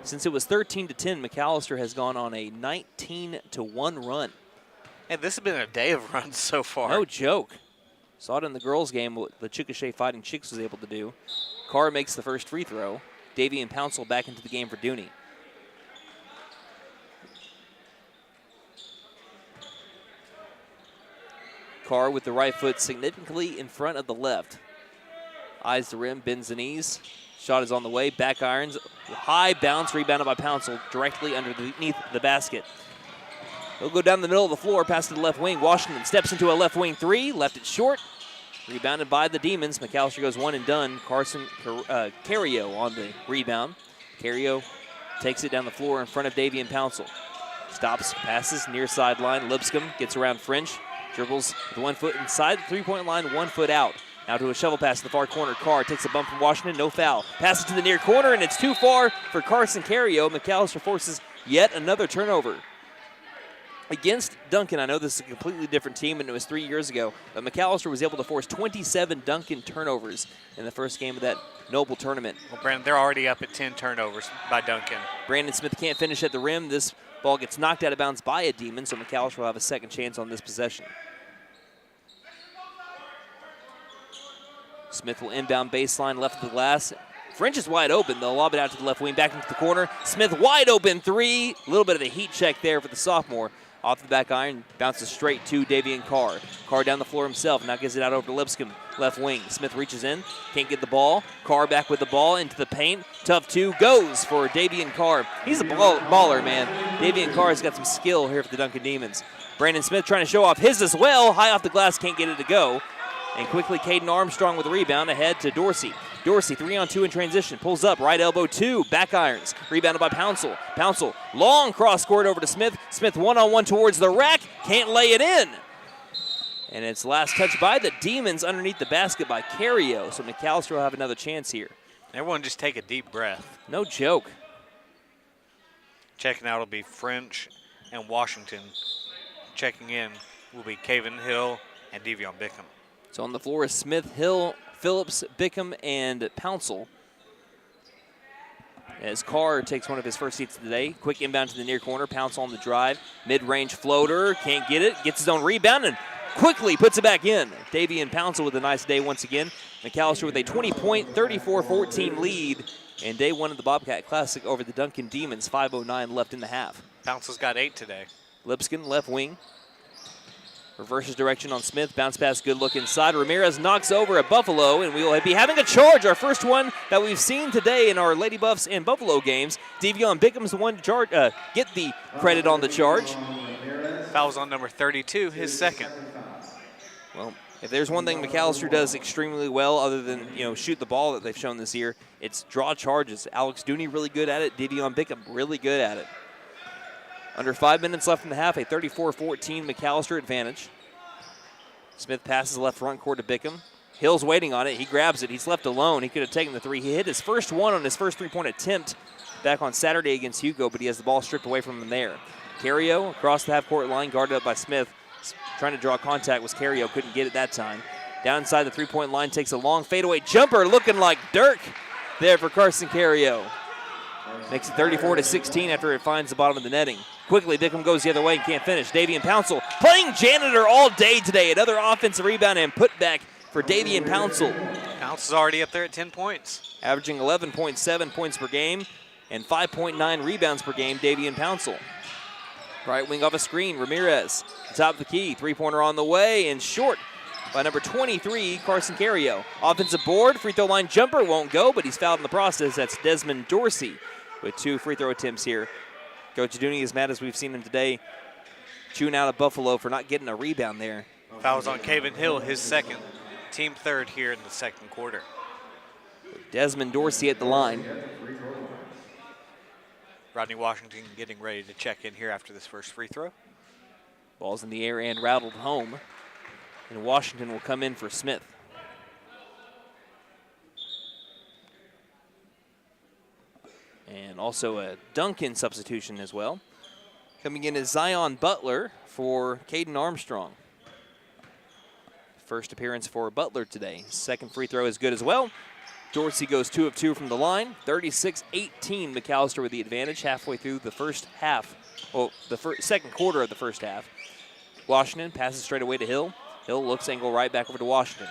Since it was 13-10, McAlester has gone on a 19-1 run. And this has been a day of runs so far. No joke. Saw it in the girls' game, what the Chickasha Fightin Chicks was able to do. Carr makes the first free throw. Davion Pouncil back into the game for Dooney. Carr with the right foot significantly in front of the left. Eyes the rim, bends the knees. Shot is on the way. Back irons. High bounce. Rebounded by Pouncil directly underneath the basket. He'll go down the middle of the floor, pass to the left wing. Washington steps into a left wing three. Left it short. Rebounded by the Demons. McAlester goes one and done. Carrio on the rebound. Carrio takes it down the floor in front of Davian Pouncil. Stops, passes, near sideline. Lipscomb gets around French. Dribbles with 1 foot inside the three-point line, 1 foot out. Now to a shovel pass to the far corner. Carr takes a bump from Washington, no foul. Passes to the near corner, and it's too far for Carson Carrio. McAlester forces yet another turnover. Against Duncan, I know this is a completely different team, and it was 3 years ago, but McAlester was able to force 27 Duncan turnovers in the first game of that Noble tournament. Well, Brandon, they're already up at 10 turnovers by Duncan. Brandon Smith can't finish at the rim. This ball gets knocked out of bounds by a Demon, so McAlester will have a second chance on this possession. Smith will inbound baseline, left of the glass. French is wide open. They'll lob it out to the left wing, back into the corner. Smith wide open three. A little bit of a heat check there for the sophomore. Off the back iron, bounces straight to Davian Carr. Carr down the floor himself, now gives it out over to Lipscomb, left wing. Smith reaches in, can't get the ball. Carr back with the ball into the paint. Tough two, goes for Davian Carr. He's a baller, man. Davian Carr's got some skill here for the Duncan Demons. Brandon Smith trying to show off his as well. High off the glass, can't get it to go. And quickly, Caden Armstrong with the rebound ahead to Dorsey. Dorsey, 3-on-2 in transition. Pulls up, right elbow, two. Back irons. Rebounded by Pouncil. Pouncil, long cross court over to Smith. Smith one-on-one towards the rack. Can't lay it in. And it's last touch by the Demons underneath the basket by Carrio. So McAlester will have another chance here. Everyone just take a deep breath. No joke. Checking out will be French and Washington. Checking in will be Caven Hill and Devion Bickham. So on the floor is Smith, Hill, Phillips, Bickham, and Pouncil. As Carr takes one of his first seats of the day. Quick inbound to the near corner. Pouncil on the drive. Mid-range floater. Can't get it. Gets his own rebound and quickly puts it back in. Davian Pouncil with a nice day once again. McAlester with a 20-point, 34-14 lead. And day one of the Bobcat Classic over the Duncan Demons. 5:09 left in the half. Pouncil's got 8 today. Lipscomb, left wing. Reverses direction on Smith. Bounce pass, good look inside. Ramirez knocks over at Buffalo, and we will be having a charge. Our first one that we've seen today in our Lady Buffs and Buffalo games. Devion Bickham's the one to charge, get the credit on the charge. Foul's on number 32, his second. Well, if there's one thing McAlester does extremely well, other than shoot the ball that they've shown this year, it's draw charges. Alex Dooney really good at it. Devion Bickham really good at it. Under 5 minutes left in the half, a 34-14 McAlester advantage. Smith passes left front court to Bickham. Hill's waiting on it. He grabs it. He's left alone. He could have taken the three. He hit his first one on his first three-point attempt back on Saturday against Hugo, but he has the ball stripped away from him there. Carrio across the half-court line, guarded up by Smith. Trying to draw contact was Carrio. Couldn't get it that time. Down inside the three-point line, takes a long fadeaway jumper, looking like Dirk there for Carson Carrio. Makes it 34-16 after it finds the bottom of the netting. Quickly, Bickham goes the other way and can't finish. Davian Pouncil playing janitor all day today. Another offensive rebound and putback for Davian Pouncil. Pouncil's already up there at 10 points. Averaging 11.7 points per game and 5.9 rebounds per game, Davian Pouncil. Right wing off a screen, Ramirez. Top of the key, three-pointer on the way and short by number 23, Carson Carrio. Offensive board, free throw line jumper won't go, but he's fouled in the process. That's Desmond Dorsey with 2 free throw attempts here. Coach Dooney is mad as we've seen him today, chewing out of Buffalo for not getting a rebound there. Foul's on Caven Hill, his second. Team third here in the second quarter. Desmond Dorsey at the line. Rodney Washington getting ready to check in here after this first free throw. Ball's in the air and rattled home. And Washington will come in for Smith. And also a Duncan substitution as well. Coming in is Zion Butler for Caden Armstrong. First appearance for Butler today. Second free throw is good as well. Dorsey goes 2 of 2 from the line. 36-18, McAlester with the advantage halfway through the first half. Well, the second quarter of the first half. Washington passes straight away to Hill. Hill looks angle right back over to Washington.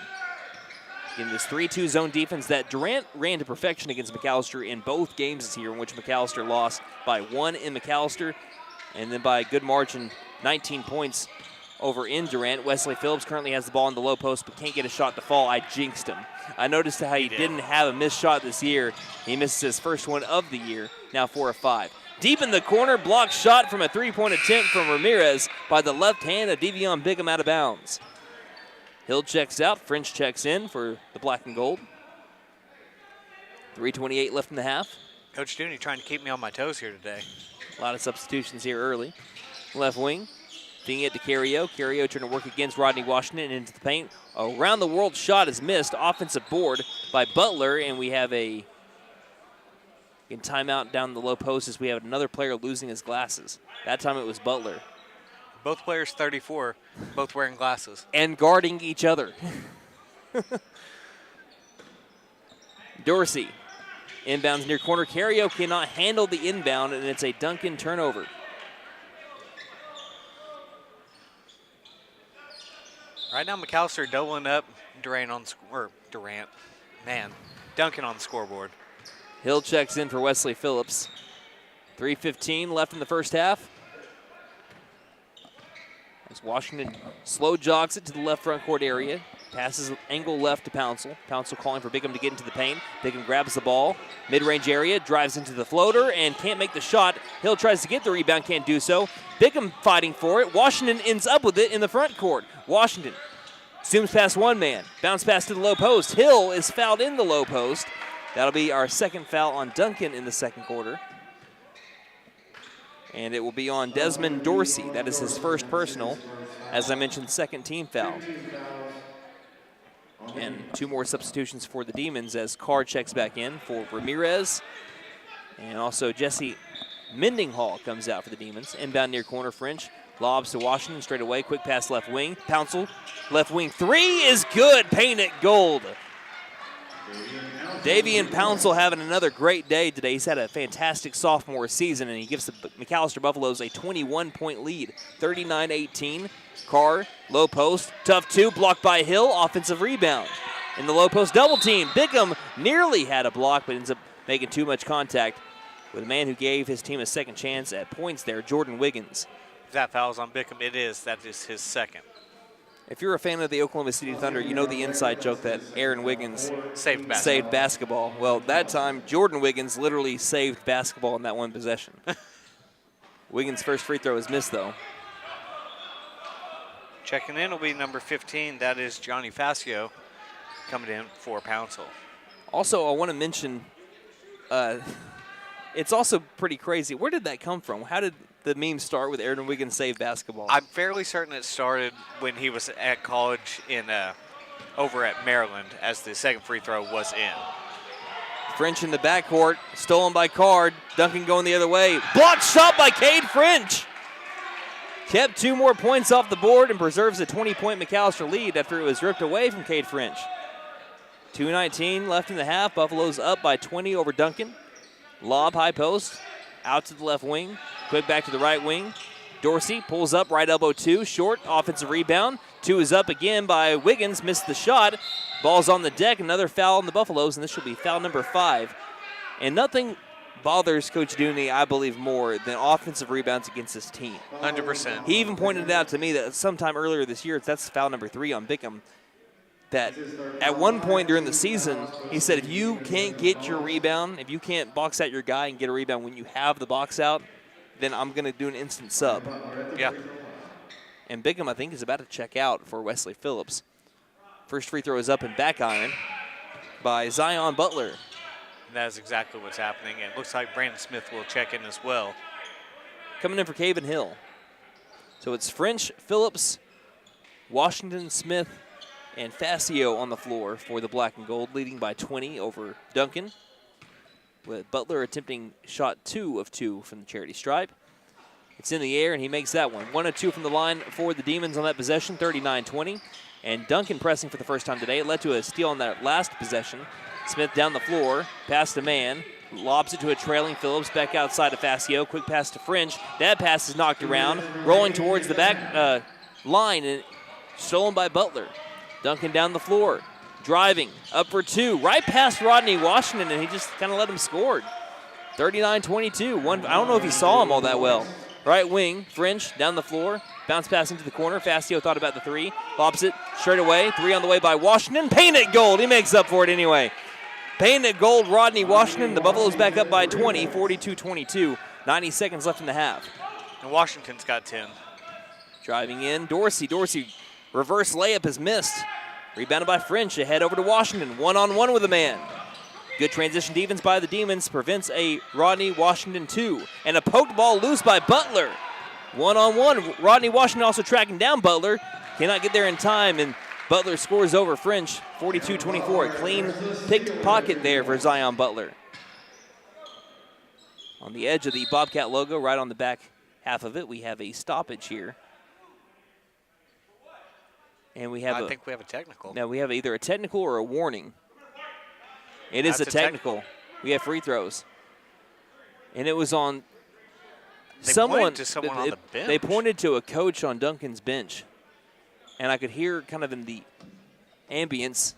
In this 3-2 zone defense that Durant ran to perfection against McAlester in both games this year, in which McAlester lost by 1 in McAlester, and then by a good margin, 19 points over in Durant. Wesley Phillips currently has the ball in the low post but can't get a shot to fall. I jinxed him. I noticed how he didn't have a missed shot this year. He misses his first one of the year, now 4 of 5. Deep in the corner, blocked shot from a three-point attempt from Ramirez by the left hand of Devion Bigham out of bounds. Hill checks out, French checks in for the black and gold. 3:28 left in the half. Coach Dooney trying to keep me on my toes here today. A lot of substitutions here early. Left wing, feeding it to Carrio. Carrio trying to work against Rodney Washington into the paint. A round-the-world shot is missed. Offensive board by Butler, and we have a timeout down the low post as we have another player losing his glasses. That time it was Butler. Both players 34, both wearing glasses. And guarding each other. Dorsey inbounds near corner. Carrio cannot handle the inbound, and it's a Duncan turnover. Right now, McAlester doubling up Duncan on the scoreboard. Hill checks in for Wesley Phillips. 3:15 left in the first half. As Washington slow jogs it to the left front court area. Passes angle left to Pouncil. Pouncil calling for Bigham to get into the paint. Bigham grabs the ball. Mid-range area, drives into the floater, and can't make the shot. Hill tries to get the rebound, can't do so. Bigham fighting for it. Washington ends up with it in the front court. Washington zooms past one man. Bounce pass to the low post. Hill is fouled in the low post. That'll be our second foul on Duncan in the second quarter. And it will be on Desmond Dorsey. That is his first personal. As I mentioned, second team foul. And 2 more substitutions for the Demons as Carr checks back in for Ramirez. And also Jesse Mendinghall comes out for the Demons. Inbound near corner, French. Lobs to Washington straight away. Quick pass left wing. Pouncil, left wing 3 is good. Paint it gold. Davian Pouncil having another great day today. He's had a fantastic sophomore season, and he gives the McAlester Buffaloes a 21-point lead, 39-18. Carr, low post, tough 2, blocked by Hill, offensive rebound. In the low post double team, Bigham nearly had a block, but ends up making too much contact with a man who gave his team a second chance at points there, Jordan Wiggins. If that foul's on Bigham, it is. That is his second. If you're a fan of the Oklahoma City Thunder, you know the inside joke that Aaron Wiggins saved basketball. Well, that time, Jordan Wiggins literally saved basketball in that one possession. Wiggins' first free throw is missed, though. Checking in will be number 15. That is Johnny Fascio coming in for Pouncil. Also, I want to mention, it's also pretty crazy. Where did that come from? How did the meme start with Aaron Wiggins save basketball? I'm fairly certain it started when he was at college in over at Maryland as the second free throw was in. French in the backcourt, stolen by Card. Duncan going the other way. Blocked shot by Cade French. Kept 2 more points off the board and preserves a 20-point McAlester lead after it was ripped away from Cade French. 2:19 left in the half. Buffaloes up by 20 over Duncan. Lob high post, out to the left wing. Quick back to the right wing. Dorsey pulls up, right elbow 2, short, offensive rebound. 2 is up again by Wiggins, missed the shot. Ball's on the deck, another foul on the Buffaloes, and this will be foul number 5. And nothing bothers Coach Dooney, I believe, more than offensive rebounds against his team. 100%. He even pointed out to me that sometime earlier this year, that's foul number 3 on Bigham, that at one point during the season, he said if you can't get your rebound, if you can't box out your guy and get a rebound when you have the box out, then I'm going to do an instant sub. Yeah. And Bigham, I think, is about to check out for Wesley Phillips. First free throw is up and back iron by Zion Butler. That is exactly what's happening. And it looks like Brandon Smith will check in as well. Coming in for Caven Hill. So it's French, Phillips, Washington, Smith, and Fascio on the floor for the black and gold, leading by 20 over Duncan, with Butler attempting shot 2 of 2 from the charity stripe. It's in the air, and he makes that one. 1 of 2 from the line for the Demons on that possession, 39-20. And Duncan pressing for the first time today. It led to a steal on that last possession. Smith down the floor, pass to man, lobs it to a trailing Phillips, back outside to Fascio. Quick pass to French. That pass is knocked around, rolling towards the back line, and stolen by Butler. Duncan down the floor, driving, up for 2, right past Rodney Washington, and he just kind of let him score. 39-22. I don't know if he saw him all that well. Right wing, French down the floor, Bounce pass into the corner. Fastio thought about the three. Lobs it straight away. Three on the way by Washington. Painted gold. He makes up for it anyway. Painted gold, Rodney Washington. The Buffaloes back up by 20, 42-22. 90 seconds left in the half. And Washington's got 10. Driving in, Dorsey. Dorsey, reverse layup is missed. Rebounded by French. Ahead over to Washington. One-on-one with a man. Good transition defense by the Demons. Prevents a Rodney Washington 2. And a poked ball loose by Butler. One-on-one. Rodney Washington also tracking down Butler. Cannot get there in time, and Butler scores over French. 42-24. A clean picked pocket there for Zion Butler. On the edge of the Bobcat logo, right on the back half of it, we have a stoppage here. And we have I think we have a technical. Now we have either a technical or a warning. It is a technical. We have free throws. And it was on someone. Pointed to someone on the bench. They pointed to a coach on Duncan's bench. And I could hear kind of in the ambience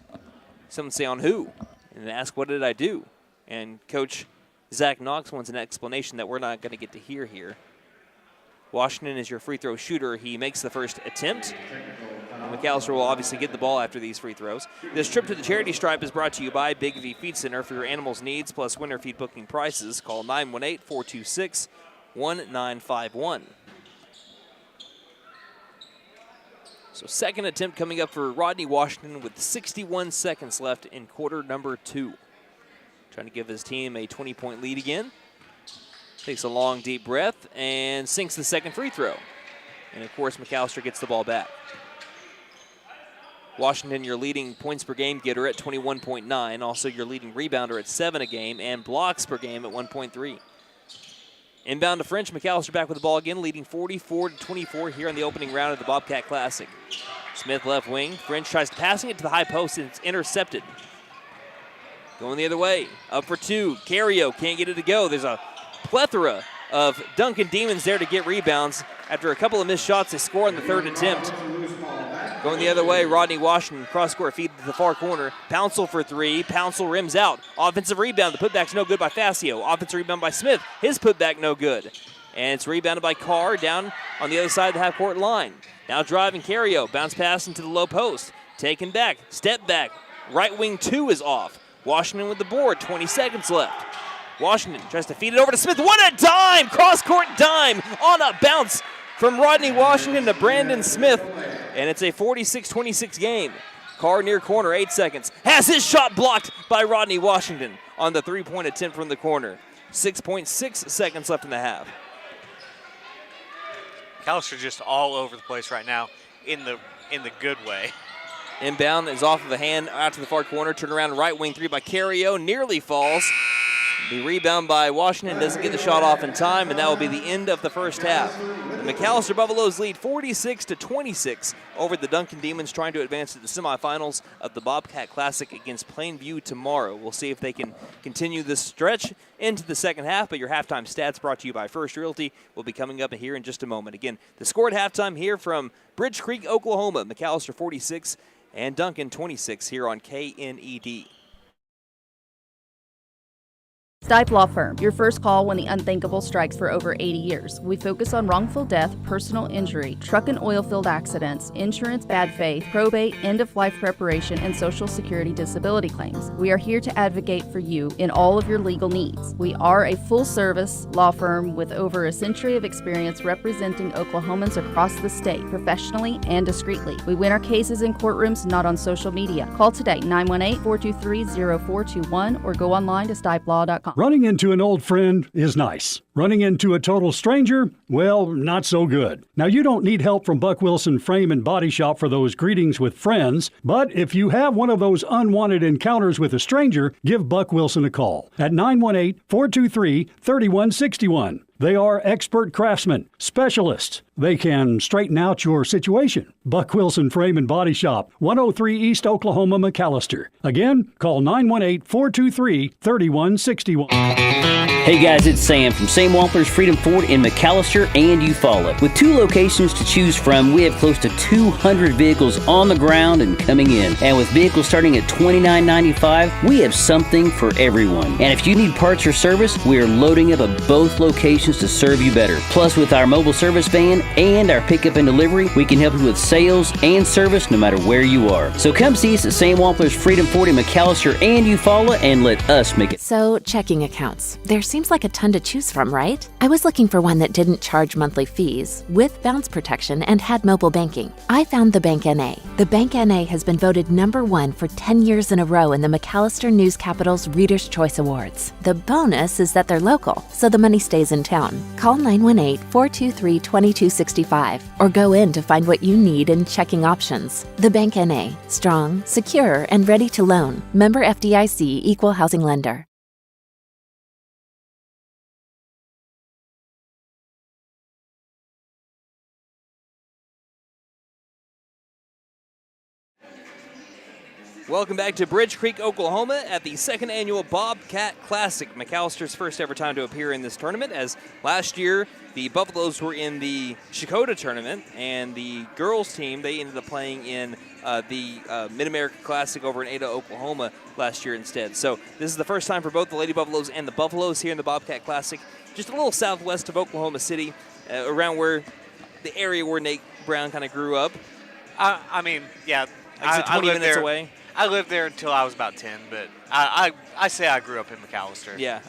someone say, on who? And ask, what did I do? And Coach Zach Knox wants an explanation that we're not going to get to hear here. Washington is your free throw shooter. He makes the first attempt. And McAlester will obviously get the ball after these free throws. This trip to the charity stripe is brought to you by Big V Feed Center. For your animals' needs plus winter feed booking prices, call 918-426-1951. So second attempt coming up for Rodney Washington with 61 seconds left in quarter number 2. Trying to give his team a 20-point lead again. Takes a long, deep breath and sinks the second free throw. And, of course, McAlester gets the ball back. Washington, your leading points per game getter at 21.9. Also your leading rebounder at 7 a game and blocks per game at 1.3. Inbound to French. McAlester back with the ball again, leading 44-24 here in the opening round of the Bobcat Classic. Smith left wing. French tries passing it to the high post, and it's intercepted. Going the other way. Up for two. Cario can't get it to go. There's a plethora of Duncan Demons there to get rebounds. After a couple of missed shots, they score on the third attempt. Going the other way, Rodney Washington, cross-court feed to the far corner. Pouncil for three. Pouncil rims out. Offensive rebound. The putback's no good by Fastio. Offensive rebound by Smith. His putback no good. And it's rebounded by Carr down on the other side of the half-court line. Now driving Cario. Bounce pass into the low post. Taken back. Step back. Right wing 2 is off. Washington with the board. 20 seconds left. Washington tries to feed it over to Smith. What a dime! Cross-court dime on a bounce from Rodney Washington to Brandon Smith. And it's a 46-26 game. Carr near corner, 8 seconds. Has his shot blocked by Rodney Washington on the three-point attempt from the corner. 6.6 seconds left in the half. McAlester just all over the place right now in the good way. Inbound is off of the hand out to the far corner. Turn around, right wing 3 by Cario. Nearly falls. The rebound by Washington doesn't get the shot off in time, and that will be the end of the first half. The McAlester Buffaloes lead 46-26 over the Duncan Demons, trying to advance to the semifinals of the Bobcat Classic against Plainview tomorrow. We'll see if they can continue this stretch into the second half, but your halftime stats brought to you by First Realty will be coming up here in just a moment. Again, the score at halftime here from Bridge Creek, Oklahoma. McAlester 46 and Duncan 26 here on KNED. Stipe Law Firm, your first call when the unthinkable strikes. For over 80 years. We focus on wrongful death, personal injury, truck and oil field accidents, insurance bad faith, probate, end-of-life preparation, and Social Security disability claims. We are here to advocate for you in all of your legal needs. We are a full-service law firm with over a century of experience representing Oklahomans across the state, professionally and discreetly. We win our cases in courtrooms, not on social media. Call today, 918-423-0421, or go online to stipelaw.com. Running into an old friend is nice. Running into a total stranger, well, not so good. Now, you don't need help from Buck Wilson Frame and Body Shop for those greetings with friends, but if you have one of those unwanted encounters with a stranger, give Buck Wilson a call at 918-423-3161. They are expert craftsmen, specialists. They can straighten out your situation. Buck Wilson Frame and Body Shop, 103 East Oklahoma, McAlester. Again, call 918-423-3161. Hey guys, it's Sam from Sam Wampler's Freedom Ford in McAlester and Eufaula. With 2 locations to choose from, we have close to 200 vehicles on the ground and coming in. And with vehicles starting at $29.95, we have something for everyone. And if you need parts or service, we are loading up at both locations to serve you better. Plus, with our mobile service van and our pickup and delivery, we can help you with sales and service no matter where you are. So come see us at Sam Wampler's Freedom Ford in McAlester and Eufaula and let us make it. So, checking accounts. There seems like a ton to choose from, right? I was looking for one that didn't charge monthly fees, with bounce protection, and had mobile banking. I found the Bank NA. The Bank NA has been voted #1 for 10 years in a row in the McAlester News Capital's Reader's Choice Awards. The bonus is that they're local, so the money stays in town. Call 918-423-2265 or go in to find what you need in checking options. The Bank NA. Strong, secure, and ready to loan. Member FDIC, Equal Housing Lender. Welcome back to Bridge Creek, Oklahoma at the 2nd Annual Bobcat Classic. McAllister's first ever time to appear in this tournament, as last year the Buffaloes were in the Chickasha tournament, and the girls team, they ended up playing in the Mid-America Classic over in Ada, Oklahoma last year instead. So this is the first time for both the Lady Buffaloes and the Buffaloes here in the Bobcat Classic, just a little southwest of Oklahoma City, around where the area where Nate Brown kind of grew up. I mean, yeah. Like 20 minutes there. away. I lived there until I was about 10, but I say I grew up in McAlester. Yeah.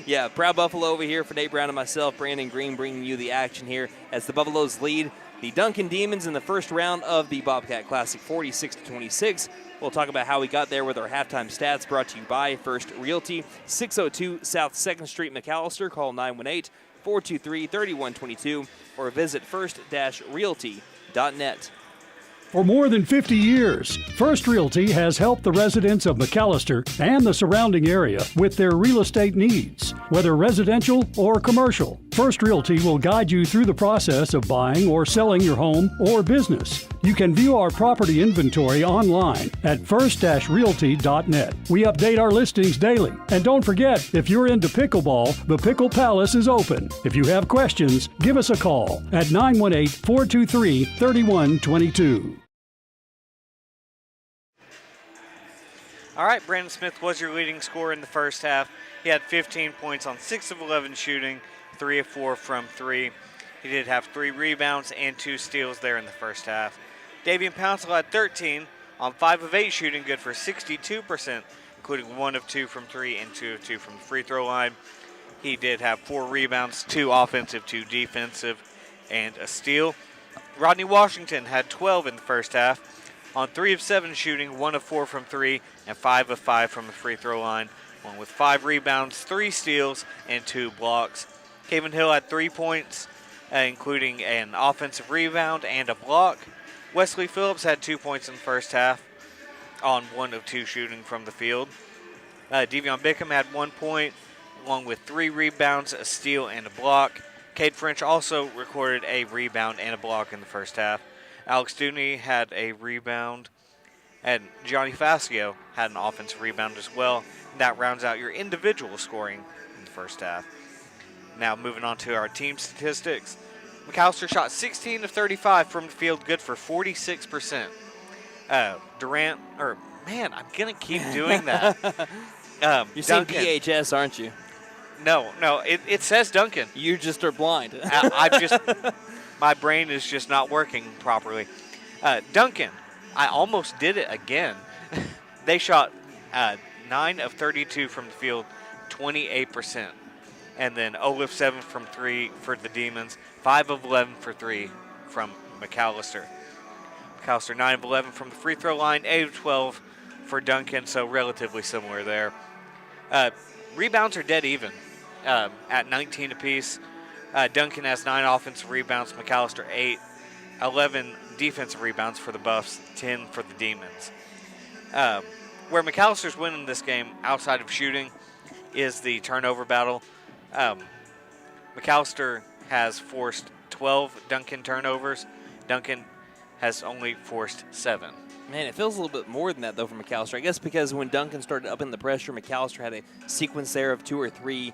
Yeah, proud Buffalo over here for Nate Brown and myself, Brandon Green, bringing you the action here as the Buffaloes lead the Duncan Demons in the first round of the Bobcat Classic, 46-26. We'll talk about how we got there with our halftime stats, brought to you by First Realty, 602 South 2nd Street, McAlester. Call 918-423-3122 or visit first-realty.net. For more than 50 years, First Realty has helped the residents of McAlester and the surrounding area with their real estate needs, whether residential or commercial. First Realty will guide you through the process of buying or selling your home or business. You can view our property inventory online at first-realty.net. We update our listings daily. And don't forget, if you're into pickleball, the Pickle Palace is open. If you have questions, give us a call at 918-423-3122. All right, Brandon Smith was your leading scorer in the first half. He had 15 points on 6 of 11 shooting, 3 of 4 from 3. He did have 3 rebounds and 2 steals there in the first half. Davian Pouncil had 13 on 5 of 8 shooting, good for 62%, including 1 of 2 from 3 and 2 of 2 from the free throw line. He did have 4 rebounds, 2 offensive, 2 defensive, and a steal. Rodney Washington had 12 in the first half on 3 of 7 shooting, 1 of 4 from 3, and 5 of 5 from the free throw line, along with 5 rebounds, 3 steals, and 2 blocks. Caven Hill had 3 points, including an offensive rebound and a block. Wesley Phillips had 2 points in the first half on 1 of 2 shooting from the field. Devion Bickham had 1 point, along with 3 rebounds, a steal, and a block. Cade French also recorded a rebound and a block in the first half. Alex Dooney had a rebound, and Johnny Fascio had an offensive rebound as well. That rounds out your individual scoring in the first half. Now moving on to our team statistics. McAlester shot 16 of 35 from the field, good for 46%. Durant, or man, I'm going to keep doing that. You're saying DHS, aren't you? No, it says Duncan. You just are blind. My brain is just not working properly. Duncan, I almost did it again. They shot 9 of 32 from the field, 28%. And then 0 of 7 from 3 for the Demons, 5 of 11 for 3 from McAlester. McAlester 9 of 11 from the free throw line, 8 of 12 for Duncan, so relatively similar there. Rebounds are dead even at 19 apiece. Duncan has 9 offensive rebounds, McAlester 8, 11 defensive rebounds for the Buffs, 10 for the Demons. Where McAllister's winning this game outside of shooting is the turnover battle. McAlester has forced 12 Duncan turnovers. Duncan has only forced 7. Man, it feels a little bit more than that, though, for McAlester. I guess because when Duncan started upping the pressure, McAlester had a sequence there of 2 or 3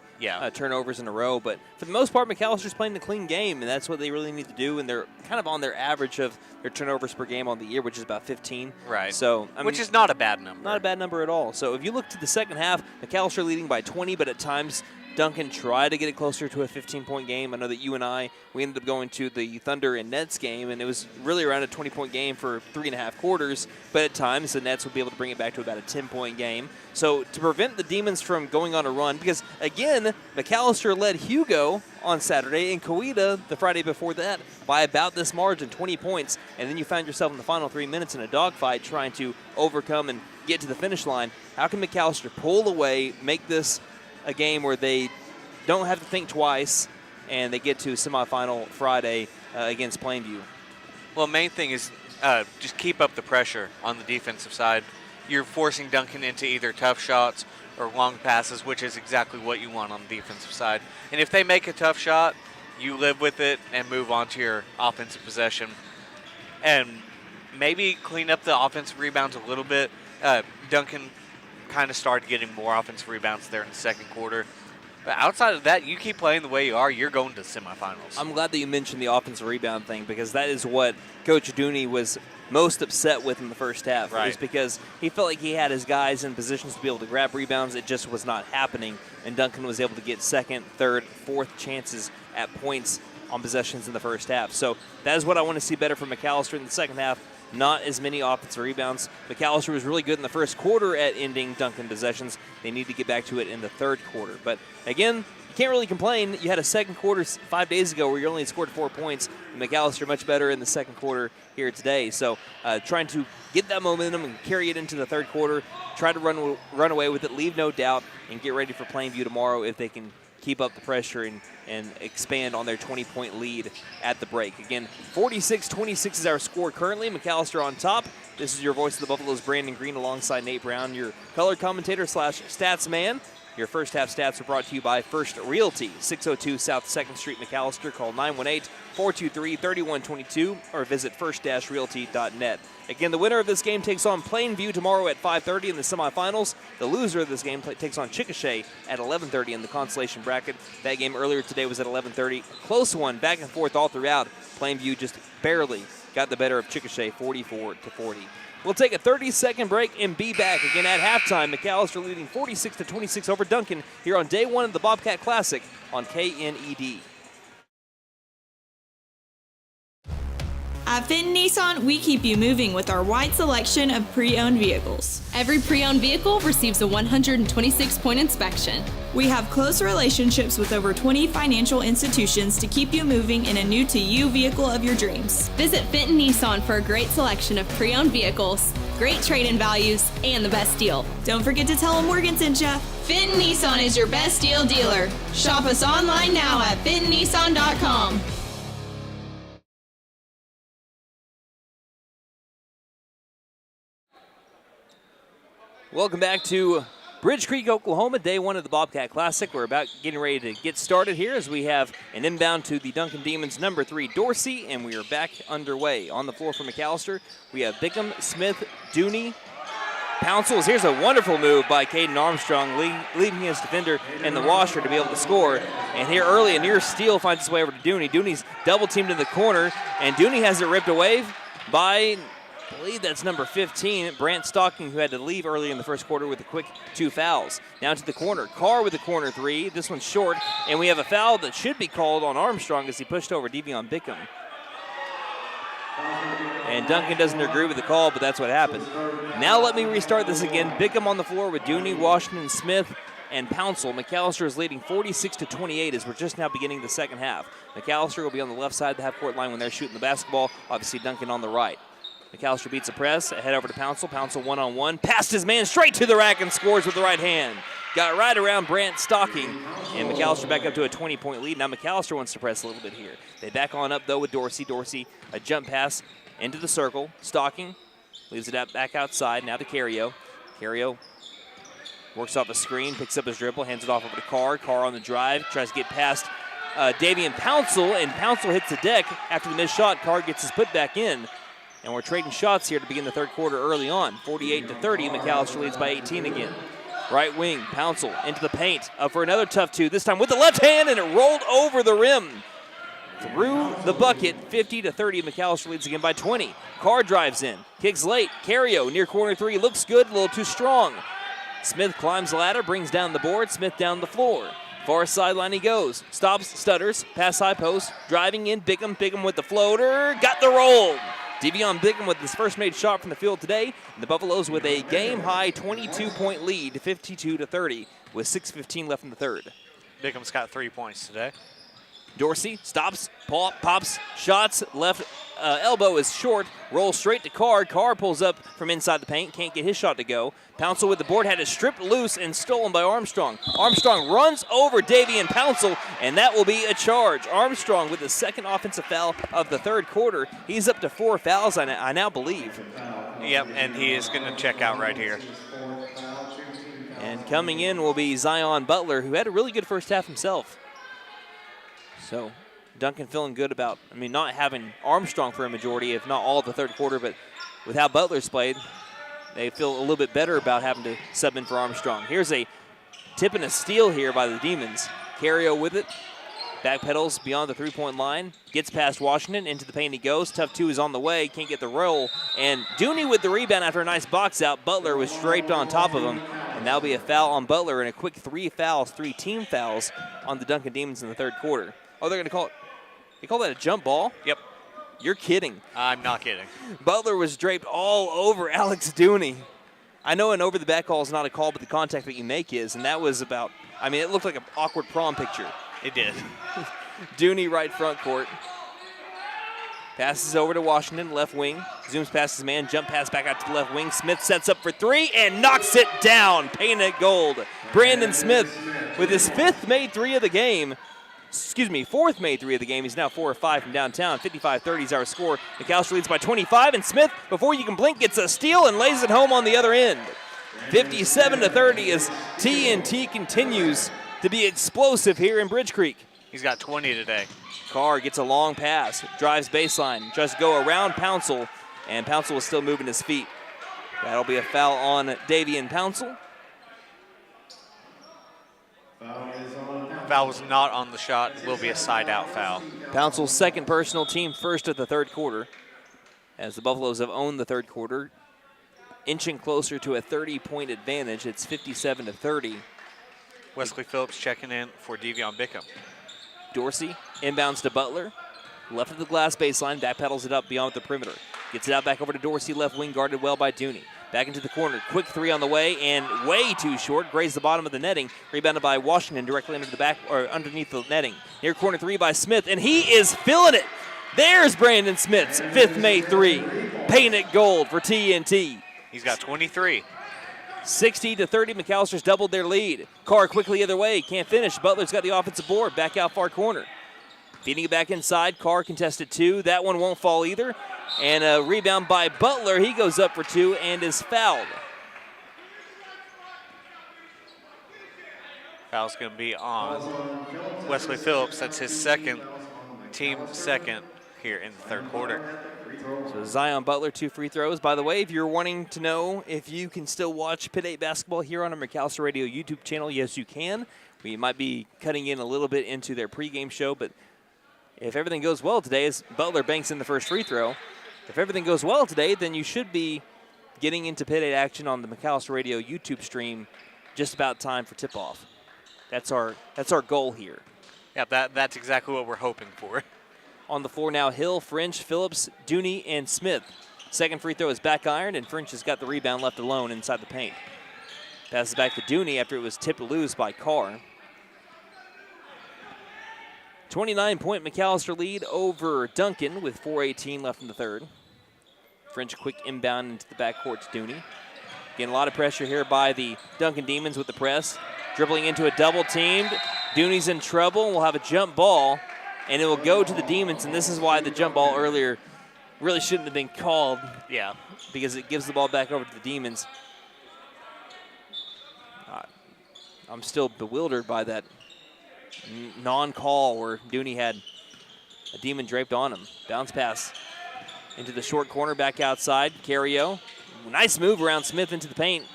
turnovers in a row. But for the most part, McAllister's playing a clean game, and that's what they really need to do. And they're kind of on their average of their turnovers per game on the year, which is about 15. Right. So, which is not a bad number. Not a bad number at all. So if you look to the second half, McAlester leading by 20, but at times Duncan tried to get it closer to a 15-point game. I know that you and we ended up going to the Thunder and Nets game, and it was really around a 20-point game for 3.5 quarters. But at times, the Nets would be able to bring it back to about a 10-point game. So to prevent the Demons from going on a run, because, again, McAlester led Hugo on Saturday and Coweta the Friday before that by about this margin, 20 points. And then you found yourself in the final 3 minutes in a dogfight trying to overcome and get to the finish line. How can McAlester pull away, make this a game where they don't have to think twice, and they get to semifinal Friday against Plainview? Well, main thing is just keep up the pressure on the defensive side. You're forcing Duncan into either tough shots or long passes, which is exactly what you want on the defensive side. And if they make a tough shot, you live with it and move on to your offensive possession. And maybe clean up the offensive rebounds a little bit. Duncan kind of started getting more offensive rebounds there in the second quarter. But outside of that, you keep playing the way you are, you're going to semifinals. I'm glad that you mentioned the offensive rebound thing, because that is what Coach Dooney was most upset with in the first half. Right. It was because he felt like he had his guys in positions to be able to grab rebounds. It just was not happening, and Duncan was able to get second, third, fourth chances at points on possessions in the first half. So that is what I want to see better from McAlester in the second half. Not as many offensive rebounds. McAlester was really good in the first quarter at ending Duncan possessions. They need to get back to it in the third quarter. But again, you can't really complain. You had a second quarter 5 days ago where you only scored 4 points. McAlester much better in the second quarter here today. So trying to get that momentum and carry it into the third quarter, try to run away with it, leave no doubt, and get ready for Plainview tomorrow if they can keep up the pressure and expand on their 20-point lead at the break. Again, 46-26 is our score currently. McAlester on top. This is your voice of the Buffaloes, Brandon Green, alongside Nate Brown, your color commentator / stats man. Your first half stats are brought to you by First Realty, 602 South 2nd Street, McAlester. Call 918-423-3122 or visit first-realty.net. Again, the winner of this game takes on Plainview tomorrow at 5:30 in the semifinals. The loser of this game takes on Chickasha at 11:30 in the consolation bracket. That game earlier today was at 11:30. Close one, back and forth all throughout. Plainview just barely got the better of Chickasha, 44-40. We'll take a 30-second break and be back again at halftime. McAlester leading 46-26 over Duncan here on day one of the Bobcat Classic on KNED. At Fenton Nissan, we keep you moving with our wide selection of pre-owned vehicles. Every pre-owned vehicle receives a 126-point inspection. We have close relationships with over 20 financial institutions to keep you moving in a new-to-you vehicle of your dreams. Visit Fenton Nissan for a great selection of pre-owned vehicles, great trade-in values, and the best deal. Don't forget to tell them Morgan sent ya. Fenton Nissan is your best deal dealer. Shop us online now at fentonnissan.com. Welcome back to Bridge Creek, Oklahoma, day one of the Bobcat Classic. We're about getting ready to get started here as we have an inbound to the Duncan Demons, number 3, Dorsey, and we are back underway. On the floor for McAlester, we have Bickham, Smith, Dooney, Pouncils. Here's a wonderful move by Caden Armstrong, leaving his defender in the washer to be able to score. And here early, a near steal finds its way over to Dooney. Dooney's double-teamed in the corner, and Dooney has it ripped away by, I believe that's number 15, Brant Stocking, who had to leave early in the first quarter with a quick 2 fouls. Now to the corner. Carr with the corner 3. This one's short, and we have a foul that should be called on Armstrong as he pushed over Devion Bickham. And Duncan doesn't agree with the call, but that's what happened. Now let me restart this again. Bickham on the floor with Dooney, Washington, Smith, and Pouncil. McAlester is leading 46-28 as we're just now beginning the second half. McAlester will be on the left side of the half-court line when they're shooting the basketball. Obviously, Duncan on the right. McAlester beats a press, head over to Pouncil. Pouncil one-on-one, passed his man straight to the rack and scores with the right hand. Got right around Brant Stocking, and McAlester back up to a 20-point lead. Now McAlester wants to press a little bit here. They back on up, though, with Dorsey. Dorsey, a jump pass into the circle. Stocking leaves it out back outside. Now to Cario. Cario works off a screen, picks up his dribble, hands it off over to Carr. Carr on the drive, tries to get past Davian Pouncil, and Pouncil hits the deck after the missed shot. Carr gets his put back in. And we're trading shots here to begin the third quarter early on. 48-30, McAlester leads by 18 again. Right wing, Pouncil into the paint. Up for another tough two, this time with the left hand, and it rolled over the rim. Through the bucket, 50-30, McAlester leads again by 20. Carr drives in, kicks late. Cario near corner three, looks good, a little too strong. Smith climbs the ladder, brings down the board, Smith down the floor. Far sideline he goes, stops, stutters, pass high post, driving in, Bickham with the floater, got the roll. Devion Bickham with his first made shot from the field today, and the Buffaloes with a game-high 22-point lead, 52-30, with 6:15 left in the third. Bickham's got 3 points today. Dorsey stops, pops, shots, left elbow is short, rolls straight to Carr. Carr pulls up from inside the paint, can't get his shot to go. Pouncil with the board, had it stripped loose and stolen by Armstrong. Armstrong runs over Davian Pouncil, and that will be a charge. Armstrong with the second offensive foul of the third quarter. He's up to 4 fouls, I now believe. Yep, and he is going to check out right here. And coming in will be Zion Butler, who had a really good first half himself. So Duncan feeling good about, not having Armstrong for a majority, if not all of the third quarter, but with how Butler's played, they feel a little bit better about having to sub in for Armstrong. Here's a tip and a steal here by the Demons. Cario with it. Backpedals beyond the three-point line. Gets past Washington. Into the paint he goes. Tough two is on the way. Can't get the roll. And Dooney with the rebound after a nice box out. Butler was draped on top of him. And that'll be a foul on Butler and a quick 3 team fouls on the Duncan Demons in the third quarter. Oh, they're going to call it. They call that a jump ball? Yep. You're kidding. I'm not kidding. Butler was draped all over Alex Dooney. I know an over-the-back call is not a call, but the contact that you make is, and that was about, it looked like an awkward prom picture. It did. Dooney right front court. Passes over to Washington, left wing. Zooms past his man, jump pass back out to the left wing. Smith sets up for three and knocks it down. Painted gold. Brandon Smith with his fourth made three of the game. He's now 4 of 5 from downtown. 55-30 is our score. McAlester leads by 25, and Smith, before you can blink, gets a steal and lays it home on the other end. 57-30 as TNT continues to be explosive here in Bridge Creek. He's got 20 today. Carr gets a long pass, drives baseline, tries to go around Pouncil, and Pouncil is still moving his feet. That'll be a foul on Davian Pouncil. Foul was not on the shot. Will be a side-out foul. Pouncil's second personal, team first of the third quarter, as the Buffaloes have owned the third quarter, inching closer to a 30-point advantage. It's 57-30. Wesley Phillips checking in for Devion Bickham. Dorsey inbounds to Butler. Left of the glass baseline, backpedals it up beyond the perimeter. Gets it out back over to Dorsey, left wing, guarded well by Dooney. Back into the corner, quick three on the way, and way too short. Grazed the bottom of the netting. Rebounded by Washington directly under the back or underneath the netting. Near corner three by Smith, and he is filling it. There's Brandon Smith's fifth made three. Painted gold for TNT. He's got 23. 60-30, McAllister's doubled their lead. Carr quickly the other way, can't finish. Butler's got the offensive board, back out far corner. Feeding it back inside, Carr contested two. That one won't fall either. And a rebound by Butler. He goes up for two and is fouled. Foul's going to be on Wesley Phillips. That's his team second here in the third quarter. So Zion Butler, 2 free throws. By the way, if you're wanting to know if you can still watch Pit 8 basketball here on our McAlester Radio YouTube channel, yes, you can. We might be cutting in a little bit into their pregame show, but if everything goes well today, as Butler banks in the first free throw, if everything goes well today, then you should be getting into Pit 8 action on the McAlester Radio YouTube stream just about time for tip-off. That's our goal here. Yeah, that's exactly what we're hoping for. On the floor now, Hill, French, Phillips, Dooney, and Smith. Second free throw is back ironed, and French has got the rebound left alone inside the paint. Passes back to Dooney after it was tipped loose by Carr. 29-point McAlester lead over Duncan with 4:18 left in the third. French quick inbound into the backcourt to Dooney. Getting a lot of pressure here by the Duncan Demons with the press. Dribbling into a double teamed. Dooney's in trouble and will have a jump ball, and it will go to the Demons, and this is why the jump ball earlier really shouldn't have been called. Yeah. Because it gives the ball back over to the Demons. I'm still bewildered by that non-call where Dooney had a Demon draped on him. Bounce pass Into the short corner, back outside. Cario. Nice move around Smith into the paint.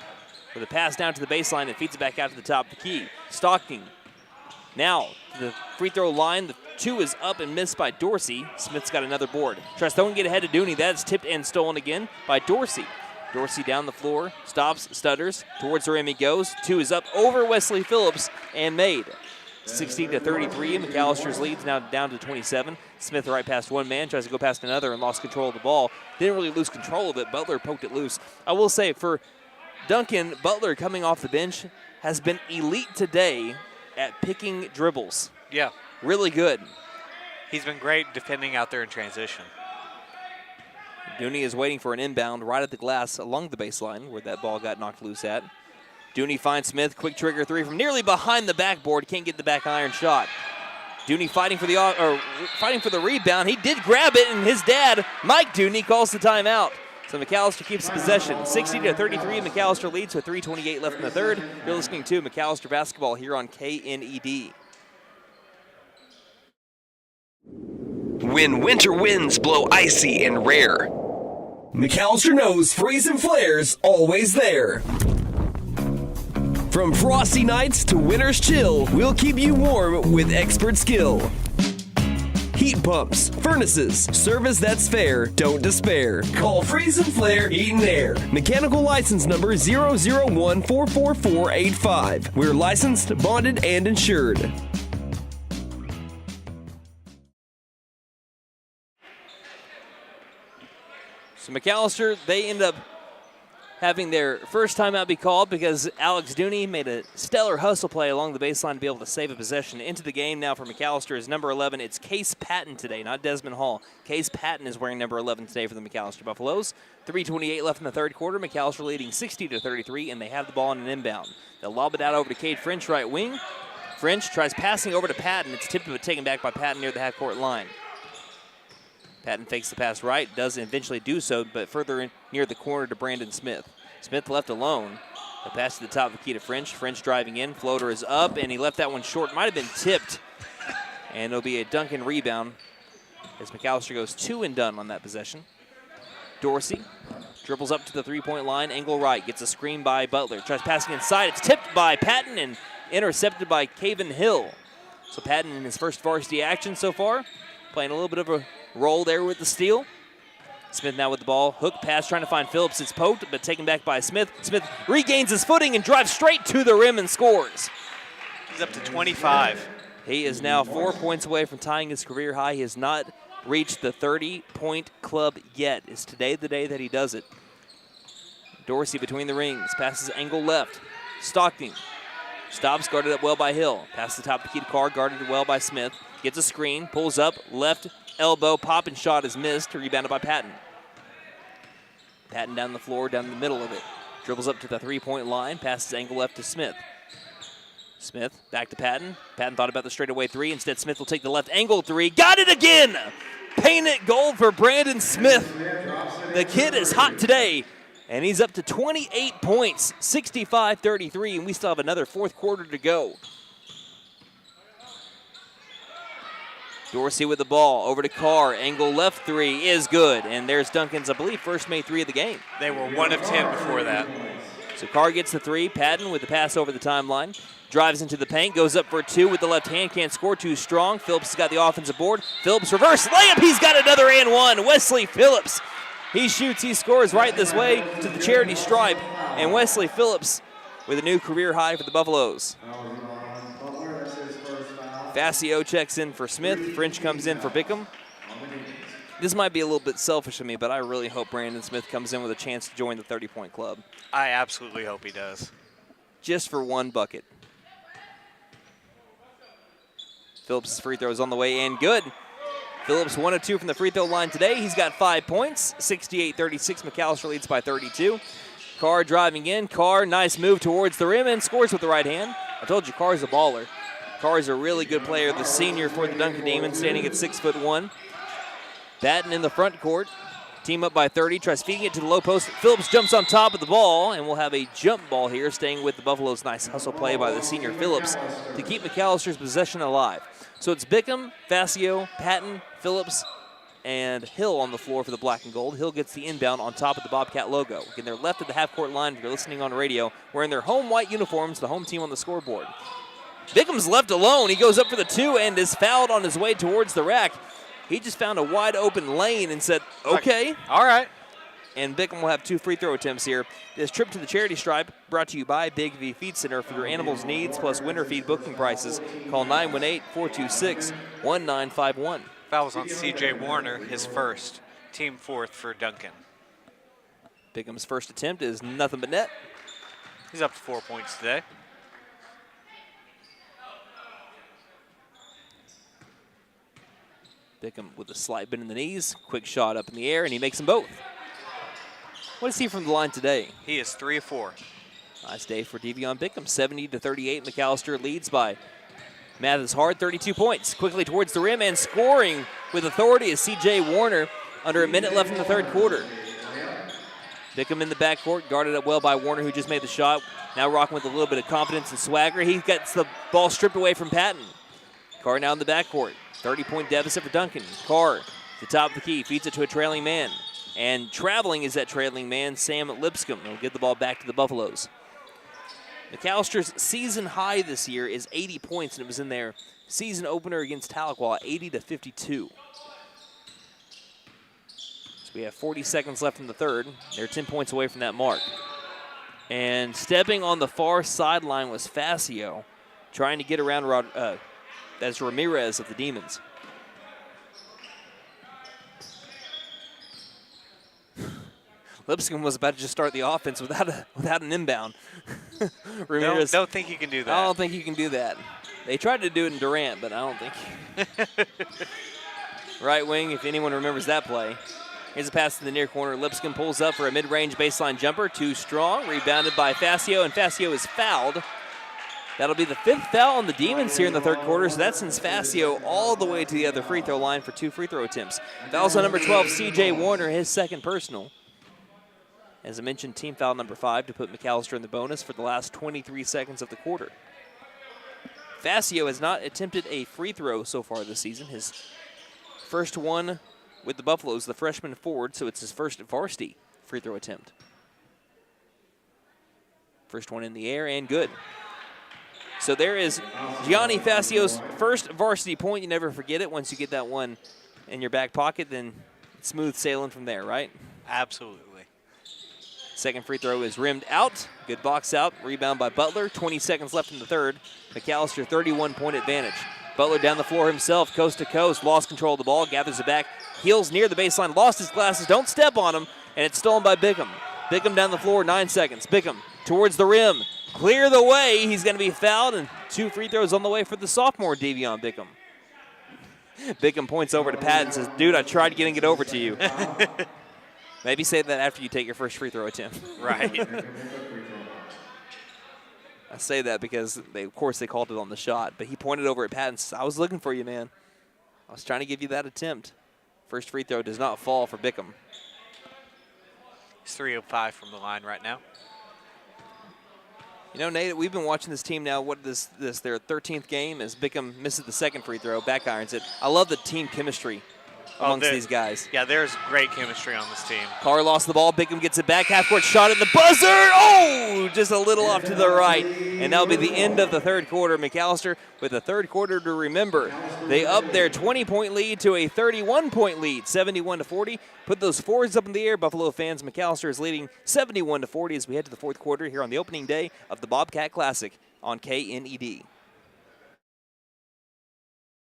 With a pass down to the baseline that feeds it back out to the top of the key. Stockton. Now to the free throw line. The 2 is up and missed by Dorsey. Smith's got another board. Tries to get ahead to Dooney. That's tipped and stolen again by Dorsey. Dorsey down the floor. Stops, stutters. Towards the rim he goes. 2 is up over Wesley Phillips and made. 16-33. McAllister's leads now down to 27. Smith right past one man. Tries to go past another and lost control of the ball. Didn't really lose control of it. Butler poked it loose. I will say for Duncan, Butler coming off the bench has been elite today at picking dribbles. Yeah. Really good. He's been great defending out there in transition. Dooney is waiting for an inbound right at the glass along the baseline where that ball got knocked loose at. Dooney finds Smith. Quick trigger 3 from nearly behind the backboard. Can't get the back iron shot. Dooney fighting for the rebound. He did grab it, and his dad, Mike Dooney, calls the timeout. So McAllister keeps possession. 60-33, McAllister leads with 3:28 left in the third. You're listening to McAllister Basketball here on KNED. When winter winds blow icy and rare, McAllister knows Freeze and Flare's always there. From frosty nights to winter's chill, we'll keep you warm with expert skill. Heat pumps, furnaces, service that's fair, don't despair. Call Freeze and Flare Heat and Air. Mechanical license number 001-44485. We're licensed, bonded, and insured. So McAllister, they end up having their first timeout be called because Alex Dooney made a stellar hustle play along the baseline to be able to save a possession. Into the game now for McAllister is number 11. It's Case Patton today, not Desmond Hall. Case Patton is wearing number 11 today for the McAllister Buffaloes. 3:28 left in the third quarter. McAllister leading 60-33, and they have the ball on an inbound. They'll lob it out over to Cade French, right wing. French tries passing over to Patton. It's tipped but taken back by Patton near the half-court line. Patton fakes the pass right, does eventually do so, but further in near the corner to Brandon Smith. Smith left alone. The pass to the top of the key to French. French driving in. Floater is up, and he left that one short. Might have been tipped. And it'll be a Duncan rebound as McAllister goes 2 and done on that possession. Dorsey dribbles up to the three-point line. Angle right. Gets a screen by Butler. Tries passing inside. It's tipped by Patton and intercepted by Caven Hill. So Patton in his first varsity action so far. Playing a little bit of a role there with the steal. Smith now with the ball. Hook pass trying to find Phillips. It's poked, but taken back by Smith. Smith regains his footing and drives straight to the rim and scores. He's up to 25. He is now 4 points away from tying his career high. He has not reached the 30-point club yet. Is today the day that he does it? Dorsey between the rings. Passes angle left. Stockton. Stops, guarded up well by Hill. Passes the top of the key to Carr, guarded well by Smith. Gets a screen, pulls up, left elbow, pop and shot is missed, rebounded by Patton. Patton down the floor, down the middle of it. Dribbles up to the three-point line, passes angle left to Smith. Smith back to Patton. Patton thought about the straightaway 3. Instead, Smith will take the left angle 3. Got it again! Paint it gold for Brandon Smith. The kid is hot today, and he's up to 28 points, 65-33, and we still have another fourth quarter to go. Dorsey with the ball, over to Carr, angle left 3 is good, and there's Duncan's, I believe, first made 3 of the game. They were 1 of 10 before that. So Carr gets the 3, Patton with the pass over the timeline, drives into the paint, goes up for 2 with the left hand, can't score, too strong. Phillips has got the offensive board. Phillips reverse layup, he's got another and 1. Wesley Phillips, he shoots, he scores right this way to the charity stripe, and Wesley Phillips with a new career high for the Buffaloes. Facio checks in for Smith. French comes in for Bickham. This might be a little bit selfish of me, but I really hope Brandon Smith comes in with a chance to join the 30-point club. I absolutely hope he does. Just for one bucket. Phillips' free throw is on the way and good. Phillips 1 of 2 from the free throw line today. He's got 5 points. 68-36. McAllister leads by 32. Carr driving in. Carr, nice move towards the rim and scores with the right hand. I told you Carr's a baller. Carr is a really good player, the senior for the Duncan Demons, standing at 6'1". Patton in the front court. Team up by 30, tries feeding it to the low post. Phillips jumps on top of the ball, and we'll have a jump ball here, staying with the Buffaloes. Nice hustle play by the senior Phillips to keep McAllister's possession alive. So it's Bickham, Facio, Patton, Phillips, and Hill on the floor for the black and gold. Hill gets the inbound on top of the Bobcat logo. Again, they're left at the half-court line if you're listening on radio, wearing their home white uniforms, the home team on the scoreboard. Bickham's left alone. He goes up for the 2 and is fouled on his way towards the rack. He just found a wide open lane and said, okay. All right. And Bickham will have 2 free throw attempts here. This trip to the charity stripe brought to you by Big V Feed Center. For your animals' needs plus winter feed booking prices, call 918-426-1951. Foul was on C.J. Warner, his first, team 4th for Duncan. Bickham's first attempt is nothing but net. He's up to 4 points today. Bickham with a slight bend in the knees, quick shot up in the air, and he makes them both. What is he from the line today? He is 3 of 4. Nice day for Devion Bickham. 70-38, McAlester leads by Mathis Hard, 32 points. Quickly towards the rim and scoring with authority is C.J. Warner under a minute left in the third quarter. Bickham in the backcourt, guarded up well by Warner, who just made the shot. Now rocking with a little bit of confidence and swagger. He gets the ball stripped away from Patton. Carr now in the backcourt. 30-point deficit for Duncan. Carr, the top of the key, feeds it to a trailing man. And traveling is that trailing man, Sam Lipscomb. He'll get the ball back to the Buffaloes. McAllister's season high this year is 80 points, and it was in their season opener against Tahlequah, 80-52. So we have 40 seconds left in the third. They're 10 points away from that mark. And stepping on the far sideline was Facio, trying to get around that's Ramirez of the Demons. Lipscomb was about to just start the offense without an inbound. Ramirez, don't think you can do that. I don't think you can do that. They tried to do it in Durant, but I don't think. Right wing, if anyone remembers that play. Here's a pass to the near corner. Lipscomb pulls up for a mid-range baseline jumper. Too strong. Rebounded by Facio, and Facio is fouled. That'll be the 5th foul on the Demons here in the third quarter, so that sends Facio all the way to the other free throw line for 2 free throw attempts. Fouls on number 12, C.J. Warner, his second personal. As I mentioned, team foul number 5 to put McAlester in the bonus for the last 23 seconds of the quarter. Facio has not attempted a free throw so far this season. His first one with the Buffaloes, the freshman forward, so it's his first varsity free throw attempt. First one in the air and good. So there is Gianni Facio's first varsity point. You never forget it. Once you get that one in your back pocket, then it's smooth sailing from there, right? Absolutely. Second free throw is rimmed out. Good box out. Rebound by Butler. 20 seconds left in the third. McAlester 31-point advantage. Butler down the floor himself, coast to coast. Lost control of the ball. Gathers it back. Heels near the baseline. Lost his glasses. Don't step on him. And it's stolen by Bickham. Bickham down the floor. 9 seconds. Bickham towards the rim. Clear the way. He's going to be fouled. And 2 free throws on the way for the sophomore, Devion Bickham. Bickham points over to Pat and says, dude, I tried getting it over to you. Maybe say that after you take your first free throw attempt. Right. I say that because, of course, they called it on the shot. But he pointed over at Pat and said, I was looking for you, man. I was trying to give you that attempt. First free throw does not fall for Bickham. He's 3 of 5 from the line right now. You know, Nate, we've been watching this team now. What is this their 13th game as Bickham misses the second free throw, back irons it. I love the team chemistry amongst these guys. Yeah, there's great chemistry on this team. Carr lost the ball. Bickham gets it back. Half-court shot at the buzzer. Oh, just a little off to the right. And that'll be the end of the third quarter. McAlester with the third quarter to remember. They up their 20-point lead to a 31-point lead, 71-40. Put those fours up in the air, Buffalo fans. McAlester is leading 71-40 as we head to the fourth quarter here on the opening day of the Bobcat Classic on KNED.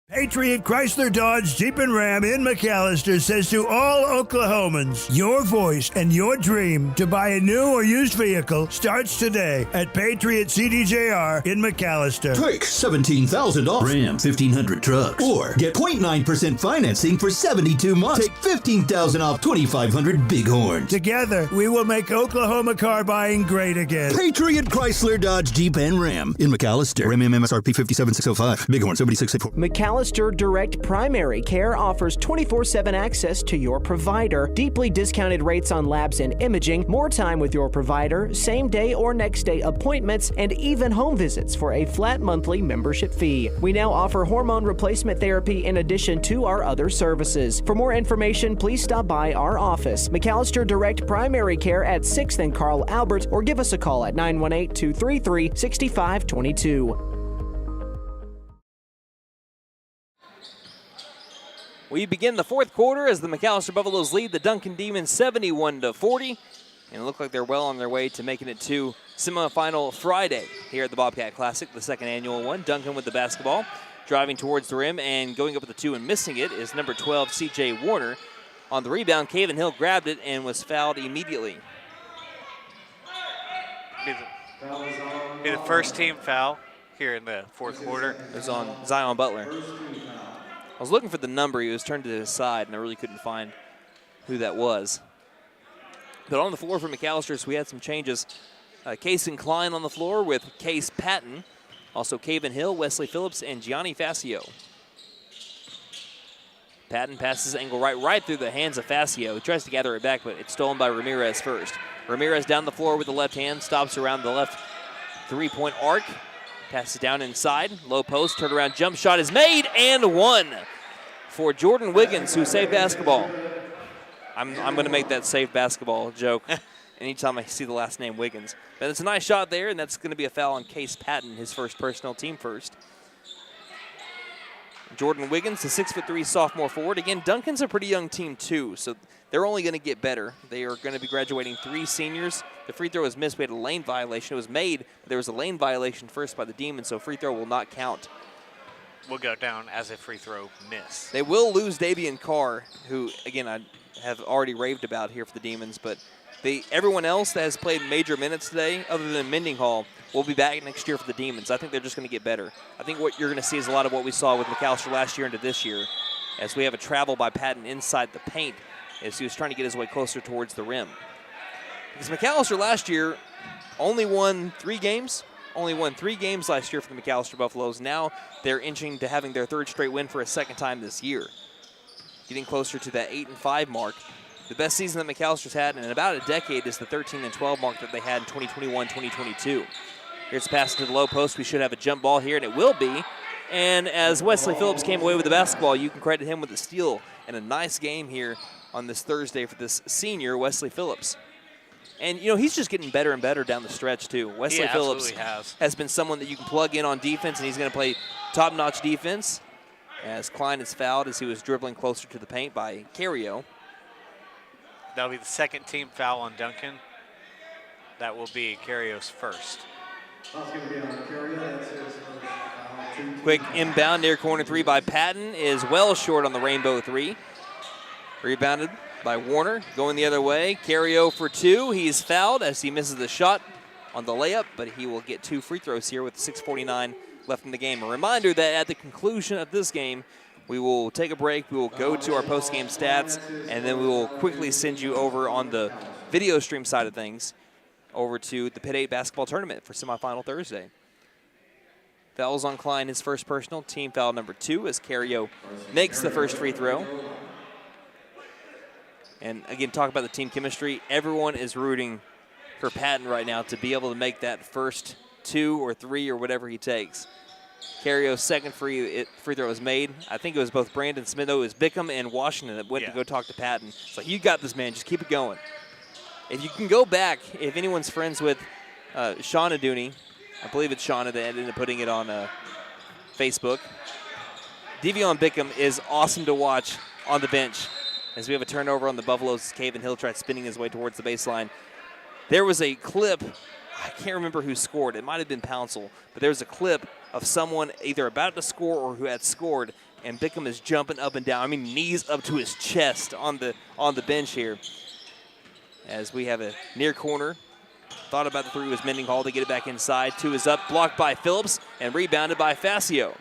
Patriot Chrysler Dodge Jeep and Ram in McAlester says to all Oklahomans, your voice and your dream to buy a new or used vehicle starts today at Patriot CDJR in McAlester. Take $17,000 off Ram 1500 trucks or get 0.9% financing for 72 months. Take $15,000 off 2,500 Bighorns. Together, we will make Oklahoma car buying great again. Patriot Chrysler Dodge Jeep and Ram in McAlester. Ram MSRP 57,605. Bighorn 7664. McAlester Direct Primary Care offers 24/7 access to your provider, deeply discounted rates on labs and imaging, more time with your provider, same-day or next-day appointments, and even home visits for a flat monthly membership fee. We now offer hormone replacement therapy in addition to our other services. For more information, please stop by our office, McAlester Direct Primary Care at 6th and Carl Albert, or give us a call at 918-233-6522. We begin the fourth quarter as the McAlester Buffaloes lead the Duncan Demons 71-40. And it looked like they're well on their way to making it to semifinal Friday here at the Bobcat Classic, the second annual one. Duncan with the basketball, driving towards the rim and going up with the two and missing it is number 12, C.J. Warner. On the rebound, Caven Hill grabbed it and was fouled immediately. Be the first team foul here in the fourth quarter. It was on Zion Butler. I was looking for the number. He was turned to his side, and I really couldn't find who that was. But on the floor for McAllister's, we had some changes. Case and Klein on the floor with Case Patton. Also Caven Hill, Wesley Phillips, and Gianni Facio. Patton passes angle right through the hands of Facio. He tries to gather it back, but it's stolen by Ramirez first. Ramirez down the floor with the left hand, stops around the left three-point arc. Passes down inside, low post, turnaround jump shot is made and one for Jordan Wiggins, who saved basketball. I'm going to make that save basketball joke anytime I see the last name Wiggins. But it's a nice shot there, and that's going to be a foul on Case Patton, his first personal, team first. Jordan Wiggins, the 6'3" sophomore forward. Again, Duncan's a pretty young team too, so they're only going to get better. They are going to be graduating 3 seniors. The free throw was missed. We had a lane violation. It was made, but there was a lane violation first by the Demons, so free throw will not count. Will go down as a free throw miss. They will lose Davian Carr, who, again, I have already raved about here for the Demons, but everyone else that has played major minutes today, other than Mendenhall, will be back next year for the Demons. I think they're just going to get better. I think what you're going to see is a lot of what we saw with McAlester last year into this year, as we have a travel by Patton inside the paint as he was trying to get his way closer towards the rim. Because McAlester last year only won 3 games. Only won 3 games last year for the McAlester Buffaloes. Now they're inching to having their 3rd straight win for a 2nd time this year. Getting closer to that 8-5 mark. The best season that McAllister's had in about a decade is the 13-12 mark that they had in 2021-2022. Here's a pass to the low post. We should have a jump ball here, and it will be. And as Wesley Phillips came away with the basketball, you can credit him with the steal and a nice game here on this Thursday for this senior, Wesley Phillips. And, you know, he's just getting better and better down the stretch, too. Wesley Phillips has been someone that you can plug in on defense, and he's going to play top-notch defense as Klein is fouled as he was dribbling closer to the paint by Cario. That'll be the 2nd team foul on Duncan. That will be Cario's first. Quick inbound near corner 3 by Patton is well short on the rainbow 3. Rebounded by Warner, going the other way. Cario for 2. He's fouled as he misses the shot on the layup, but he will get 2 free throws here with 6:49 left in the game. A reminder that at the conclusion of this game, we will take a break. We will go to our post-game stats, and then we will quickly send you over on the video stream side of things over to the Pit 8 basketball tournament for semifinal Thursday. Fouls on Klein, his first personal. Team foul number 2 as Cario makes the first free throw. And again, talk about the team chemistry. Everyone is rooting for Patton right now to be able to make that first 2 or 3 or whatever he takes. Cario's second free throw was made. I think it was both Brandon Smith, it was Bickham and Washington that went to go talk to Patton. So you got this, man. Just keep it going. If you can go back, if anyone's friends with Shauna Dooney, I believe it's Shauna that ended up putting it on Facebook. Devion Bickham is awesome to watch on the bench. As we have a turnover on the Buffaloes, Caven Hill tried spinning his way towards the baseline. There was a clip, I can't remember who scored. It might have been Pouncil, but there was a clip of someone either about to score or who had scored, and Bickham is jumping up and down. I mean, knees up to his chest on the bench here. As we have a near corner. Thought about the 3 was Mendenhall to get it back inside. 2 is up, blocked by Phillips, and rebounded by Facio.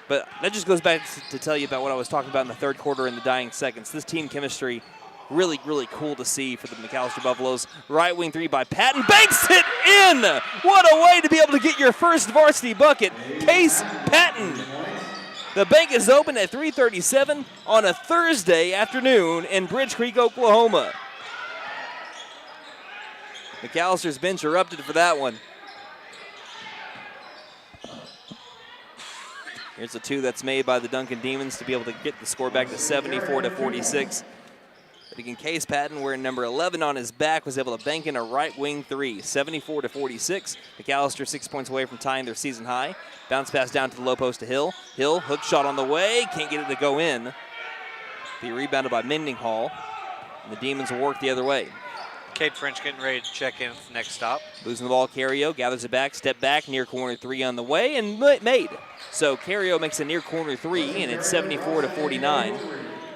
But that just goes back to tell you about what I was talking about in the 3rd quarter in the dying seconds. This team chemistry, really, really cool to see for the McAlester Buffaloes. Right wing 3 by Patton, banks it in! What a way to be able to get your first varsity bucket. Case Patton The bank is open at 3:37 on a Thursday afternoon in Bridge Creek, Oklahoma. McAllister's bench erupted for that one. Here's a 2 that's made by the Duncan Demons to be able to get the score back to 74-46. But again, Case Patton, wearing number 11 on his back, was able to bank in a right wing 3, 74-46. McAllister 6 points away from tying their season high. Bounce pass down to the low post to Hill. Hill, hook shot on the way, can't get it to go in. Be rebounded by Mendenhall, and the Demons will work the other way. Cade French getting ready to check in for the next stop. Losing the ball, Carrio gathers it back, step back, near corner 3 on the way, and made. So Carrio makes a near corner 3, and it's 74-49.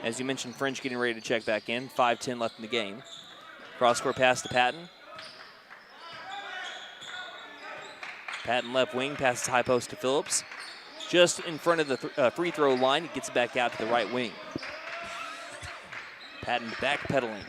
As you mentioned, French getting ready to check back in. 5:10 left in the game. Cross-court pass to Patton. Patton left wing, passes high post to Phillips. Just in front of the free throw line, he gets it back out to the right wing. Patton backpedaling.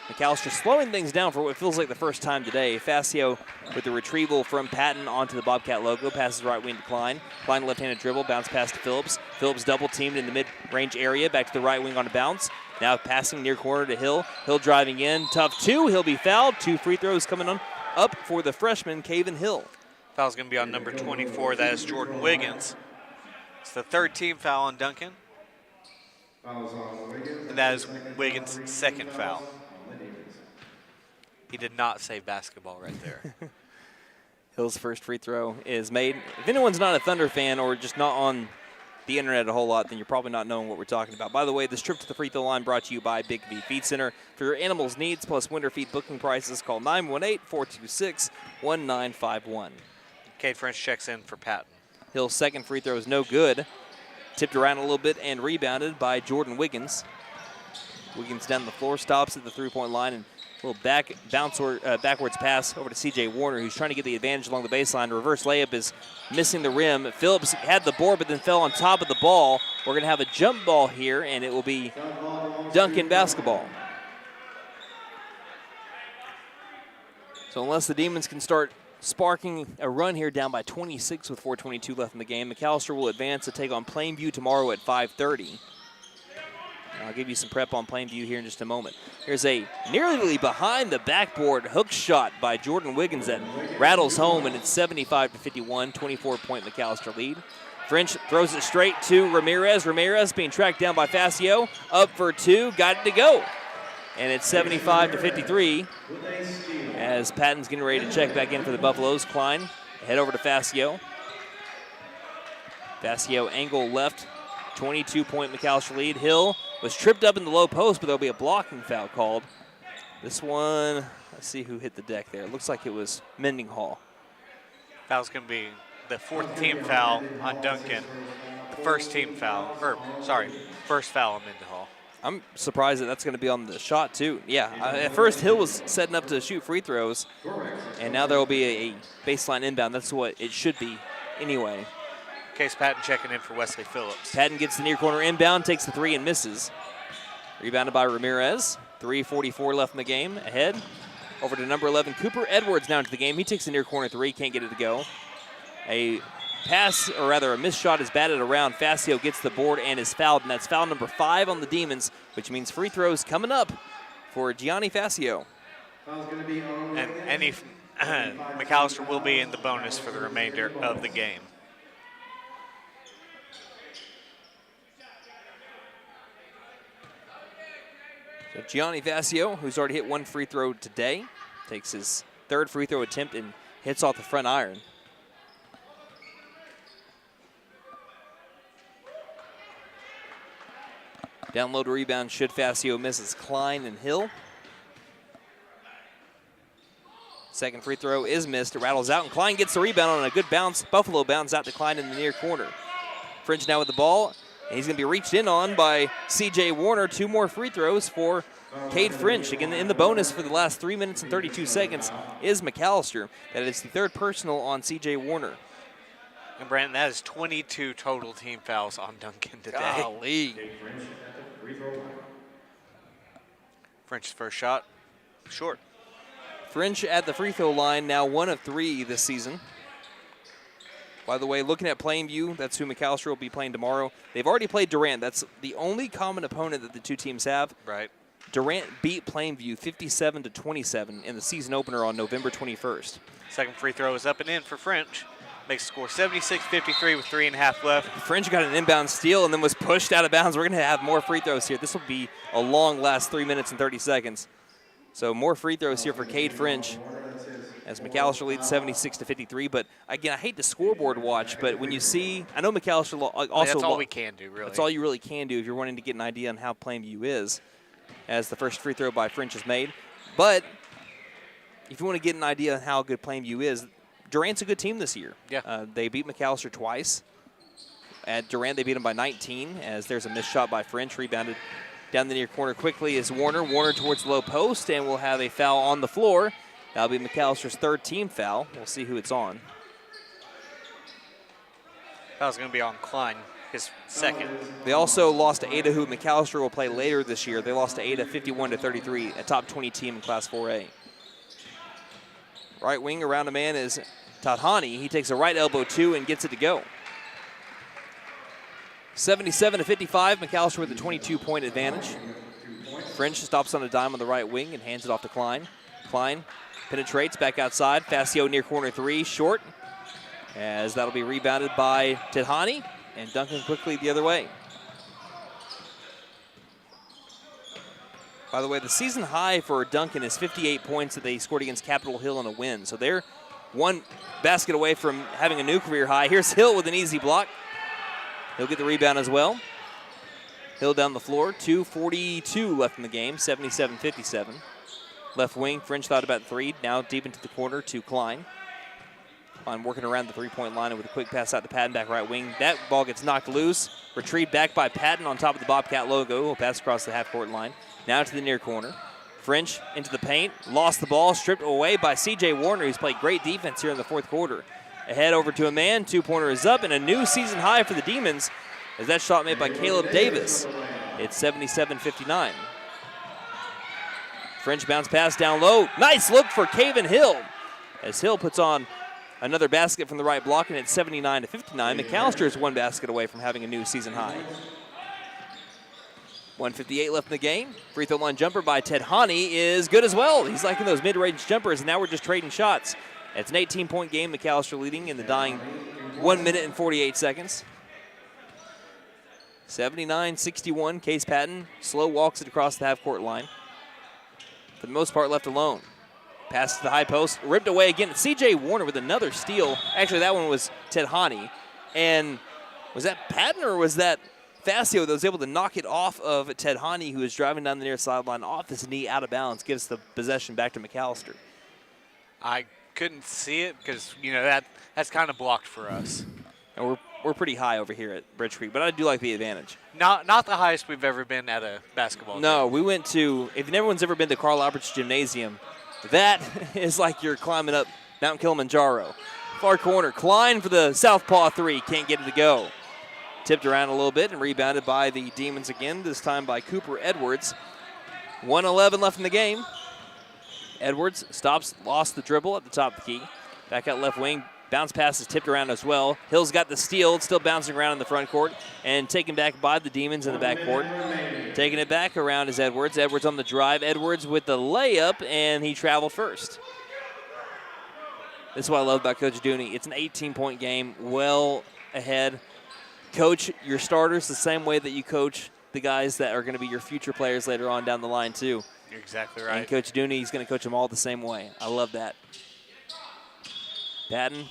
McAllister slowing things down for what feels like the first time today. Facio with the retrieval from Patton onto the Bobcat logo. Passes right wing to Klein. Klein left-handed dribble. Bounce pass to Phillips. Phillips double-teamed in the mid-range area. Back to the right wing on a bounce. Now passing near corner to Hill. Hill driving in. Tough 2. He'll be fouled. 2 free throws coming on up for the freshman, Caven Hill. Foul's going to be on number 24. That is Jordan Wiggins. It's the 3rd team foul on Duncan. And that is Wiggins' 2nd foul. He did not say basketball right there. Hill's first free throw is made. If anyone's not a Thunder fan or just not on the internet a whole lot, then you're probably not knowing what we're talking about. By the way, this trip to the free throw line brought to you by Big V Feed Center. For your animals' needs plus winter feed booking prices, call 918-426-1951. Cade French checks in for Patton. Hill's second free throw is no good. Tipped around a little bit and rebounded by Jordan Wiggins. Wiggins down the floor, stops at the three-point line, and a little backwards pass over to C.J. Warner, who's trying to get the advantage along the baseline. Reverse layup is missing the rim. Phillips had the board, but then fell on top of the ball. We're going to have a jump ball here, and it will be Duncan basketball. So unless the Demons can start sparking a run here down by 26 with 4:22 left in the game, McAllister will advance to take on Plainview tomorrow at 5:30. I'll give you some prep on Plainview here in just a moment. Here's a nearly behind the backboard hook shot by Jordan Wiggins that rattles home, and it's 75-51, 24-point McAllister lead. French throws it straight to Ramirez. Ramirez being tracked down by Facio. Up for 2, got it to go. And it's 75-53 as Patton's getting ready to check back in for the Buffaloes. Klein head over to Facio. Facio angle left, 22-point McAllister lead. Hill was tripped up in the low post, but there'll be a blocking foul called. This one, let's see who hit the deck there. It looks like it was Mendenhall. Foul's going to be the 4th team foul on Duncan. The first foul on Mendenhall. I'm surprised that that's going to be on the shot, too. Yeah, at first Hill was setting up to shoot free throws, and now there will be a baseline inbound. That's what it should be anyway. Case Patton checking in for Wesley Phillips. Patton gets the near corner inbound, takes the 3 and misses. Rebounded by Ramirez. 3:44 left in the game. Ahead over to number 11, Cooper Edwards now into the game. He takes the near corner 3, can't get it to go. A pass, or rather a missed shot, is batted around. Facio gets the board and is fouled, and that's foul number 5 on the Demons, which means free throws coming up for Gianni Facio. And McAllister will be in the bonus for the remainder of the game. So Gianni Facio, who's already hit 1 free throw today, takes his 3rd free throw attempt and hits off the front iron. Down low to rebound should Facio misses Klein and Hill. Second free throw is missed. It rattles out, and Klein gets the rebound on a good bounce. Buffalo bounds out to Klein in the near corner. French now with the ball. And he's going to be reached in on by C.J. Warner. 2 more free throws for Cade French. Again, in the bonus for the last 3 minutes and 32 seconds is McAllister. That is the 3rd personal on C.J. Warner. And Brandon, that is 22 total team fouls on Duncan today. Golly. French's first shot, short. French at the free throw line, now 1 of 3 this season. By the way, looking at Plainview, that's who McAlester will be playing tomorrow. They've already played Durant. That's the only common opponent that the two teams have. Right. Durant beat Plainview 57-27 in the season opener on November 21st. Second free throw is up and in for French. Makes the score 76-53 with 3.5 left. French got an inbound steal and then was pushed out of bounds. We're going to have more free throws here. This will be a long last 3 minutes and 30 seconds. So more free throws here for Cade French as McAlester leads 76-53. But again, I hate the scoreboard watch, but when you see, I know McAlester also. That's all we can do, really. That's all you really can do if you're wanting to get an idea on how Plainview is, as the first free throw by French is made. But if you want to get an idea on how good Plainview is, Durant's a good team this year. Yeah. They beat McAlester twice. At Durant, they beat them by 19, as there's a missed shot by French, rebounded down the near corner quickly is Warner. Warner towards the low post, and we'll have a foul on the floor. That'll be McAllister's third team foul. We'll see who it's on. That was going to be on Klein, his second. They also lost to Ada, who McAlester will play later this year. They lost to Ada 51-33, a top 20 team in Class 4A. Right wing around a man is Tadhani. He takes a right elbow two and gets it to go. 77-55, McAlester with a 22-point advantage. French stops on a dime on the right wing and hands it off to Klein. Klein penetrates back outside. Facio near corner three, short, as that'll be rebounded by Tadhani, and Duncan quickly the other way. By the way, the season high for Duncan is 58 points that they scored against Capitol Hill in a win. So they're one basket away from having a new career high. Here's Hill with an easy block. He'll get the rebound as well. Hill down the floor, 2:42 left in the game, 77-57. Left wing, French thought about three, now deep into the corner to Klein. Klein working around the three-point line and with a quick pass out to Patton, back right wing. That ball gets knocked loose, retrieved back by Patton on top of the Bobcat logo. Will pass across the half-court line. Now to the near corner. French into the paint, lost the ball, stripped away by C.J. Warner, who's played great defense here in the fourth quarter. Ahead over to a man, two-pointer is up, and a new season high for the Demons as that shot made by Caleb Davis. It's 77-59. French bounce pass down low. Nice look for Caven Hill as Hill puts on another basket from the right block, and it's 79-59. McAlester is one basket away from having a new season high. 1:58 left in the game. Free throw line jumper by Tadhani is good as well. He's liking those mid-range jumpers, and now we're just trading shots. It's an 18-point game. McAlester leading in the dying 1 minute and 48 seconds. 79-61. Case Patton slow walks it across the half-court line. For the most part, left alone. Pass to the high post, ripped away again. C.J. Warner with another steal. Actually, that one was Tadhani. And was that Patton or was that Facio that was able to knock it off of Tadhani, who was driving down the near sideline off his knee, out of bounds, gives the possession back to McAlester. I couldn't see it because, you know, that's kind of blocked for us. And we're pretty high over here at Bridge Creek, but I do like the advantage. Not the highest we've ever been at a basketball game. No, we went to, if everyone's ever been to Carl Albert's Gymnasium, that is like you're climbing up Mount Kilimanjaro. Far corner, Klein for the southpaw three, can't get it to go. Tipped around a little bit and rebounded by the Demons again, this time by Cooper Edwards. 1:11 left in the game. Edwards stops, lost the dribble at the top of the key. Back out left wing, bounce pass is tipped around as well. Hill's got the steal, still bouncing around in the front court, and taken back by the Demons in the back court. Taking it back around is Edwards. Edwards on the drive. Edwards with the layup, and he traveled first. This is what I love about Coach Dooney. It's an 18-point game, well ahead. Coach your starters the same way that you coach the guys that are going to be your future players later on down the line, too. You're exactly right. And Coach Dooney, he's going to coach them all the same way. I love that. Patton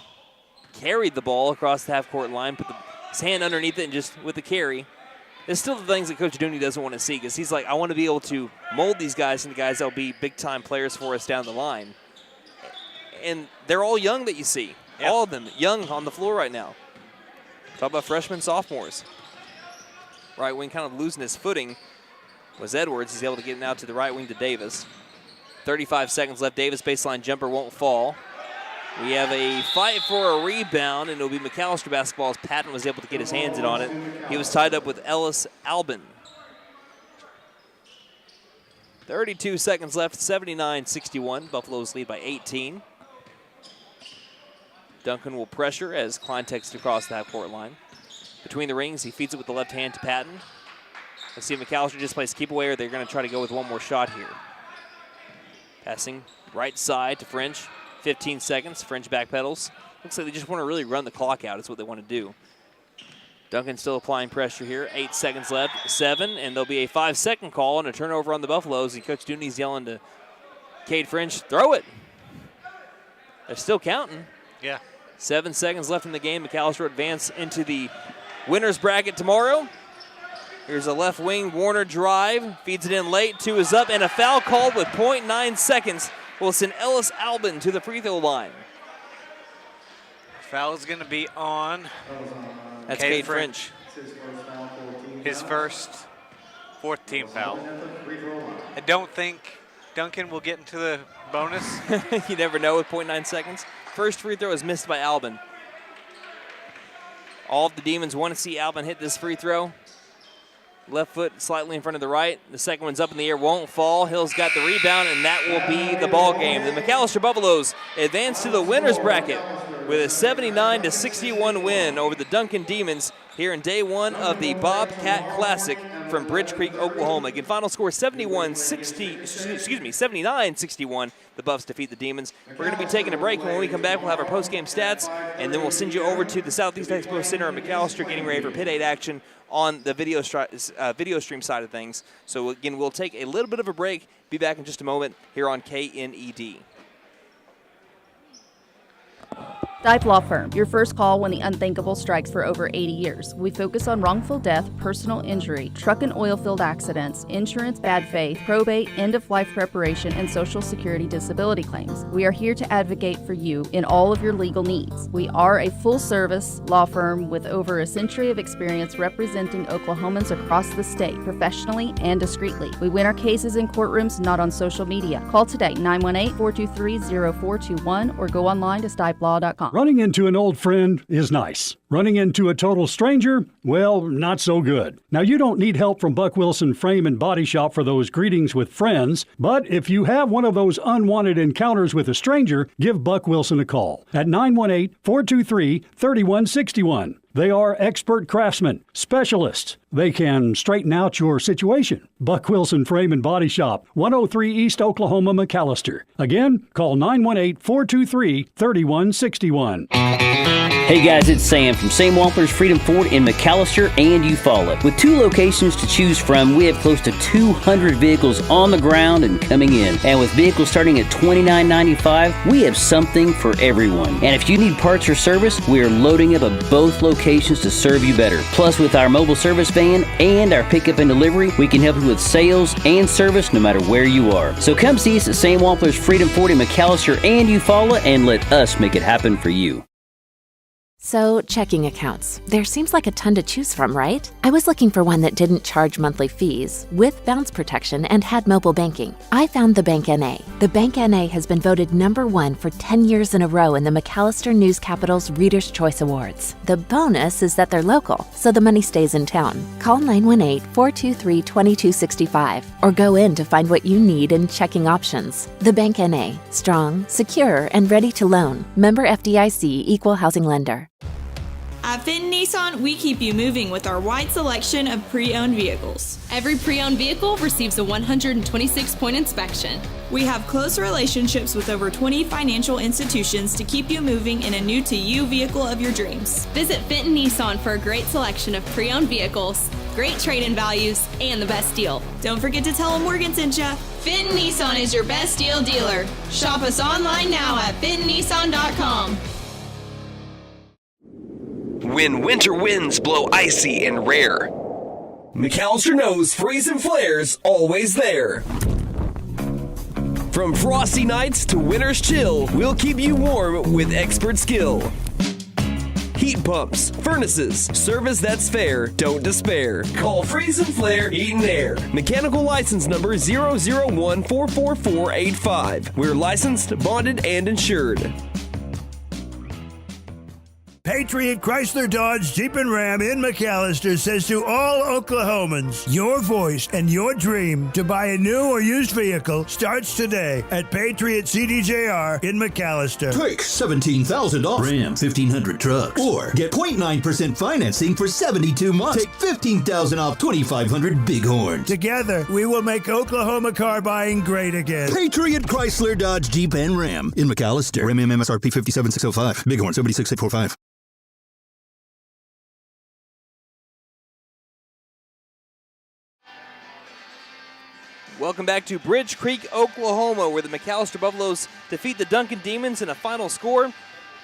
carried the ball across the half-court line, put his hand underneath it, and just with the carry. There's still the things that Coach Dooney doesn't want to see, because he's like, I want to be able to mold these guys into guys that will be big-time players for us down the line. And they're all young that you see. Yep. All of them young on the floor right now. Talk about freshmen, sophomores. Right wing kind of losing his footing was Edwards. He's able to get it out to the right wing to Davis. 35 seconds left. Davis baseline jumper won't fall. We have a fight for a rebound, and it'll be McAlester basketball as Patton was able to get his hands in on it. He was tied up with Ellis Albin. 32 seconds left, 79-61. Buffaloes lead by 18. Duncan will pressure as Klein takes it across the half-court line. Between the rings, he feeds it with the left hand to Patton. Let's see if McAlester just plays keep away or they're going to try to go with one more shot here. Passing right side to French. 15 seconds. French backpedals. Looks like they just want to really run the clock out is what they want to do. Duncan still applying pressure here. 8 seconds left. 7, and there'll be a 5-second call and a turnover on the Buffaloes. And Coach Dooney's yelling to Cade French, throw it. They're still counting. Yeah. 7 seconds left in the game. McAlester advance into the winner's bracket tomorrow. Here's a left wing Warner drive. Feeds it in late. 2 is up, and a foul called with 0.9 seconds will send Ellis Albin to the free throw line. Foul is going to be on. That's Cade French. His first 4th team foul. I don't think Duncan will get into the bonus. You never know with 0.9 seconds. First free throw is missed by Albin. All of the Demons want to see Albin hit this free throw. Left foot slightly in front of the right. The second one's up in the air, won't fall. Hill's got the rebound, and that will be the ball game. The McAlester Buffaloes advance to the winner's bracket with a 79-61 win over the Duncan Demons here in day 1 of the Bobcat Classic from Bridge Creek, Oklahoma. Again, final score 79-61. The Buffs defeat the Demons. We're going to be taking a break, and when we come back, we'll have our post-game stats, and then we'll send you over to the Southeast Expo Center in McAlester, getting ready for Pit 8 action on the video stream side of things. So again, we'll take a little bit of a break. Be back in just a moment here on KNED. Dive Law Firm, your first call when the unthinkable strikes for over 80 years. We focus on wrongful death, personal injury, truck and oil field accidents, insurance bad faith, probate, end-of-life preparation, and Social Security disability claims. We are here to advocate for you in all of your legal needs. We are a full-service law firm with over a century of experience representing Oklahomans across the state, professionally and discreetly. We win our cases in courtrooms, not on social media. Call today, 918-423-0421, or go online to stipelaw.com. Running into an old friend is nice. Running into a total stranger, well, not so good. Now, you don't need help from Buck Wilson Frame and Body Shop for those greetings with friends, but if you have one of those unwanted encounters with a stranger, give Buck Wilson a call at 918-423-3161. They are expert craftsmen, specialists. They can straighten out your situation. Buck Wilson Frame and Body Shop, 103 East Oklahoma, McAlester. Again, call 918-423-3161. Hey guys, it's Sam from Sam Wampler's Freedom Ford in McAlester and Eufaula. With 2 locations to choose from, we have close to 200 vehicles on the ground and coming in. And with vehicles starting at $29.95, we have something for everyone. And if you need parts or service, we are loading up at both locations to serve you better. Plus, with our mobile service van and our pickup and delivery, we can help you with sales and service no matter where you are. So come see us at Sam Wampler's Freedom Ford in McAlester and Eufaula and let us make it happen for you. So, checking accounts. There seems like a ton to choose from, right? I was looking for one that didn't charge monthly fees, with bounce protection, and had mobile banking. I found the Bank NA. The Bank NA has been voted #1 for 10 years in a row in the McAlester News Capital's Reader's Choice Awards. The bonus is that they're local, so the money stays in town. Call 918-423-2265 or go in to find what you need in checking options. The Bank NA. Strong, secure, and ready to loan. Member FDIC Equal Housing Lender. At Fenton Nissan, we keep you moving with our wide selection of pre-owned vehicles. Every pre-owned vehicle receives a 126-point inspection. We have close relationships with over 20 financial institutions to keep you moving in a new-to-you vehicle of your dreams. Visit Fenton Nissan for a great selection of pre-owned vehicles, great trade-in values, and the best deal. Don't forget to tell them Morgan sent ya. Fenton Nissan is your best deal dealer. Shop us online now at fentonnissan.com. When winter winds blow icy and rare, McAlester knows Freeze and Flare's always there. From frosty nights to winter's chill, we'll keep you warm with expert skill. Heat pumps, furnaces, service that's fair, don't despair. Call Freeze and Flare Heat and Air. Mechanical license number 001444485. We're licensed, bonded, and insured. Patriot Chrysler Dodge Jeep and Ram in McAlester says to all Oklahomans, your voice and your dream to buy a new or used vehicle starts today at Patriot CDJR in McAlester. Take $17,000 Ram 1500 trucks or get 0.9% financing for 72 months. Take $15,000 off 2,500 Bighorns. Together, we will make Oklahoma car buying great again. Patriot Chrysler Dodge Jeep and Ram in McAlester. Ram MSRP 57,605. Bighorn 76,645. Welcome back to Bridge Creek, Oklahoma, where the McAlester Buffaloes defeat the Duncan Demons in a final score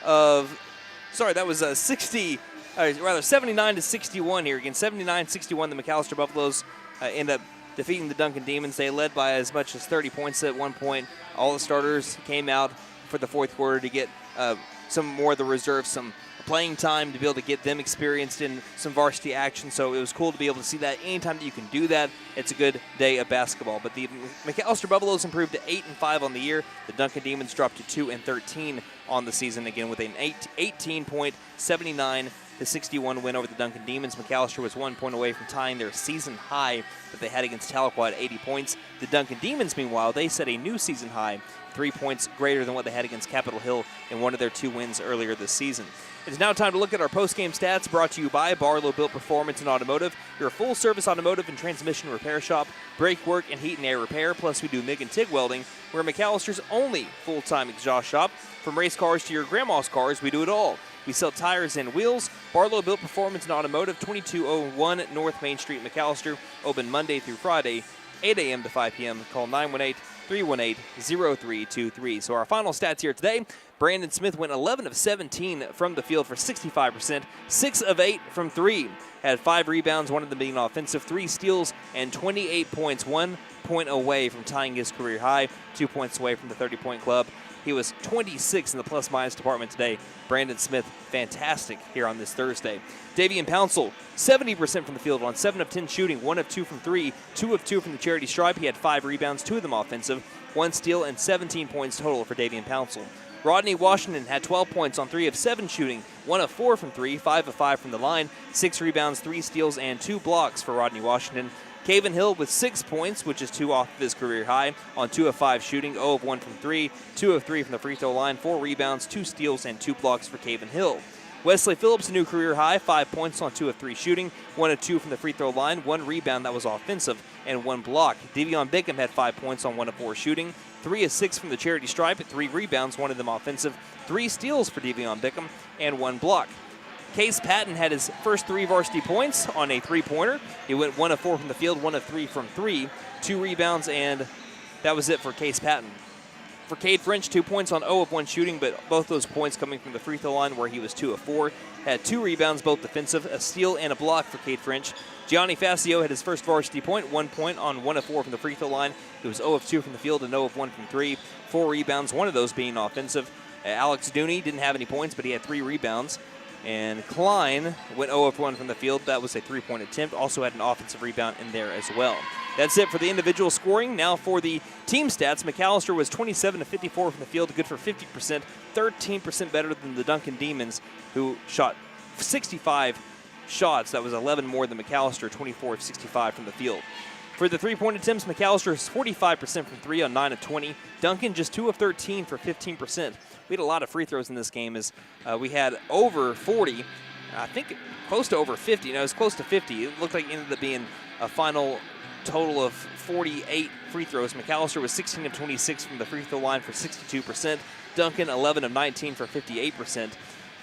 of, that was 79-61 here. Again, 79-61, the McAlester Buffaloes end up defeating the Duncan Demons. They led by as much as 30 points at one point. All the starters came out for the fourth quarter to get some more of the reserves, some playing time to be able to get them experienced in some varsity action. So it was cool to be able to see that. Anytime that you can do that, it's a good day of basketball. But the McAlester Buffaloes improved to 8-5 on the year. The Duncan Demons dropped to 2-13 on the season, again with an 18-point 79-61 win over the Duncan Demons. McAlester was 1 point away from tying their season high that they had against Tahlequah at 80 points. The Duncan Demons, meanwhile, they set a new season high, 3 points greater than what they had against Capitol Hill in one of their 2 wins earlier this season. It is now time to look at our post-game stats, brought to you by Barlow Built Performance and Automotive, your full-service automotive and transmission repair shop, brake work and heat and air repair, plus we do MIG and TIG welding. We're McAllister's only full-time exhaust shop. From race cars to your grandma's cars, we do it all. We sell tires and wheels. Barlow Built Performance and Automotive, 2201 North Main Street, McAlester, open Monday through Friday, 8 a.m. to 5 p.m. Call 918-318-0323. So our final stats here today, Brandon Smith went 11 of 17 from the field for 65%, 6 of 8 from 3. Had 5 rebounds, one of them being offensive, 3 steals, and 28 points, 1 point away from tying his career high, 2 points away from the 30-point club. He was 26 in the plus-minus department today. Brandon Smith, fantastic here on this Thursday. Davian Pouncil, 70% from the field on 7 of 10 shooting, 1 of 2 from 3, 2 of 2 from the charity stripe. He had 5 rebounds, 2 of them offensive, 1 steal, and 17 points total for Davian Pouncil. Rodney Washington had 12 points on 3 of 7 shooting, 1 of 4 from 3, 5 of 5 from the line, 6 rebounds, 3 steals, and 2 blocks for Rodney Washington. Caven Hill with 6 points, which is 2 off of his career high, on 2 of 5 shooting, 0 of 1 from 3, 2 of 3 from the free throw line, 4 rebounds, 2 steals, and 2 blocks for Caven Hill. Wesley Phillips, a new career high, 5 points on 2 of 3 shooting, 1 of 2 from the free throw line, 1 rebound that was offensive, and 1 block. Devion Bickham had 5 points on 1 of 4 shooting, 3 of 6 from the charity stripe, 3 rebounds, 1 of them offensive, 3 steals for Devion Bickham, and 1 block. Case Patton had his first 3 varsity points on a 3-pointer. He went 1 of 4 from the field, 1 of 3 from 3, 2 rebounds, and that was it for Case Patton. For Cade French, 2 points on 0 of 1 shooting, but both those points coming from the free throw line where he was 2 of 4. Had 2 rebounds, both defensive, a steal and a block for Cade French. Gianni Facio had his first varsity point, 1 point on 1 of 4 from the free throw line. He was 0 of 2 from the field and 0 of 1 from 3. 4 rebounds, 1 of those being offensive. Alex Dooney didn't have any points, but he had 3 rebounds. And Klein went 0 of 1 from the field. That was a 3-point attempt. Also had an offensive rebound in there as well. That's it for the individual scoring. Now for the team stats. McAlester was 27 of 54 from the field, good for 50%, 13% better than the Duncan Demons, who shot 65 shots. That was 11 more than McAlester, 24 of 65 from the field. For the 3-point attempts, McAlester is 45% from 3 on 9 of 20. Duncan just 2 of 13 for 15%. We had a lot of free throws in this game as we had over 40, I think close to over 50. No, it was close to 50. It looked like it ended up being a final total of 48 free throws. McAlester was 16 of 26 from the free throw line for 62%. Duncan 11 of 19 for 58%.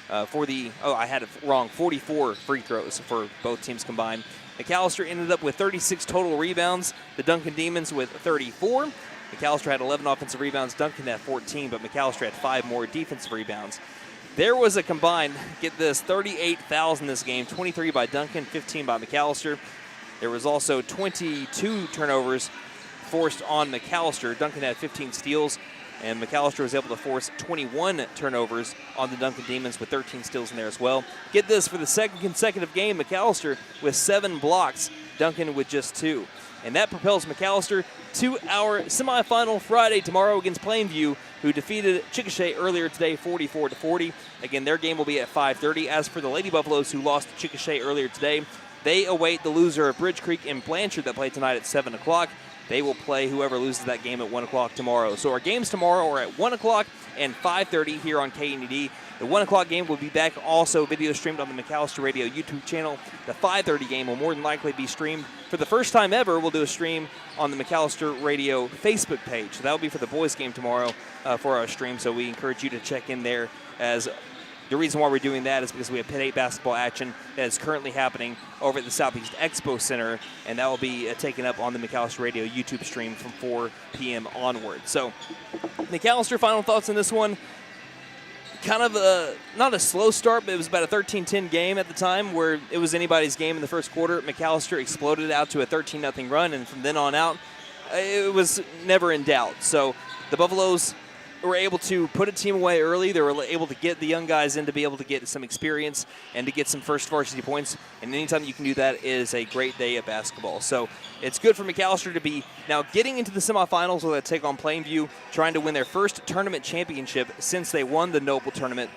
I had it wrong, 44 free throws for both teams combined. McAlester ended up with 36 total rebounds. The Duncan Demons with 34. McAlester had 11 offensive rebounds. Duncan had 14, but McAlester had 5 more defensive rebounds. There was a combined, get this, 38 fouls in this game, 23 by Duncan, 15 by McAlester. There was also 22 turnovers forced on McAlester. Duncan had 15 steals, and McAlester was able to force 21 turnovers on the Duncan Demons with 13 steals in there as well. Get this, for the second consecutive game, McAlester with 7 blocks, Duncan with just 2. and that propels McAlester to our semifinal Friday tomorrow against Plainview, who defeated Chickasha earlier today 44-40. Again, their game will be at 5:30. As for the Lady Buffaloes, who lost to Chickasha earlier today, they await the loser of Bridge Creek and Blanchard that play tonight at 7 o'clock. They will play whoever loses that game at 1 o'clock tomorrow. So our games tomorrow are at 1 o'clock and 5:30 here on KNED. The 1 o'clock game will be back also video streamed on the McAlester Radio YouTube channel. The 5:30 game will more than likely be streamed. For the first time ever, we'll do a stream on the McAlester Radio Facebook page. So that will be for the boys game tomorrow for our stream. So we encourage you to check in there, as the reason why we're doing that is because we have Pit 8 basketball action that is currently happening over at the Southeast Expo Center, and that will be taken up on the McAlester Radio YouTube stream from 4 p.m. onward. So, McAlester, final thoughts on this one. Kind of not a slow start, but it was about a 13-10 game at the time where it was anybody's game in the first quarter. McAlester exploded out to a 13-0 run, and from then on out, it was never in doubt. So, the Buffaloes were able to put a team away early. They were able to get the young guys in to be able to get some experience and to get some first varsity points. And anytime you can do that is a great day of basketball. So it's good for McAlester to be now getting into the semifinals where they take on Plainview, trying to win their first tournament championship since they won the Noble tournament,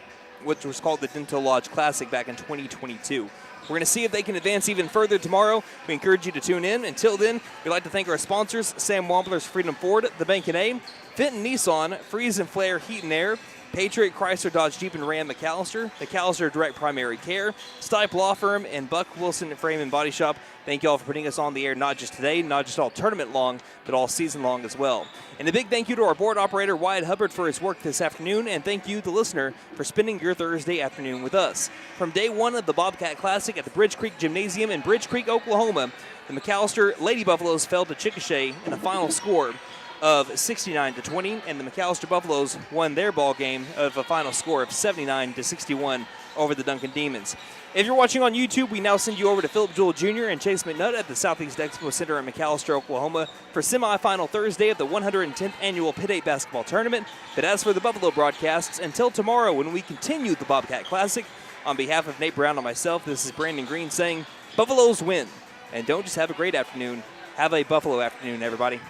which was called the Dental Lodge Classic back in 2022. We're going to see if they can advance even further tomorrow. We encourage you to tune in. Until then, we'd like to thank our sponsors, Sam Wampler's Freedom Ford, the Bank & A, Fenton Nissan, Freeze and Flare Heat and Air, Patriot Chrysler Dodge Jeep and Ram McAlester Direct Primary Care, Stipe Law Firm, and Buck Wilson Frame and Body Shop. Thank you all for putting us on the air, not just today, not just all tournament long, but all season long as well. And a big thank you to our board operator, Wyatt Hubbard, for his work this afternoon, and thank you, the listener, for spending your Thursday afternoon with us. From day one of the Bobcat Classic at the Bridge Creek Gymnasium in Bridge Creek, Oklahoma, the McAlester Lady Buffaloes fell to Chickasha in a final score of 69-20, and the McAlester Buffaloes won their ball game of a final score of 79-61 over the Duncan Demons. If you're watching on YouTube, we now send you over to Philip Jewell Jr. and Chase McNutt at the Southeast Expo Center in McAlester, Oklahoma for semifinal Thursday of the 110th Annual Pit 8 Basketball Tournament. But as for the Buffalo broadcasts, until tomorrow when we continue the Bobcat Classic, on behalf of Nate Brown and myself, this is Brandon Green saying, Buffaloes win. And don't just have a great afternoon, have a Buffalo afternoon, everybody.